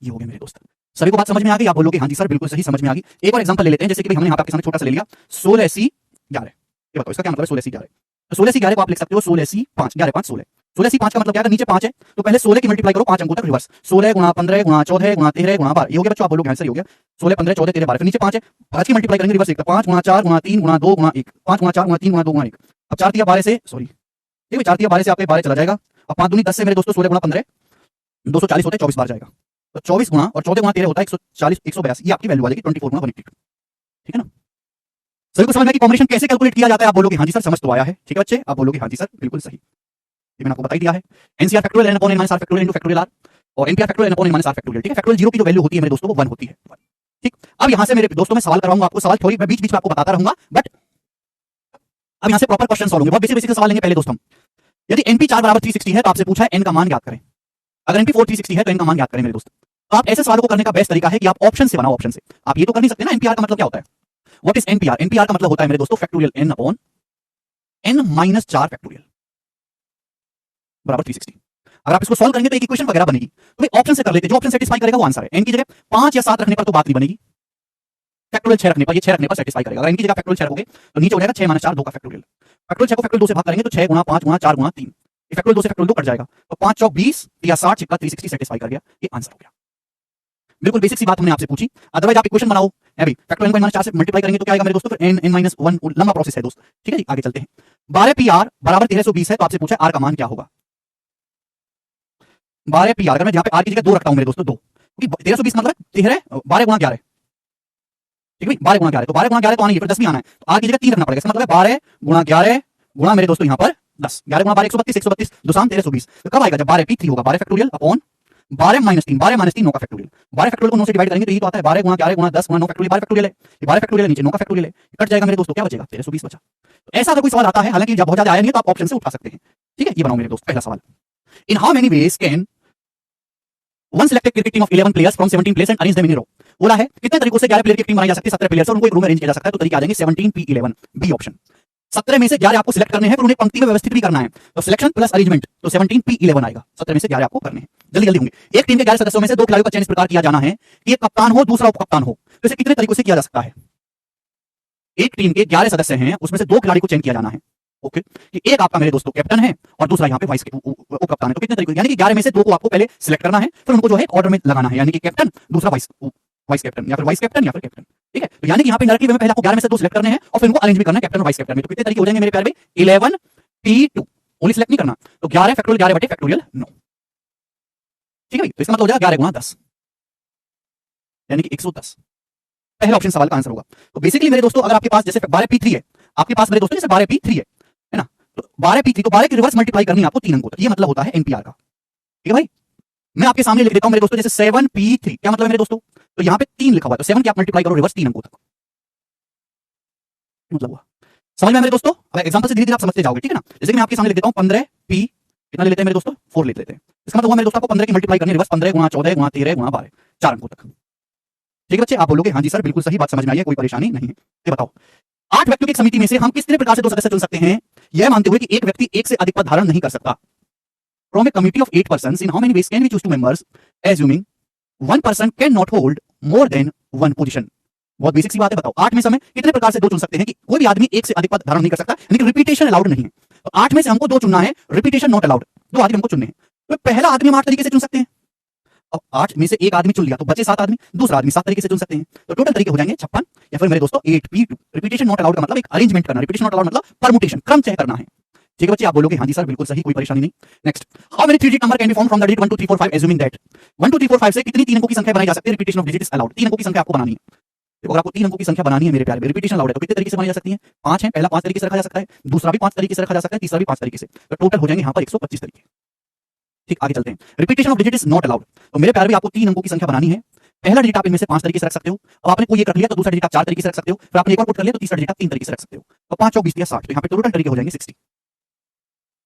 ये हो गया मेरे दोस्त। सभी को बात समझ में आ गई? आप बोलोगे हाँ जी सर बिल्कुल सही समझ में आ गई। एक और एग्जांपल ले लेते हैं, जैसे कि हमने यहाँ पे आपके सामने छोटा सा ले लिया 16C11। ये बताओ इसका क्या मतलब है 16C11? तो 16C11 को आप लिख सकते हो 16C5, 11 5 16। 16C5 का मतलब क्या है? नीचे 5 है तो पहले 16 की मल्टीप्लाई करो 5 अंकों तक रिवर्स, 16 गुणा 15 गुणा 14 गुणा 13 गुणा 12। ये हो गया बच्चों, आप बोलोगे आंसर हो गया 16 15 14 13 12। फिर नीचे 5 है, 5 की मल्टीप्लाई करेंगे रिवर्स 1 5 गुणा 4 गुणा 3 गुणा 2 गुणा 1, 5 गुणा 4 गुणा 3 गुणा 2 गुणा 1। अब 4 3 12 से सॉरी ठीक है 4 3 12 से आपके 12 चला जाएगा, और 5 दूनी 10 से मेरे दोस्तों 16 गुणा 15 240 होता है, 24 बार जाएगा। तो 24 गुणा और 14 गुणा 13 होता है 140 182। ये आपकी वैल्यू आ जाएगी 24 गुणा 182, ठीक है ना? सभी को समझ में कि कॉम्बिनेशन कैसे कैलकुलेट किया जाता है? आप बोलोगे हाँ जी सर समझ तो आया है, ठीक है बच्चे? आप बोलोगे हाँ जी सर बिल्कुल सही, ये मैंने आपको बता ही दिया है। NCR factorial n upon n minus r factorial into factorial r, और NPR factorial n upon n minus r factorial, ठीक है? फैक्टोरियल 0 की जो वैल्यू होती है मेरे दोस्तों वो 1 होती है, ठीक? अब यहां से मेरे दोस्तों मैं सवाल करवाऊंगा आपको, सवाल थोड़ी मैं बीच बीच में आपको बताता रहूंगा, बट अब यहां से प्रॉपर क्वेश्चन सॉल्व होंगे। बहुत बेसिक बेसिक सवाल लेंगे पहले दोस्तों। यदि np4 बराबर 360 है तो आपसे पूछा है n का मान ज्ञात करें। अगर np4 360 है तो n का मान ज्ञात करें मेरे दोस्त। तो आप ऐसे सवालों को करने का बेस्ट तरीका है कि आप ऑप्शन से बनाओ, ऑप्शन से। आप ये तो कर नहीं सकते ना npr का मतलब क्या होता है? What is npr? npr का मतलब होता है मेरे दोस्तों factorial n upon n minus 4 factorial बराबर 360। अगर आप इसको सॉल्व करेंगे तो एक इक्वेशन वगैरह बनेगी। तो भाई ऑप्शन से कर लेते, जो ऑप्शन सेटिस्फाई करेगा वो आंसर है। n की जगह 5 या 7 रखने पर तो बात नहीं बनेगी, फैक्टोरियल 6 रखने पर, ये 6 रखने पर सेटिस्फाई करेगा। अगर n की जगह फैक्टोरियल 6 रखोगे तो नीचे हो जाएगा 6 - 4 2 का फैक्टोरियल। फैक्टोरियल 6 को फैक्टोरियल 2 से भाग करेंगे तो 6 गुणा 5 गुणा 4 गुणा 3, ये फैक्टोरियल 2 से फैक्टोरियल 2 कट जाएगा तो 5 चौक 20 या 60 छिक्का 360 सेटिस्फाई कर गया, ये आंसर हो गया। बिल्कुल बेसिक सी बात हमने आपसे पूछी। अदरवाइज आप इक्वेशन बनाओ अभी फैक्टोरियल n को -4 से मल्टीप्लाई करेंगे तो क्या आएगा मेरे दोस्तों? फिर n n-1 लंबा प्रोसेस है दोस्त, ठीक है जी? आगे चलते हैं। 12pr बराबर 1320 है तो आपसे पूछा है r का मान क्या होगा? 12pr अगर मैं जहां पे r की जगह 2 रखता हूं मेरे दोस्तों 2, क्योंकि 1320 मतलब 13 12 गुणा 11, ठीक है भाई? 12 गुणा 11 तो 12 गुणा 11 तो आना ही, फिर 10 भी आना है तो r की जगह 3 रखना पड़ेगा। इसका मतलब है 12 गुणा 11 गुणा मेरे दोस्तों यहां पर 10, 11 गुणा 12 132 132 दुसान 1320। तो कब आएगा? जब 12p3 होगा, 12 फैक्टोरियल अपॉन 12 - 3, 12 - 3 9 का फैक्टोरियल। 12 फैक्टोरियल को 9 से डिवाइड करेंगे तो ये तो आता है 12 गुणा 11 गुणा 10 गुणा 9 फैक्टोरियल, 12 फैक्टोरियल है। ये 12 फैक्टोरियल है, नीचे 9 का फैक्टोरियल है, कट जाएगा मेरे दोस्तों, क्या बचेगा? 1320 बचा। तो ऐसा अगर कोई सवाल आता है, हालांकि जब बहुत ज्यादा आया नहीं है तो आप ऑप्शन से उठा सकते हैं, ठीक है? ये बनाओ मेरे दोस्त पहला सवाल। In how many ways can one selected cricket team of 11 players from 17 players and arrange them in row? बोला है कितने तरीकों से 11 प्लेयर की टीम बनाई जा सकती है, 17 प्लेयर्स और उनको एक रूम में अरेंज किया जा सकता है। तो तरीके आ जाएंगे 17p11, बी ऑप्शन। 17 में से 11 आपको सिलेक्ट करने हैं, फिर उन्हें पंक्ति में व्यवस्थित भी करना है, तो सिलेक्शन प्लस अरेंजमेंट, तो 17p11 आएगा। 17 में से 11 आपको करने हैं, जल्दी जल्दी होंगे। एक टीम के 11 सदस्यों में से 2 खिलाड़ियों का चयन इस प्रकार किया जाना है कि एक कप्तान हो दूसरा उप कप्तान हो। तो इसे कितने तरीकों से किया जा सकता है? एक टीम के 11 सदस्य हैं, उसमें से 2 खिलाड़ी को चयन किया जाना है, ओके? कि एक आपका मेरे दोस्तों कैप्टन है और दूसरा यहाँ पे वाइस उप कप्तान है। तो कितने तरीके, यानी कि 11 में से 2 को आपको पहले सिलेक्ट करना है, फिर उनको जो है ऑर्डर में लगाना है, यानी कि कैप्टन दूसरा वाइस कैप्टन या फिर वाइस कैप्टन या फिर कैप्टन, ठीक है? तो यानी कि यहाँ पे डायरेक्टली में पहले आपको 11 में से 2 सिलेक्ट करने हैं और फिर उनको अरेंज भी करना है कैप्टन और वाइस कैप्टन में। तो कितने तरीके हो जाएंगे मेरे प्यारे भाई? 11p2 ओनली सिलेक्ट नहीं करना, तो 11 फैक्टोरियल 11 बटे फैक्टोरियल 9, ठीक है भाई? तो इसका मतलब हो जाएगा 11 गुणा 10 यानी कि 110। पहला ऑप्शन सवाल का आंसर होगा। तो बेसिकली मेरे दोस्तों अगर आपके पास जैसे 12p3 है, आपके पास मेरे दोस्तों जैसे 12p3 है ना? तो 12p3 तो 12 की रिवर्स मल्टीप्लाई करनी है आपको 3 अंकों तक, ये मतलब होता है एनपीआर का, ठीक है भाई? मैं आपके सामने लिख देता हूं मेरे दोस्तों, जैसे 7p3 क्या मतलब है मेरे दोस्तों? तो यहां पे 3 लिखा हुआ है, तो 7 की आप मल्टीप्लाई करो रिवर्स 3 अंकों तक, मतलब हुआ। समझ में मेरे दोस्तों? अब एग्जांपल से धीरे धीरे आप समझते जाओगे, ठीक है ना? जैसे कि मैं आपके सामने लिख देता हूं 15p कितना ले लेते हैं मेरे दोस्तों? 4 ले लेते हैं। इसका मतलब हुआ मेरे दोस्तों आपको 15 की मल्टीप्लाई करनी है रिवर्स 15 गुणा 14 गुणा 13 गुणा 12 4 अंकों तक, ठीक है बच्चे? आप बोलोगे हाँ जी सर बिल्कुल सही बात समझ में आई है, कोई परेशानी नहीं है। ये बताओ 8 व्यक्तियों की समिति में से हम किस प्रकार से 2 सदस्य चुन सकते हैं, यह मानते हुए कि एक व्यक्ति एक से अधिक पद धारण नहीं कर सकता? From A committee of 8 persons in how many ways can we choose 2 members assuming one person cannot hold more than one position? बहुत बेसिक सी बात है, बताओ 8 में से हमें कितने प्रकार से दो चुन सकते हैं कि कोई भी आदमी एक से अधिक पद धारण नहीं कर सकता, यानी कि रिपीटेशन अलाउड नहीं है। तो 8 में से हमको दो चुनना है, रिपीटेशन नॉट अलाउड, दो आदमी हमको चुनने हैं। तो पहला आदमी हम 8 तरीके से चुन सकते हैं। अब 8 में से एक आदमी चुन लिया तो बचे 7 आदमी, दूसरा आदमी 7 तरीके से चुन सकते हैं। तो टोटल तरीके हो जाएंगे 56, या फिर मेरे दोस्तों 8p2। रिपीटेशन नॉट अलाउड का मतलब एक अरेंजमेंट करना, रिपीटेशन नॉट अलाउड मतलब परमुटेशन, क्रम चयन करना है। ठीक है बच्चे, आप बोलोगे हाँ जी सर बिल्कुल सही, कोई परेशानी नहीं। Next, how many 3 digit number can be form from the digit 1 2 3 4 5 assuming that 1 2 3 4 5 से कितनी 3 अंकों की संख्या बनाई जा सकती है? Repetition of digit is allowed. 3 अंकों की संख्या आपको बनानी है। देखो अगर आपको 3 अंकों की संख्या बनानी है मेरे प्यारे, रिपीटेशन अलाउड है तो कितने तरीके से बनाई जा सकती है? 5 है, पहला 5 तरीके से रखा जा सकता है, दूसरा भी 5 तरीके से रखा जा सकता है, तीसरा भी 5 तरीके से। तो टोटल हो जाएंगे यहाँ पर 125 तरीके। ठीक, आगे चलते हैं। Repetition of digit is not allowed. तो मेरे प्यारे भी आपको 3 अंकों की संख्या बनानी है। पहला डिजिट आप इनमें से 5 तरीके से रख सकते हो। अब आपने कोई एक रख लिया तो दूसरा डिजिट आप 4 तरीके से रख सकते हो, फिर आपने एक और पुट कर लिया तो तीसरा डिजिट आप 3 तरीके से रख सकते हो। तो 5 चौक 20 दिया 60, तो यहाँ पे टोटल तरीके हो जाएंगे 60।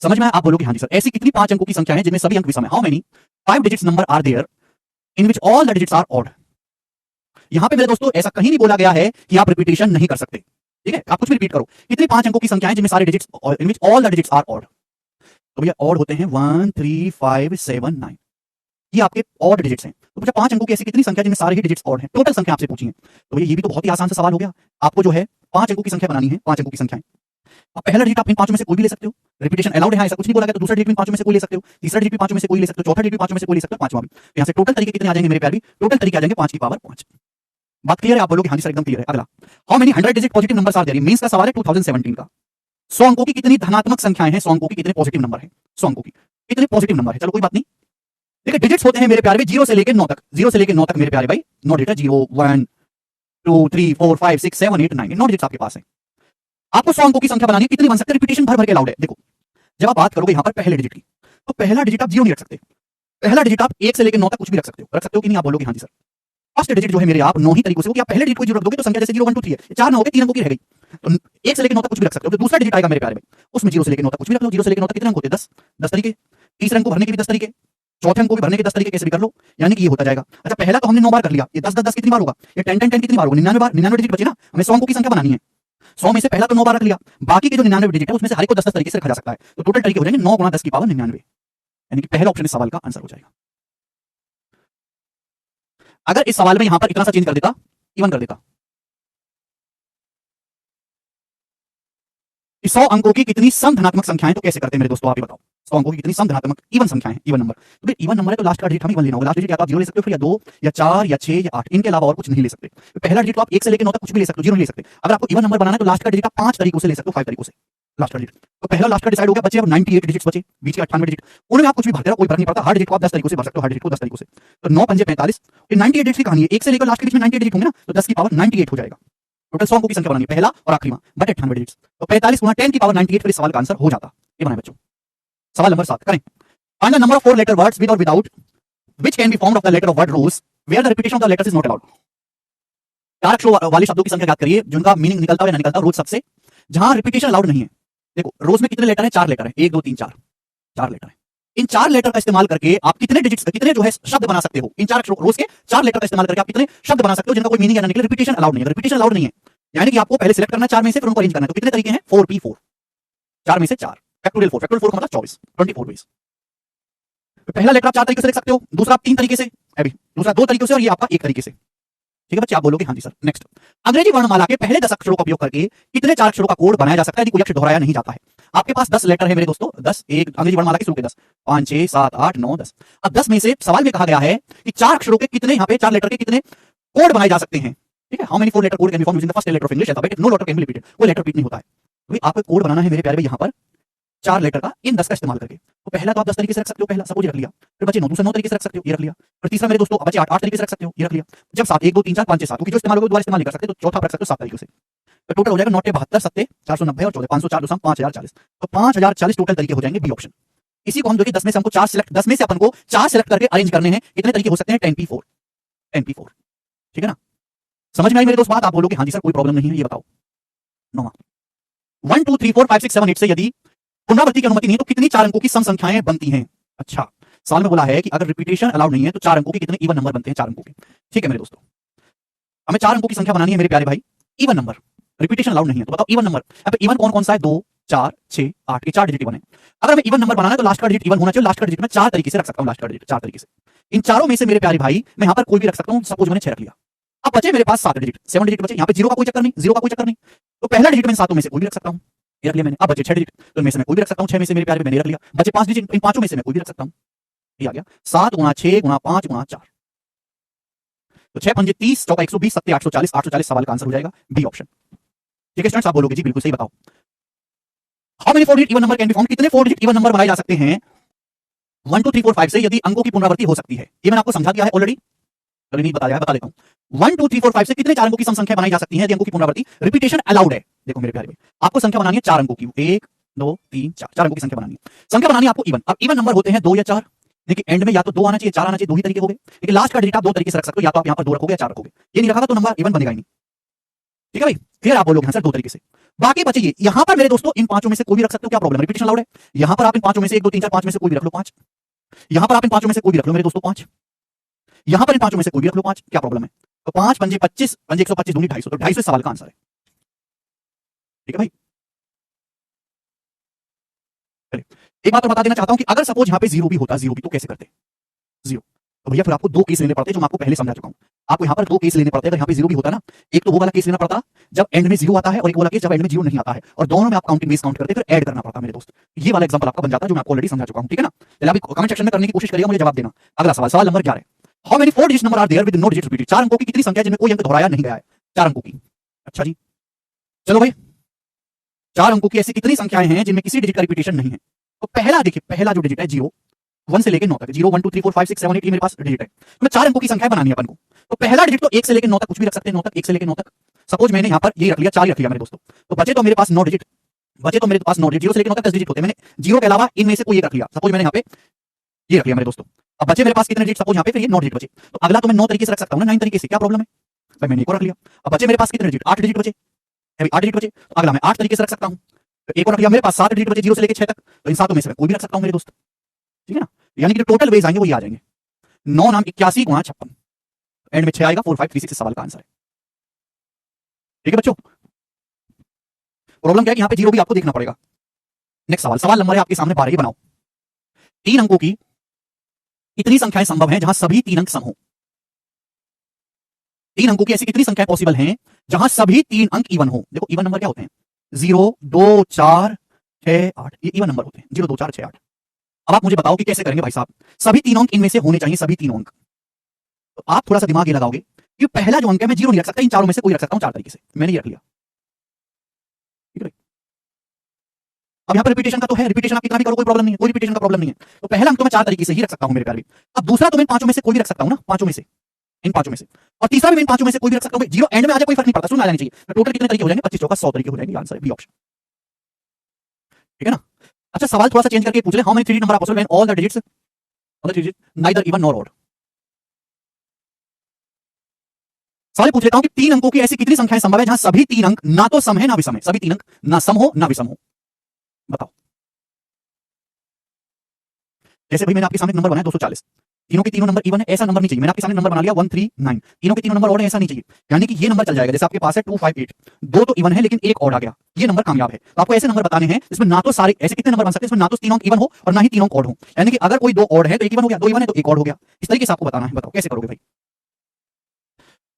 समझ में आया? आप बोलोगे हाँ जी सर, ऐसी कितनी 5 अंकों की संख्या है जिनमें सभी अंक विषम है? How many 5 digits number are there in which all the digits are odd. यहां पे मेरे दोस्तों ऐसा कहीं नहीं बोला गया है कि आप रिपीटेशन नहीं कर सकते। ठीक है, आप कुछ भी रिपीट करो। कितनी 5 अंकों की संख्या है जिनमें सारे digits in which all the digits are odd? तो भैया ऑड होते हैं 1 3 5 7 9, ये आपके ऑड डिजिट्स हैं। तो भैया 5 अंकों की ऐसी कितनी संख्या जिनमें सारे ही डिजिट्स ऑड हैं? टोटल संख्या आपसे पूछी है। तो भैया ये भी तो बहुत ही आसान सा सवाल हो गया। आपको जो है 5 अंकों की संख्या बनानी है, 5 अंकों की संख्याएं। अब पहला डिजिट आप इन 5 में से कोई भी ले सकते हो, रिपीटेशन अलाउड है, ऐसा कुछ नहीं बोला गया। तो दूसरा डिजिट इन 5 में से कोई ले सकते हो, तीसरा डिजिट भी 5 में से कोई ले सकते हो, चौथा डिजिट भी 5 में से कोई ले सकते हो, पांचवां भी। यहां से टोटल तरीके कितने आ जाएंगे मेरे प्यारे भी? टोटल तरीके आ जाएंगे 5 की पावर 5। बात क्लियर है? आप बोलोगे हाँ जी सर एकदम क्लियर है। अगला, how many 100 digit positive numbers are there? Mains का सवाल है 2017 का। 100 अंकों की कितनी धनात्मक संख्याएं हैं? 100 अंकों की कितने पॉजिटिव नंबर है? 100 अंकों की कितने पॉजिटिव नंबर है? चलो कोई बात नहीं। देखिए डिजिट्स होते हैं मेरे प्यारे भाई 0 से लेकर 9 तक, 0 से लेकर 9 तक मेरे प्यारे भाई 9 डिजिट, 0 1 2 3 4 5 6 7 8 9, 9 डिजिट्स आपके पास है। आपको 100 अंकों की संख्या बनानी है, कितनी बन सकते हैं? रिपीटेशन भर भर के अलाउड है। देखो जब आप बात करोगे यहाँ पर पहले डिजिट की, तो पहला डिजिट आप 0 नहीं रख सकते, पहला डिजिट आप 1 से लेकर 9 तक कुछ भी रख सकते हो कि नहीं? आप बोलोगे हाँ जी सर। फर्स्ट डिजिट जो है मेरे आप 9 ही तरीकों से, आप पहले डिजिट को 0 रख दोगे तो संख्या जैसे 0 1 2 3 है, 4 ना हो गए, 3 अंकों की रह गई। तो 1 से लेकर 9 तक कुछ भी रख सकते हो। दूसरा डिजिट आएगा मेरे प्यारे भाई, उसमें 0 से लेकर 9 तक कुछ भी रख लो। 0 से लेकर 9 तक कितने अंक होते हैं? 10 10 तरीके। तीसरे अंक को भरने के भी 10 तरीके, चौथे अंक को भी भरने के 10 तरीके, कैसे भी कर लो, यानी कि ये होता जाएगा। अच्छा पहला तो हमने 9 बार कर लिया, ये 10 10 10 कितनी बार होगा? ये 10 10 10 कितनी बार होगा? 99 बार। 99 डिजिट बचे ना, हमें 100 अंकों की संख्या बनानी है। 100 में से पहला तो 9 बार रख लिया, बाकी के जो 99 डिजिट है उसमें से हर एक को 10 10 तरीके से रखा जा सकता है। तो टोटल तरीके हो जाएंगे 9 गुणा 10 की पावर 99, यानी कि पहला ऑप्शन इस सवाल का आंसर हो जाएगा। अगर इस सवाल में यहां पर इतना सा चेंज कर देता, इवन कर देता, 100 अंकों की कितनी सम धनात्मक संख्याएं, तो कैसे करते हैं मेरे दोस्तों? आप ही बताओ। 100 अंकों की कितनी सम धनात्मक इवन संख्याएं, इवन नंबर। तो भाई इवन नंबर है तो लास्ट का डिजिट हमें इवन लेना होगा। लास्ट डिजिट या तो आप 0 ले सकते हो, फिर या 2 या 4 या 6 या 8, इनके अलावा और कुछ नहीं ले सकते। तो पहला डिजिट तो आप 1 से लेकर 9 तक कुछ भी ले सकते हो, 0 नहीं ले सकते। अगर आपको इवन नंबर बनाना है तो लास्ट का डिजिट आप 5 तरीकों से ले सकते हो, 5 तरीकों से लास्ट का डिजिट। तो पहला लास्ट का डिसाइड हो गया, बचे अब 98 डिजिट्स बचे, बीच के 98 डिजिट, उनमें आप कुछ भी भरते रहो, कोई फर्क नहीं पड़ता। हर डिजिट को आप 10 तरीकों से भर सकते हो, हर डिजिट को 10 तरीकों से। तो 9 पंजे 45, ये 98 डिजिट की कहानी है। 1 से लेकर लास्ट के बीच में 98 डिजिट होंगे ना, तो 10 की पावर 98 हो जाएगा। टोटल 100 अंकों की संख्या बनानी है, पहला और आखिरी बट 98 डिजिट्स। तो 45 गुना 10 की पावर 98, फिर इस सवाल का आंसर हो जाता। ये बनाए बच्चों। सवाल नंबर 7 करें। Find the number of 4 letter words with और without which can be formed of the letter of word rules where the repetition of the letters is not allowed. 4 अक्षरों वाले शब्दों की संख्या ज्ञात करिए जिनका मीनिंग निकलता हो या ना निकलता हो रोज सबसे, जहां रिपीटेशन अलाउड नहीं है। देखो रोज में कितने लेटर हैं? 4 लेटर हैं, 1 2 3 4, 4 लेटर हैं। इन 4 लेटर का इस्तेमाल करके आप कितने डिजिट्स, कितने जो है शब्द बना सकते हो? इन 4 अक्षरों रोज के 4 लेटर का इस्तेमाल करके आप कितने शब्द बना सकते हो जिनका कोई मीनिंग या ना निकले? रिपीटेशन अलाउड नहीं है। रिपीटेशन अलाउड नहीं है यानी कि आपको पहले सिलेक्ट करना 4 में से, फिर उनको अरेंज करना है। तो कितने तरीके हैं? 4p4, 4 में से 4, फैक्टोरियल 4, फैक्टोरियल 4 का मतलब 24, 24 वेज। पहला लेटर आप 4 तरीके से लिख सकते हो, दूसरा आप 3 तरीके से, अभी दूसरा 2 तरीके से, और ये आपका 1 तरीके से। ठीक है बच्चे, आप बोलोगे हाँ जी सर। नेक्स्ट, अंग्रेजी वर्णमाला के पहले 10 अक्षरों का उपयोग करके कितने 4 अक्षरों का कोड बनाया जा सकता है यदि कोई अक्षर दोहराया नहीं जाता है? आपके पास 10 लेटर है मेरे दोस्तों, 10 एक अंग्रेजी वर्णमाला के शुरू के 10, 5 6 7 8 9 10। अब 10 में से सवाल में कहा गया है कि 4 अक्षरों के कितने, यहाँ पे 4 लेटर के कितने कोड बनाए जा सकते हैं? ठीक है, how many 4 letter code can be formed using the first letter of English alphabet, no letter can be repeated. कोई लेटर रिपीट नहीं होता है। तो आपको कोड बनाना है मेरे प्यारे भाई यहाँ पर 4 लेटर का, इन 10 का इस्तेमाल करके। तो पहला तो आप 10 तरीके से रख सकते हो, पहला सपोज रख लिया, फिर बचे 9, दूसरा 9 तरीके से रख सकते हो, ये रख लिया। फिर तीसरा मेरे दोस्तों बचे 8 तरीके से रख सकते हो, ये रख लिया। जब 7 1 2 3 4 5 6 7 क्योंकि जो इस्तेमाल होगा दोबारा इस्तेमाल नहीं कर सकते, तो चौथा आप रख सकते हो 7 तरीके से। तो टोटल हो जाएगा 9 72 7 490 और 14 504 2 5040। तो 5040 टोटल तरीके हो जाएंगे, बी ऑप्शन। इसी को हम देखिए 10 में से हमको 4 सिलेक्ट, 10 में से अपन को 4 सिलेक्ट करके अरेंज करने हैं। कितने तरीके हो सकते हैं? 10p4, 10p4। ठीक है ना, समझ में आई मेरे दोस्त बात? आप बोलोगे हाँ जी सर कोई प्रॉब्लम नहीं है। ये बताओ 9 1 2 3 4 5 6 7 8 से यदि पुनरावृत्ति की अनुमति नहीं है तो कितनी 4 अंकों की सम संख्याएं बनती हैं? अच्छा, सवाल में बोला है कि अगर रिपीटेशन अलाउड नहीं है तो 4 अंकों के कितने इवन नंबर बनते हैं? 4 अंकों के। ठीक है मेरे दोस्तों, हमें 4 अंकों की संख्या बनानी है मेरे प्यारे भाई, इवन नंबर। रिपीटेशन अलाउड नहीं है तो बताओ इवन नंबर। यहाँ पे इवन कौन कौन सा है? 2 4 6 8, ये 4 डिजिट इवन है। अगर हमें इवन नंबर बनाना है तो लास्ट का डिजिट इवन होना चाहिए। लास्ट का डिजिट मैं 4 तरीके से रख सकता हूँ, लास्ट का डिजिट 4 तरीके से। इन चारों में से मेरे प्यारे भाई मैं यहाँ पर कोई भी रख सकता हूँ। सपोज मैंने 6 रख लिया, अब बचे मेरे पास 7 डिजिट, 7 डिजिट बचे। यहाँ पे जीरो का कोई चक्कर नहीं, जीरो का कोई चक्कर नहीं। तो पहला डिजिट मैं सातों में से कोई भी रख सकता हूँ, ये रख लिया मैंने। अब बचे 6 डिजिट, तो इनमें से मैं कोई भी रख सकता हूँ, 6 में से मेरे प्यारे मैंने रख लिया। बचे 5 डिजिट, इन पांचों में से मैं कोई भी रख सकता हूँ, ये आ गया 7 गुणा 6 गुणा 5 गुणा 4। तो 6 पंजे 30, चौका 120, 7 840, 840 सवाल का आंसर हो जाएगा बी ऑप्शन। ठीक है स्टूडेंट्स, आप बोलोगे जी बिल्कुल सही बताओ। How many 4 digit even number can be found, कितने 4 डिजिट इवन नंबर बनाए जा सकते हैं 1 2 3 4 5 से यदि अंकों की पुनरावृत्ति हो सकती है। ये मैंने आपको समझा दिया है ऑलरेडी, चलिए नहीं बताया है, बता देता हूं। 1 2 3 4 5 से कितने 4 अंकों की सम संख्या बनाई जा सकती है यदि अंकों की पुनरावृत्ति, रिपीटेशन अलाउड है। देखो मेरे प्यारे भाई, आपको संख्या बनानी है 4 अंकों की, 1 2 3 4, 4 अंकों की संख्या बनानी है। संख्या बनानी है आपको इवन। अब इवन नंबर होते हैं 2 या 4, देखिए एंड में या तो 2 आना चाहिए 4 आना चाहिए, दो ही तरीके हो गए। लेकिन लास्ट का डिजिट आप दो तरीके से रख सकते हो, या तो आप यहां पर 2 रखोगे या 4 रखोगे, ये नहीं रखा तो नंबर इवन बनेगा ही नहीं। ठीक है भाई, फिर आप बोलोगे हाँ सर 2 तरीके से। बाकी बचे ये, यहां पर मेरे दोस्तों इन पांचों में से कोई भी रख सकते हो, क्या प्रॉब्लम है, रिपीटेशन अलाउड है। यहां पर आप इन पांचों में से 1 2 3 4 5 में से कोई भी रख लो 5, यहां पर आप इन पांचों में से कोई भी रख लो मेरे दोस्तों 5, यहां पर इन पांचों में से कोई भी रख लो 5, क्या प्रॉब्लम है। तो 5 पंजे 25, पंजे 125 दूनी 250, तो 250 सवाल का आंसर है। ठीक है भाई, एक बात और बता देना चाहता हूं कि अगर सपोज यहां पे जीरो भी होता, जीरो भी तो कैसे करते, जीरो, तो भैया फिर आपको 2 केस लेने पड़ते जो मैं आपको पहले समझा चुका हूं। आपको यहां पर 2 केस लेने पड़ते, अगर यहां पे जीरो भी होता ना, एक तो वो वाला केस लेना पड़ता जब एंड में जीरो आता है, और एक वाला केस जब एंड में जीरो नहीं आता है, और दोनों में आप काउंटिंग बेस काउंट करते फिर ऐड करना पड़ता मेरे दोस्त। ये वाला एग्जांपल आपका बन जाता जो मैं आपको ऑलरेडी समझा चुका हूं। ठीक है ना, चलिए अभी कमेंट सेक्शन में करने की कोशिश करिएगा, मुझे जवाब देना। अगला सवाल, सवाल नंबर 11, how many 4 digit number are there with no digit repeated, 4 अंकों की कितनी संख्या जिनमें कोई अंक दोहराया नहीं गया है, 4 अंकों की। अच्छा जी, चलो भाई 4 अंकों की ऐसी कितनी संख्याएं हैं जिनमें किसी डिजिट का रिपीटेशन नहीं है। तो पहला देखिए, पहला जो डिजिट है 0, 1 से लेकर 9 तक, 0 1 2 3 4 5 6 7 8 ये मेरे पास डिजिट है। तो मैं 4 अंकों की संख्या बनानी है अपन को, तो पहला डिजिट तो 1 से लेकर 9 तक कुछ भी रख सकते हैं, 9 तक, 1 से लेकर 9 तक। सपोज मैंने यहां पर ये रख लिया, 4 ही रख लिया मेरे दोस्तों, तो बचे तो मेरे पास 9 डिजिट, बचे तो मेरे पास 9 डिजिट, 0 से लेकर 9 तक 10 डिजिट होते हैं। मैंने 0 के अलावा इनमें से कोई एक रख लिया, सपोज मैंने यहां पे ये रख लिया मेरे दोस्तों। अब बचे मेरे पास कितने डिजिट, सपोज यहां पे फिर ये 9 डिजिट बचे, तो अगला तो मैं 9 तरीके से रख सकता हूं ना, 9 तरीके से, क्या प्रॉब्लम है भाई, मैंने एक और रख लिया। अब बचे मेरे पास कितने डिजिट, 8 डिजिट बचे, 8 डिजिट बचे, तो अगला मैं 8 तरीके से रख सकता हूं। तो एक और रख लिया, मेरे पास 7 डिजिट बचे 0 से लेकर 6 तक, तो इन सातों में से मैं कोई भी रख सकता हूं मेरे दोस्त। ठीक है ना, यानी कि टोटल वेज आएंगे वो ये आ जाएंगे 9 नाम 81 गुणा 56, एंड में 6 आएगा, 4 5 3 6 सवाल का आंसर है। ठीक है बच्चों, प्रॉब्लम क्या है कि यहां पे जीरो भी आपको देखना पड़ेगा। नेक्स्ट सवाल, सवाल नंबर है आपके सामने 12, ये बनाओ। 3 अंकों की इतनी संख्याएं संभव हैं जहां सभी 3 अंक सम हो। 3 अंकों की ऐसी कितनी संख्याएं पॉसिबल हैं जहां सभी 3 अंक इवन हो। देखो इवन नंबर क्या होते हैं, 0 2 4 6 8, ये इवन नंबर होते हैं, 0 2 4 6 8। अब आप मुझे बताओ कि कैसे करेंगे भाई साहब, सभी 3 अंक इनमें से होने चाहिए, सभी 3 अंक। तो आप थोड़ा सा दिमाग ये लगाओगे कि पहला जो अंक है मैं 0 नहीं रख सकता, इन चारों में से कोई रख सकता हूं 4 तरीके से, मैंने ये रख लिया। ठीक है, अब यहां पर रिपीटेशन का तो है, रिपीटेशन आप कितना भी करो कोई प्रॉब्लम नहीं है, कोई रिपीटेशन का प्रॉब्लम नहीं है। तो पहला अंक तो मैं 4 तरीके से ही रख सकता हूं मेरे प्यारे। अब दूसरा तो मैं 5 में से कोई भी रख सकता हूं ना, 5 में से, इन 5 में से, और तीसरा भी मैं इन 5 में से कोई भी रख सकता हूं। 0 एंड में आ जाए कोई फर्क नहीं पड़ता, सुन आ जानी चाहिए। तो टोटल कितने तरीके हो जाएंगे, 25 चौका 100 तरीके हो जाएंगे, आंसर है बी ऑप्शन। ठीक है ना, अच्छा सवाल थोड़ा सा चेंज करके पूछ ले, how many 3 digit number are possible when all the digits on the 3 digit neither even nor odd. सवाल पूछ लेता हूं कि 3 अंकों की ऐसी कितनी संख्याएं संभव है जहां सभी 3 अंक ना तो सम है ना विषम है, सभी 3 अंक ना सम हो ना विषम हो, बताओ। जैसे भाई मैंने आपके सामने नंबर बनाया 240, तीनों के तीनों नंबर इवन है, ऐसा नंबर नहीं चाहिए। मैंने आपके सामने नंबर बना लिया 139, तीनों के तीनों नंबर ऑड है, ऐसा नहीं चाहिए। यानी कि ये नंबर चल जाएगा, जैसे आपके पास है 258, दो तो इवन है लेकिन एक ऑड आ गया, ये नंबर कामयाब है। तो आपको ऐसे नंबर बताने हैं इसमें ना तो सारे, ऐसे कितने नंबर बन सकते हैं इसमें ना तो 3 अंक इवन हो और ना ही 3 अंक ऑड हो। यानी कि अगर कोई 2 ऑड है तो एक इवन हो गया, 2 इवन है तो एक ऑड हो गया, इस तरीके से आपको बताना है। बताओ कैसे करोगे भाई।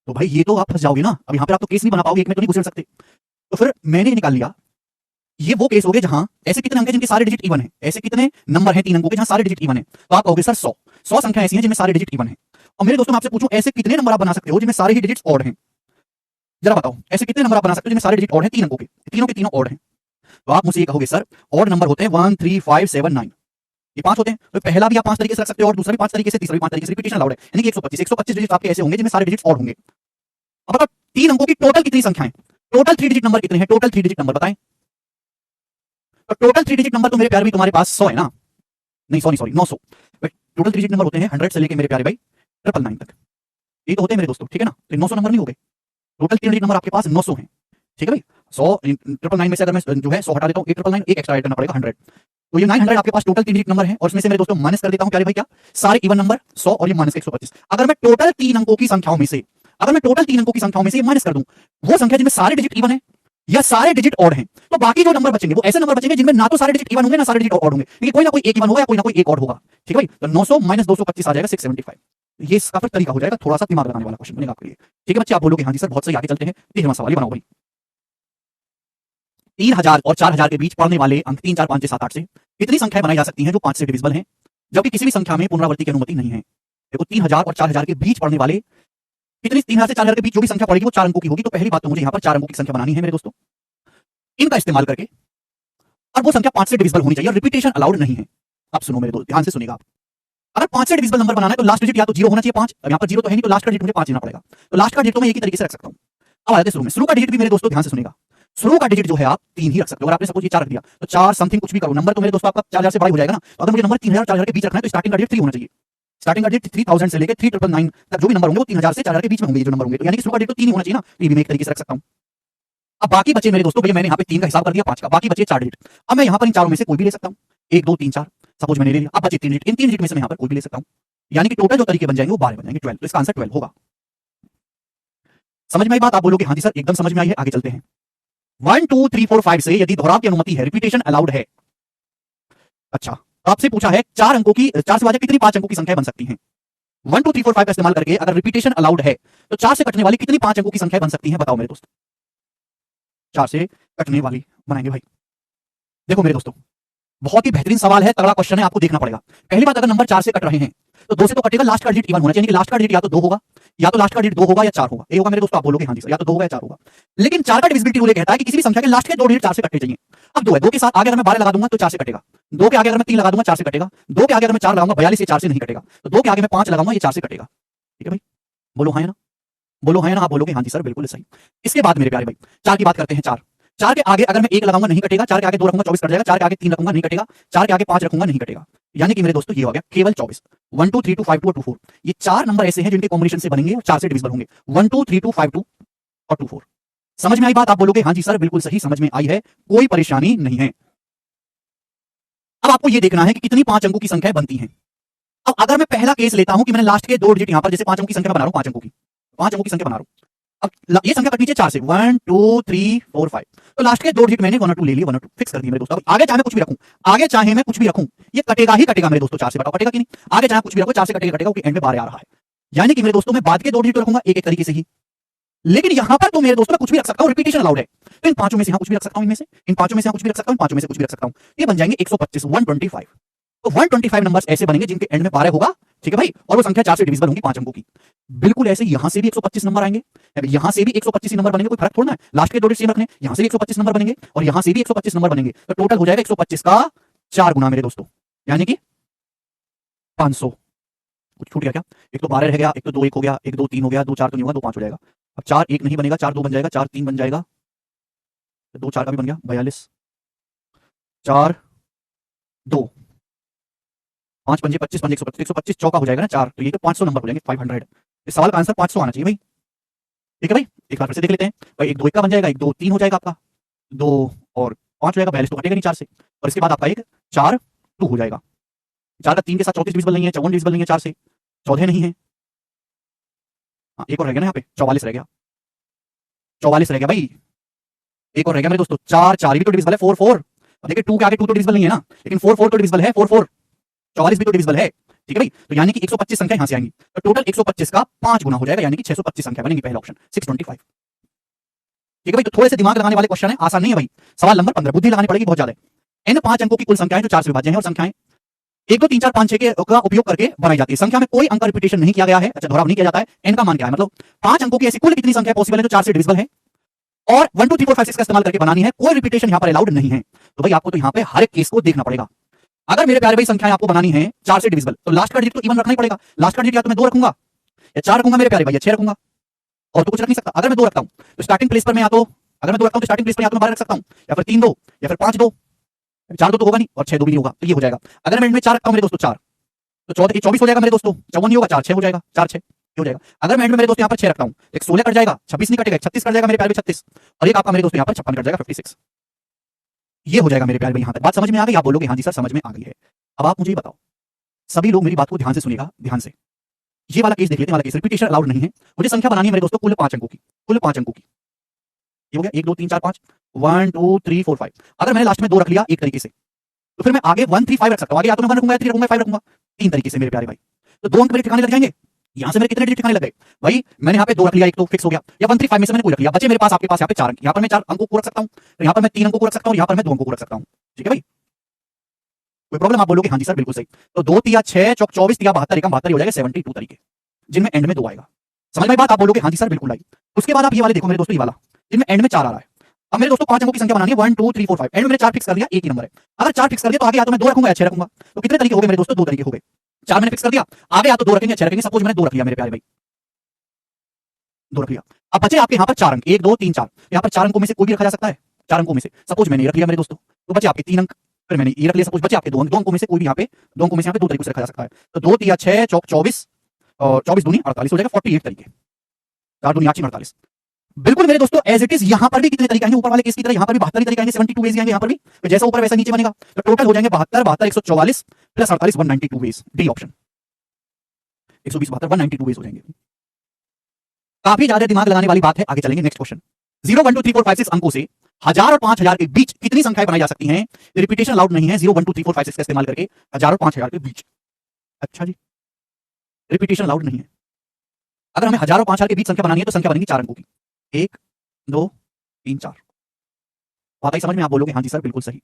तो भाई ये तो आप फंस जाओगे ना, अब यहां पर आप तो केस नहीं बना पाओगे, एक में तो नहीं घुसेड़ सकते। तो फिर मैंने निकाल लिया, ये वो केस हो गए जहां ऐसे कितने अंक हैं जिनके सारे डिजिट इवन है, ऐसे कितने नंबर हैं 3 अंकों के जहां सारे डिजिट इवन है। तो आप कहोगे सर 100 संख्या ऐसी हैं जिनमें सारे डिजिट इवन है। और मेरे दोस्तों मैं आपसे पूछूं ऐसे कितने नंबर आप बना सकते हो जिनमें सारे ही डिजिट्स ऑड हैं, जरा बताओ ऐसे कितने नंबर आप बना सकते हो जिनमें सारे डिजिट ऑड हैं 3 अंकों के, तीनों के तीनों ऑड हैं। तो आप मुझसे ये कहोगे सर ऑड नंबर होते हैं 1 3 5 7 9, ये 5 होते हैं। तो पहला भी आप 5 तरीके से रख सकते हो और दूसरा भी 5 तरीके से, तीसरा भी 5 तरीके से, रिपीटेशन अलाउड है। यानी कि 125 डिजिट आपके ऐसे होंगे जिनमें सारे डिजिट्स ऑड होंगे। अब बताओ 3 अंकों की टोटल कितनी संख्याएं, टोटल 3 डिजिट नंबर कितने हैं, टोटल 3 डिजिट नंबर बताएं। तो टोटल 3 डिजिट नंबर तो मेरे प्यारे भाई तुम्हारे पास 100 है ना, नहीं सॉरी 900। टोटल 3 डिजिट नंबर होते हैं 100 से लेके मेरे प्यारे भाई 999 तक, ये तो होते हैं मेरे दोस्तों। ठीक है ना, तो 900 नंबर नहीं हो गए, टोटल 3 डिजिट नंबर आपके पास 900 हैं। ठीक है भाई, 100 999 में से अगर मैं जो है 100 हटा देता हूं, 999 एक एक्स्ट्रा ऐड करना पड़ेगा 100, तो ये 900 आपके पास टोटल 3 डिजिट नंबर है। और इसमें से मेरे दोस्तों माइनस कर देता हूं प्यारे भाई क्या, सारे इवन नंबर 100 और ये माइनस 125। अगर मैं टोटल 3 अंकों की संख्याओं में से, अगर मैं टोटल 3 अंकों की संख्याओं में से ये माइनस कर दूं वो संख्या जिनमें सारे डिजिट इवन है या सारे डिजिट ऑड हैं, तो बाकी जो नंबर बचेंगे वो ऐसे नंबर बचेंगे जिनमें ना तो सारे डिजिट इवन होंगे ना सारे डिजिट ऑड होंगे, क्योंकि कोई ना कोई एक इवन होगा या कोई ना कोई एक ऑड होगा। ठीक है भाई, तो 900 माइनस 225 आ जाएगा 675। ये इसका फिर तरीका हो जाएगा, थोड़ा सा दिमाग लगाने वाला क्वेश्चन बनेगा आपके लिए। ठीक है बच्चे, आप बोलोगे हाँ जी सर बहुत सही, आगे चलते हैं। 13वां सवाल ये बनाओ भाई। 3000 और 4000 के बीच पढ़ने वाले अंक 3 4 5 6 7 8 से कितनी संख्याएं बनाई जा सकती हैं जो 5 से डिविजिबल हैं, जबकि किसी भी संख्या में पुनरावृत्ति की अनुमति नहीं है। देखो 3000 और 4000 के बीच पढ़ने वाले कितनी, 3000 से 4000 के बीच जो भी संख्या पड़ेगी वो 4 अंकों की होगी। तो पहली बात तो मुझे यहाँ पर 4 अंकों की संख्या बनानी है मेरे दोस्तों, इनका इस्तेमाल करके, और वो संख्या 5 से डिविजिबल होनी चाहिए और रिपीटेशन अलाउड नहीं है। अब सुनो मेरे दोस्त, ध्यान से सुनिएगा आप। अगर 5 से डिविजिबल नंबर बनाना है तो लास्ट डिजिट या तो 0 होना चाहिए 5, अब यहाँ पर 0 तो है नहीं, तो लास्ट का डिजिट मुझे 5 लेना पड़ेगा। तो लास्ट का डिजिट तो मैं एक ही तरीके से रख सकता हूँ। अब आ जाते हैं शुरू में। शुरू का डिजिट भी मेरे दोस्तों ध्यान से सुनिएगा, शुरू का डिजिट जो है आप 3 ही रख सकते हो। अगर आपने सपोज ये 4 रख दिया तो 4 समथिंग कुछ भी करो, नंबर तो मेरे दोस्तों आपका 4000 से बड़ा हो जाएगा ना। तो अगर मुझे नंबर 3000 और 4000 के बीच रखना है तो स्टार्टिंग का डिजिट 3 होना चाहिए। स्टार्टिंग का डिजिट 3000 से लेकर 3999 तक जो भी नंबर होंगे वो 3000 से 4000 के बीच में होंगे ये जो नंबर होंगे। तो यानी कि शुरू का डिजिट तो 3 ही होना चाहिए ना, ये भी मैं एक तरीके से रख सकता हूं। अब बाकी बचे मेरे दोस्तों, भैया मैंने यहाँ पे 3 का हिसाब कर दिया 5 का, बाकी बचे 4 डिजिट। अब मैं यहाँ पर इन चारों में से कोई भी ले सकता हूँ, 1 2 3 4 सपोज मैंने ले लिया। अब बचे 3 डिजिट, इन 3 डिजिट में से मैं यहाँ पर कोई भी ले सकता हूँ, यानी कि टोटल जो तरीके बन जाएंगे वो 12 बन जाएंगे, 12। तो इसका आंसर 12 होगा। समझ में आई बात? आप बोलोगे हाँ जी सर एकदम समझ में आई है। आगे चलते हैं। 1 2 3 4 5 से यदि दोहराव की अनुमति है, रिपीटेशन अलाउड है। अच्छा, तो आपसे पूछा है 4 अंकों की, 4 से विभाजक कितनी 5 अंकों की संख्या बन सकती है। 1 2 3 4 5 का इस्तेमाल करके अगर रिपीटेशन अलाउड है तो 4 से कटने वाली कितनी 5 अंकों की संख्या बन सकती है, बताओ मेरे दोस्त। 4 से कटने वाली बनाएंगे भाई। देखो मेरे दोस्तों बहुत ही बेहतरीन सवाल है, तगड़ा क्वेश्चन है, आपको देखना पड़ेगा। पहली बात, अगर नंबर 4 से कट रहे हैं तो 2 से तो कटेगा, लास्ट का डिजिट इवन होना चाहिए, लास्ट का डिजिट या तो 2 होगा, या तो लास्ट का डिजिट 2 होगा या 4 होगा। ये होगा मेरे दोस्तों, आप बोलोगे हाँ जी सर या तो 2 होगा या 4 होगा। लेकिन 4 का डिविजिबिलिटी रूल कहता है कि किसी भी संख्या के लास्ट के 2 डिजिट 4 से कटने चाहिए। अब 2 है, 2 के साथ आगे अगर मैं 12 लगा दूंगा तो 4 से कटेगा, 2 के आगे अगर मैं 3 लगा दूंगा 4 से कटेगा, 2 के आगे अगर मैं 4 लगाऊंगा 42 ये 4 से नहीं कटेगा, तो 2 के आगे मैं 5 लगाऊंगा ये 4 से कटेगा। ठीक है भाई, बोलो हाँ या ना, बोलो हाँ या ना। आप बोलोगे हाँ जी सर बिल्कुल सही। इसके बाद मेरे प्यारे भाई 4 की बात करते हैं। 4 के आगे अगर मैं 1 लगाऊंगा नहीं कटेगा, 4 के आगे 2 रखूंगा 24 कट जाएगा, 4 के आगे 3 रखूंगा नहीं कटेगा, 4 के आगे 5 रखूंगा नहीं कटेगा। यानी कि मेरे दोस्तों ये हो गया केवल 24। 1 2 3 2 5 2 और 2 4 ये 4 नंबर ऐसे हैं जिनके कॉम्बिनेशन से बनेंगे और 4 से डिविजिबल होंगे। 1 2 3 2 5 2 और 2 4। समझ में आई बात? आप बोलोगे हाँ जी सर बिल्कुल सही, समझ में आई है, कोई परेशानी नहीं है। अब आपको ये देखना है कि कितनी 5 अंकों की संख्या बनती हैं। अब अगर मैं पहला केस लेता हूं कि मैंने लास्ट के 2 डिजिट यहां पर जैसे 5 अंकों की संख्या बना रहा हूं, 5 अंकों की, 5 अंकों की संख्या बना रहा हूं। अब ये संख्या कटनी चाहिए 4 से, 1 2 3 4 5। तो लास्ट के 2 डिजिट मैंने 1 और 2 ले लिए, 1 और 2 फिक्स कर दिए मेरे दोस्तों। आगे चाहे मैं कुछ भी रखूं, आगे चाहे मैं कुछ भी रखूं, ये कटेगा ही कटेगा मेरे दोस्तों। 4 से बताओ कटेगा कि नहीं? आगे चाहे कुछ भी रखो 4 से कटेगा कटेगा, क्योंकि एंड में 12 आ रहा है। यानी कि मेरे दोस्तों मैं बाद के 2 डिजिट रखूंगा एक एक तरीके से ही, लेकिन यहां पर तो मेरे दोस्तों मैं कुछ भी रख सकता हूं, रिपीटेशन अलाउड है। तो इन 5 में से यहां कुछ भी रख सकता हूं, इनमें से इन 5 में से यहां कुछ भी रख सकता हूं, इन 5 में से कुछ भी रख सकता हूं। ये बन जाएंगे 125, 125। तो 125 नंबर्स ऐसे बनेंगे जिनके एंड में 12 होगा। ठीक है भाई, और वो संख्या 4 से डिविजिबल होंगी 5 अंकों की। बिल्कुल ऐसे यहां से भी 125 नंबर आएंगे, यहां से भी 125 नंबर बनेंगे, कोई फर्क थोड़ा है। लास्ट के 2 डिजिट सेम रखने, यहां से भी 125 नंबर बनेंगे और यहां से भी 125 नंबर बनेंगे। तो टोटल हो जाएगा 125 का 4 गुना मेरे दोस्तों, यानी कि 500। कुछ छूट गया क्या? एक तो 12 रह गया, एक तो 2 1 हो गया, एक 2 3 हो गया, 2 4 तो नहीं होगा, 2 5 हो जाएगा। अब 4 1 नहीं बनेगा, 4 2 बन जाएगा, 4 3 बन जाएगा, 2 4 का भी बन गया 42, 4 2 5 पंजे 25 पंजे 125, 125 चौका हो जाएगा ना 4, तो ये तो 500 नंबर हो जाएंगे, 500। इस सवाल का आंसर 500 आना चाहिए भाई। ठीक है भाई, एक बार फिर से देख लेते हैं भाई। 1 2 1 का बन जाएगा, 1 2 3 हो जाएगा आपका, 2 और 5 हो जाएगा, 42 तो कटेगा नहीं 4 से। और इसके बाद आपका एक 4 2 हो जाएगा। 4 का 3 के साथ 34 डिविजिबल नहीं है, 54 डिविजिबल नहीं है 4 से, 14 नहीं है। हाँ एक और रह गया ना यहाँ पे, 44 रह गया, 44 रह गया भाई। एक और रह गया मेरे दोस्तों, 4 4 भी तो डिविजिबल है, 4 4। अब देखिए 2 के आगे 2 तो डिविजिबल नहीं है ना, लेकिन 4 4 तो डिविजिबल है, 4 4। 44 भी तो डिविजिबल है। ठीक है भाई, तो यानी कि 125 संख्या यहां से आएंगी, तो टोटल 125 का 5 गुना हो जाएगा, यानी कि 625 संख्या बनेगी। पहला ऑप्शन 625। ठीक है भाई, तो थोड़े से दिमाग लगाने वाले क्वेश्चन है, आसान नहीं है भाई। सवाल नंबर 15 बुद्धि लगानी पड़ेगी बहुत ज्यादा। इन 5 अंकों की कुल संख्याएं जो 4 से विभाज्य हैं, और संख्याएं 1 2 3 4 5 6 के का उपयोग करके बनाई जाती है। संख्या में कोई अंक का रिपीटेशन नहीं किया गया है, अच्छा दोहराव नहीं किया जाता है। एन का मान क्या है, मतलब 5 अंकों की ऐसी कुल कितनी संख्या पॉसिबल है जो 4 से डिविजिबल है, और 1 2 3 4 5 6 का इस्तेमाल करके बनानी है, कोई रिपीटेशन यहां पर अलाउड नहीं है। तो भाई आपको तो यहां पे हर एक केस को देखना पड़ेगा। अगर मेरे प्यारे भाई संख्याएं आपको बनानी है 4 से डिविजिबल, तो लास्ट का डिजिट तो इवन रखना ही पड़ेगा। लास्ट का डिजिट या तो मैं 2 रखूंगा या 4 रखूंगा मेरे प्यारे भाई, या 6 रखूंगा, और तो कुछ रख नहीं सकता। अगर मैं 2 रखता हूं तो स्टार्टिंग प्लेस पर मैं या तो, अगर मैं 2 रखता हूं तो स्टार्टिंग प्लेस पर या तो मैं 12 रख सकता हूं, या फिर 3 2, या फिर 5 2, 4 2 तो होगा नहीं, और 6 2 भी नहीं होगा, तो ये हो जाएगा। अगर मैं इनमें 4 रखता हूं मेरे दोस्तों 4, तो 14 24 हो जाएगा मेरे दोस्तों, 54 नहीं होगा, 4 6 हो जाएगा, 4 6 हो जाएगा। अगर मैं एंड में मेरे दोस्तों यहाँ पर 6 रखता हूं, एक 16 कट जाएगा, 26 नहीं कटेगा, 36 कट जाएगा मेरे प्यारे भाई 36, और एक आपका मेरे दोस्तों यहाँ पर 56 कट जाएगा 56। ये हो जाएगा मेरे प्यारे भाई। यहां तक बात समझ में आ गई? आप बोलोगे हाँ जी सर समझ में आ गई है। अब आप मुझे ये बताओ, सभी लोग मेरी बात को ध्यान से सुनिएगा, ध्यान से। ये वाला केस देख लेते हैं, वाला केस रिपीटेशन अलाउड नहीं है। मुझे संख्या बनानी है मेरे दोस्तों कुल 5 अंकों की, कुल 5 अंकों की। ये हो गया 1 2 3 4 5, 1 2 3 4 5। अगर मैंने लास्ट में 2 रख लिया एक तरीके से, तो फिर मैं आगे 1 3 5 रख सकता हूं। आगे या तो मैं 1 रखूंगा या 3 रखूंगा, 5 रखूंगा, 3 तरीके से मेरे प्यारे भाई। तो 2 अंक मेरे ठिकाने लग जाएंगे, यहां से मेरे कितने डिजिट ठिकाने लग गए भाई? मैंने यहाँ पे 2 रख लिया, एक तो फिक्स हो गया, या 135 में से मैंने कोई रख लिया, बचे मेरे पास आपके पास यहाँ पे 4 अंक। यहाँ पर मैं 4 अंकों को रख सकता हूँ, यहाँ पर मैं 3 अंकों को रख सकता हूँ, यहाँ पर मैं 2 अंकों को रख सकता हूँ। ठीक है भाई, कोई प्रॉब्लम? आप बोलोगे हाँ जी सर बिल्कुल सही। तो 2 तिया 6 चौक 24 तिया 72 एकम 72 हो जाएगा 72 तरीके, जिनमें एंड में 2 आएगा। समझ में बात? आप बोलोगे हाँ जी सर बिल्कुल आई। उसके बाद आप ये वाले देखो मेरे दोस्तों, ये वाला जिनमें एंड में 4 आ रहा है। अब मेरे दोस्तों 5 अंकों की संख्या बनानी है, 1 2 3 4 5। एंड में मैंने 4 फिक्स कर दिया, एक ही नंबर है। अगर 4 फिक्स कर दिया तो आगे या तो मैं 2 रखूंगा या 6 रखूंगा। तो कितने तरीके हो गए मेरे दोस्तों? 2 तरीके हो गए। 4 मैंने फिक्स कर दिया, आगे या तो 2 रखेंगे या 6 रखेंगे। सपोज मैंने 2 रख लिया मेरे प्यारे भाई, 2 रख लिया। अब बचे आपके यहाँ पर 4 अंक, 1 2 3 4। यहाँ पर 4 अंकों में से कोई भी रखा जा सकता है। 4 अंकों में से सपोज मैंने ये रख लिया मेरे दोस्तों, तो बचे आपके 3 अंक। फिर मैंने ये रख लिया, सपोज बचे आपके 2 अंक। 2 अंकों में से कोई भी यहाँ पे 2 अंकों में से यहाँ पे 2 तरीकों से रखा जा सकता है। तो 2 तिया 6 चौक 24 और 24 दूनी 48 हो जाएगा 48 तरीके। 4 दूनी 8 48। बिल्कुल मेरे दोस्तों एज इट इज यहां पर भी कितने तरीके आएंगे? ऊपर वाले केस की तरह यहां पर भी 72 तरीके आएंगे, 72 वेज आएंगे यहां पर भी। तो जैसा ऊपर वैसा नीचे बनेगा। तो टोटल हो जाएंगे 72 72 144 प्लस 48 192 वेज। डी ऑप्शन 120 72 192 वेज हो जाएंगे। काफी ज्यादा दिमाग लगाने वाली बात है। आगे चलेंगे, नेक्स्ट क्वेश्चन। 0 1 2 3 4 5 6 अंकों से 1000 और 5000 के बीच कितनी संख्याएं बनाई जा सकती हैं? रिपीटेशन अलाउड नहीं है 0 1 2 3 4 5 6 का इस्तेमाल करके 1000 और 5000 के बीच। अच्छा जी, रिपीटेशन अलाउड नहीं है। अगर हमें 1000 और 5000 के बीच संख्या बनानी है तो संख्या बनेगी 4 अंकों की, 1 2 3 4। बात आई समझ में? आप बोलोगे हाँ जी सर बिल्कुल सही।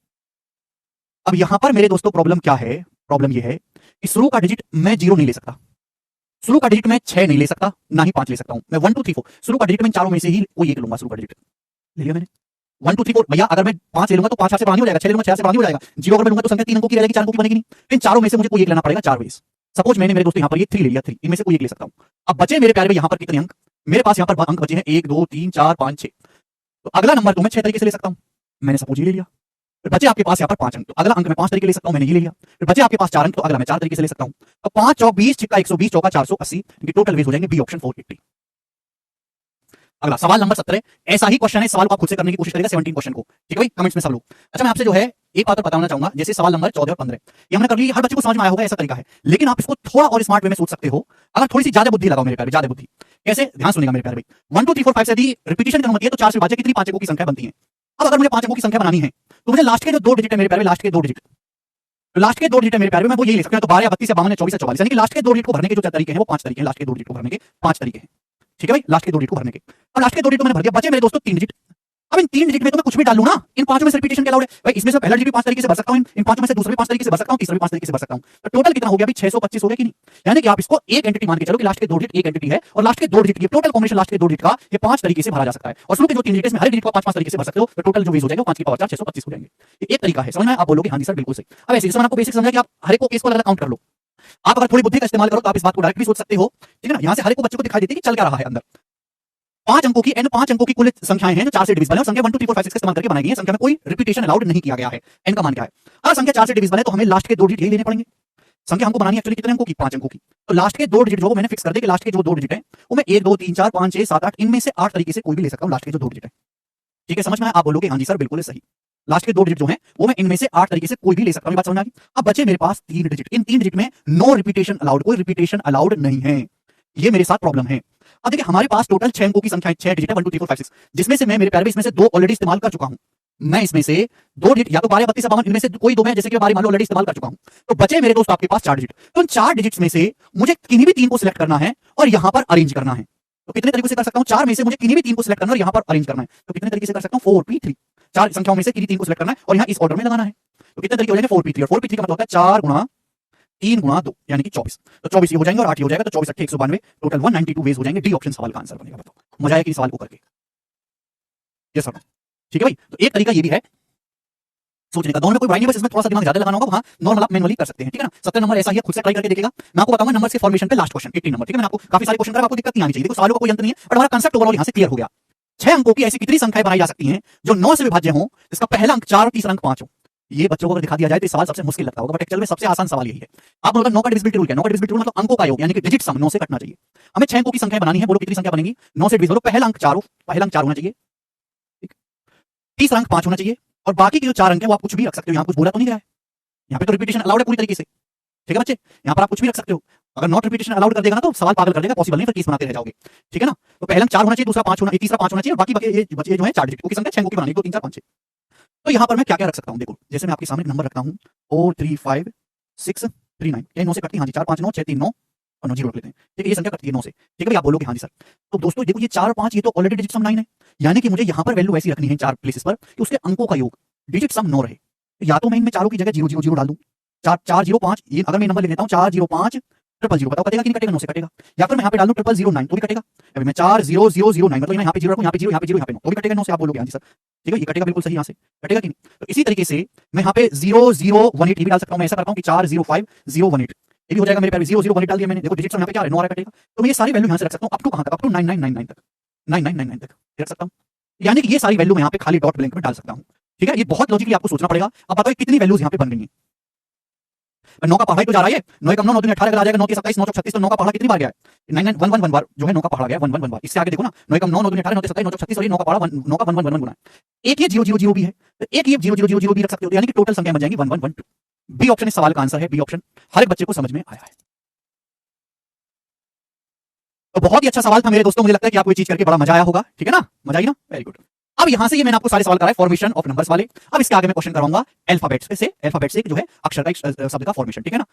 अब यहां पर मेरे दोस्तों प्रॉब्लम क्या है? प्रॉब्लम यह है कि शुरू का डिजिट मैं 0 नहीं ले सकता, शुरू का डिजिट मैं 6 नहीं ले सकता, ना ही 5 ले सकता हूं। मैं 1 2 3 4 शुरू का डिजिट में चारों में से ही कोई एक लूंगा। शुरू का डिजिट ले लिया मैंने 1 2 3 4। भैया अगर मैं 5 ले लूंगा तो 5 से पानी हो जाएगा, 6 ले लूंगा 6 से पानी हो जाएगा। 0 अगर मैं लूंगा तो संख्या 3 अंकों की रहेगी, 4 अंकों की बनेगी नहीं। इन चारों में से मुझे कोई एक लेना पड़ेगा 4 वेज। सपोज मैंने मेरे दोस्तों यहां पर ये 3 ले लिया, 3 इनमें से कोई एक ले सकता हूं। अब बचे मेरे प्यारे यहां पर कितने अंक? मेरे पास यहां पर अंक बचे हैं 1 2 3 4 5 6। तो अगला नंबर तो मैं 6 तरीके से ले सकता हूं। मैंने सपोज ये ले लिया। फिर बचे आपके पास यहाँ पर 5 अंक, तो अगला अंक मैं 5 तरीके ले सकता हूं। मैंने ये ले लिया। फिर बचे आपके पास 4 अंक, तो अगला मैं 4 तरीके से ले सकता हूं। अब 5 चौक 20 छिक्का 120 चौका 480, इनके टोटल वेज हो जाएंगे बी ऑप्शन 480। अगला सवाल नंबर 17। ऐसा ही क्वेश्चन है, सवाल को आप खुद से करने की कोशिश करेगा 17 क्वेश्चन को। ठीक है भाई, कमेंट्स में सब लोग। अच्छा मैं आपसे जो है एक बात और बताना चाहूंगा, जैसे सवाल नंबर 14 और 15 ये हमने कर ली, हर बच्चे को समझ में आया होगा, ऐसा तरीका है। लेकिन आप इसको थोड़ा और स्मार्ट वे में सोच सकते हो, अगर थोड़ी सी ज्यादा बुद्धि लगाओ मेरे प्यारे, ज्यादा बुद्धि। कैसे? ध्यान सुनेगा मेरे प्यारे भाई। 1 2 3 4 5 से यदि रिपीटेशन की अनुमति है तो 4 से विभाज्य कितनी 5 अंकों की संख्या बनती है? अब अगर मुझे 5 अंकों की संख्या बनानी है तो मुझे लास्ट के जो 2 डिजिट है मेरे प्यारे, लास्ट के 2 डिजिट, लास्ट के 2 डिजिट है मेरे प्यारे, मैं वो यही ले सकता हूं। तो 12 या 32 या 52 या 24 या 44, यानी कि लास्ट के 2 डिजिट को भरने के जो तरीके हैं वो 5 तरीके हैं। लास्ट के 2 डिजिट को भरने के 5 तरीके हैं। ठीक है भाई, लास्ट के 2 डिजिट को भरने के। अब लास्ट के 2 डिजिट को मैंने भर दिया, बचे मेरे दोस्तों 3 डिजिट। अब इन 3 डिजिट में तो मैं कुछ भी डाल लूं ना, इन 5 में से रिपीटेशन के अलाउड है भाई। इसमें से पहला डिजिट भी 5 तरीके से भर सकता हूं, इन 5 में से दूसरा भी 5 तरीके से भर सकता हूं, तीसरा भी 5 तरीके से भर सकता हूं। तो टोटल कितना हो गया अभी? 625 हो गया कि नहीं? यानी कि आप इसको एक एंटिटी मान के चलो कि लास्ट के 2 डिजिट एक एंटिटी है, और लास्ट के 2 डिजिट की टोटल कॉम्बिनेशन लास्ट के 2 डिजिट का ये 5 तरीके से भरा जा सकता है। और शुरू के जो 3 डिजिट है इसमें हर डिजिट को 5 तरीके से भर सकते हो। तो टोटल जो वेज हो जाएगा 5 की पावर 4 625 हो जाएंगे। ये एक तरीका है, समझ में? आप बोलोगे हाँ जी सर बिल्कुल सही। अब ऐसे मैंने आपको बेसिक समझा कि आप हर एक को केस को अलग काउंट कर लो। आप अगर थोड़ी बुद्धि का इस्तेमाल करो तो आप इस बात को डायरेक्ट भी सोच सकते हो। ठीक है ना? यहां से हर एक को बच्चों को दिखाई देती है कि चल क्या रहा है अंदर। 5 अंकों की, एन 5 अंकों की कुल संख्याएं हैं जो 4 से डिविजिबल है, और संख्या 1 2 3 4 5 6 का इस्तेमाल करके बनाई गई है। संख्या में कोई रिपीटेशन अलाउड नहीं किया गया है। एन का मान क्या है? अगर संख्या 4 से डिविजिबल है तो हमें लास्ट के 2 डिजिट यही लेने पड़ेंगे। संख्या हमको बनानी है एक्चुअली कितने अंकों की? 5 अंकों की। तो लास्ट के 2 डिजिट जो मैंने फिक्स कर दिए कि लास्ट के जो 2 डिजिट है वो मैं 1 2 3 4 5 6 7 8 इनमें से 8 तरीके से कोई भी ले सकता हूं। लास्ट के जो 2 डिजिट है, ठीक है, समझ में? आप बोलोगे हाँ जी सर बिल्कुल सही। लास्ट के 2 डिजिट जो है वो मैं इनमें से 8 तरीके से कोई भी ले सकता हूं। बात समझ में आ गई? अब बचे मेरे पास 3 डिजिट, इन 3 डिजिट में नो रिपीटेशन अलाउड, कोई रिपीटेशन अलाउड नहीं है। ये मेरे साथ प्रॉब्लम है। अब देखिए हमारे पास टोटल 6 अंकों की संख्या 6 डिजिट है, 1 2 3 4 5 6, जिसमें से मैं मेरे प्यारे इसमें से 2 ऑलरेडी इस्तेमाल कर चुका हूं। मैं इसमें से 2 डिजिट या तो 12 32 52 इनमें से कोई 2 मैं जैसे कि 12 मान लो ऑलरेडी इस्तेमाल कर चुका हूं। तो बचे मेरे दोस्त आपके पास 4 डिजिट। तो इन 4 डिजिट्स में से मुझे किन्हीं भी 3 को सिलेक्ट करना है और यहां पर अरेंज करना है। तो कितने तरीके से कर सकता हूं? 4 में से मुझे किन्हीं भी 3 को सिलेक्ट करना है और यहां पर अरेंज करना है। तो कितने तरीके से कर सकता हूं? 4p3। 4 संख्याओं में से किन्हीं 3 को सिलेक्ट करना है और यहां इस ऑर्डर में लगाना है। तो कितने तरीके हो जाएंगे? 4p3। और 4p3 का मतलब होता है 4 गुणा 3 गुणा 2 यानी कि 24। तो 24 ये हो जाएंगे और 8 ये हो जाएगा, तो 24 8 192, टोटल 192 वेज हो जाएंगे। डी ऑप्शन सवाल का आंसर बनेगा। बताओ मजा आया कि सवाल को करके? यस सर, ठीक है भाई। तो एक तरीका ये भी है सोचने का, दोनों में कोई बुराई नहीं है, बस इसमें थोड़ा सा दिमाग ज्यादा लगाना होगा। वहां नॉर्मल आप मैनुअली कर सकते हैं। ठीक है ना? 17 नंबर ऐसा ही है, खुद से ट्राई करके देखिएगा। मैं आपको बताऊंगा नंबर के फॉर्मेशन पे लास्ट क्वेश्चन 18 नंबर। ठीक है? मैंने आपको काफी सारे क्वेश्चन करा, आपको दिक्कत नहीं आनी चाहिए। देखो सवालों का कोई अंत नहीं है, बट हमारा कांसेप्ट ओवरऑल यहां से क्लियर हो गया। 6 अंकों की ऐसी कितनी संख्याएं बनाई जा सकती हैं जो 9 से विभाज्य हो, इसका पहला अंक 4 और तीसरा अंक 5 हो? ये बच्चों को अगर दिखा दिया जाए तो सवाल सबसे मुश्किल लगता होगा, बट एक्चुअल में सबसे आसान सवाल यही है। आप बोलोगे 9 का डिविजिबिलिटी रूल क्या है? 9 का डिविजिबिलिटी रूल मतलब अंकों का योग, यानी कि डिजिट सम 9 से कटना चाहिए। हमें 6 अंकों की संख्या बनानी है, बोलो कितनी संख्या बनेगी? 9 से डिविजिबल हो, पहला अंक 4 हो, पहला अंक 4 होना चाहिए, तीसरा अंक 5 होना चाहिए, और बाकी के जो 4 अंक है वो आप कुछ भी रख सकते हो। यहां कुछ बोला तो नहीं गया है, यहाँ पे तो रिपीटेशन अलाउड है पूरी तरीके से। ठीक है बच्चे, यहाँ पर आप कुछ भी रख सकते हो। अगर नॉट रिपीटेशन अलाउड कर देगा ना तो सवाल पागल कर देगा, पॉसिबल नहीं, फिर केस बनाते रह जाओगे। ठीक है ना? तो पहला 4 होना चाहिए, दूसरा 5 होना, तीसरा 5 होना चाहिए, और बाकी ये बचे जो है 4 डिजिट की संख्या 6 को बनानी, 2 3 4 5 6। तो यहाँ पर मैं क्या क्या रख सकता हूँ? देखो जैसे मैं आपके सामने नंबर रखता हूँ 4 3 5 6 3 9, 9 से कटती, हाँ जी 4 5 9 6 3 9, और 9 जीरो रख लेते हैं, ठीक है। ये संख्या कटती है 9 से, ठीक है भाई। आप बोलोगे हाँ जी सर। तो दोस्तों देखो ये 4 और 5 ये तो ऑलरेडी डिजिट सम 9 है, यानी कि मुझे यहाँ पर वैल्यू ऐसी रखनी है 4 प्लेसेस पर कि उसके अंकों का योग डिजिट सम 9 रहे। या तो मैं इनमें चारों की जगह 0 0 0 डाल दूं, 4 4 0 5, ये अगर मैं नंबर लिख लेता हूँ 4 0 5 ट्रिपल 0, बताओ कटेगा कि नहीं कटेगा? 9 से कटेगा। या फिर मैं यहाँ पे डाल दूं 0 0 9 तो भी कटेगा। अभी मैं 4 0 0 0 9 मतलब यहाँ पे 0 रखूं, यहाँ पे 0, यहाँ पे 0, यहाँ पे 9 तो भी कटेगा 9 से। आप बोलोगे हाँ जी सर, ठीक है ये कटेगा बिल्कुल सही, यहाँ से कटेगा कि नहीं? तो इसी तरीके से मैं यहाँ पे 0 0 1 8 ये भी डाल सकता हूँ। मैं ऐसा करता हूँ कि 4 0 5 0 1 8 ये भी हो जाएगा मेरे पास। 0 0 1 8 डाल दिया मैंने, देखो डिजिट यहाँ पे क्या है 9 आ रहा है, कटेगा। तो मैं ये सारी वैल्यू यहाँ से रख सकता हूँ अप टू कहाँ तक? अप टू 9999 तक, 9999 तक रख सकता हूँ। यानी कि ये सारी वैल्यू मैं यहाँ पे खाली डॉट ब्लैंक में डाल सकता हूँ, ठीक है। ये बहुत लॉजिकली आपको सोचना पड़ेगा। अब बताओ कितनी वैल्यूज यहाँ पे बन गई हैं? 9 का पहाड़ा तो जा रहा है, 9 कम 9 9 18 आ जाएगा, 9 के 27 9 36, तो 9 का पहाड़ा कितनी बार गया है? 9911 बार जो है 9 का पहाड़ा गया 1111 बार। इससे आगे देखो ना, 9 कम 9 9 18 9 के 27 9 36 और ये 9 का पहाड़ा 9 का 1111 गुना है। एक ये 0 0 0 भी है, तो एक ये 0 0 0 0 भी रख सकते हो, यानी कि टोटल संख्या बन जाएगी 1112। बी ऑप्शन इस सवाल का आंसर है, बी ऑप्शन हर एक बच्चे को समझ में आया है। तो बहुत ही अच्छा सवाल था मेरे दोस्तों, मुझे लगता है कि आपको ये चीज करके बड़ा मजा आया होगा, ठीक है ना? मजा आई ना? Very good. अब यहां से ये मैंने आपको सारे सवाल कराए फॉर्मेशन ऑफ नंबर्स वाले। अब इसके आगे मैं क्वेश्चन करवाऊंगा अल्फाबेट्स से, अल्फाबेट से जो है अक्षर का शब्द का फॉर्मेशन, ठीक है ना?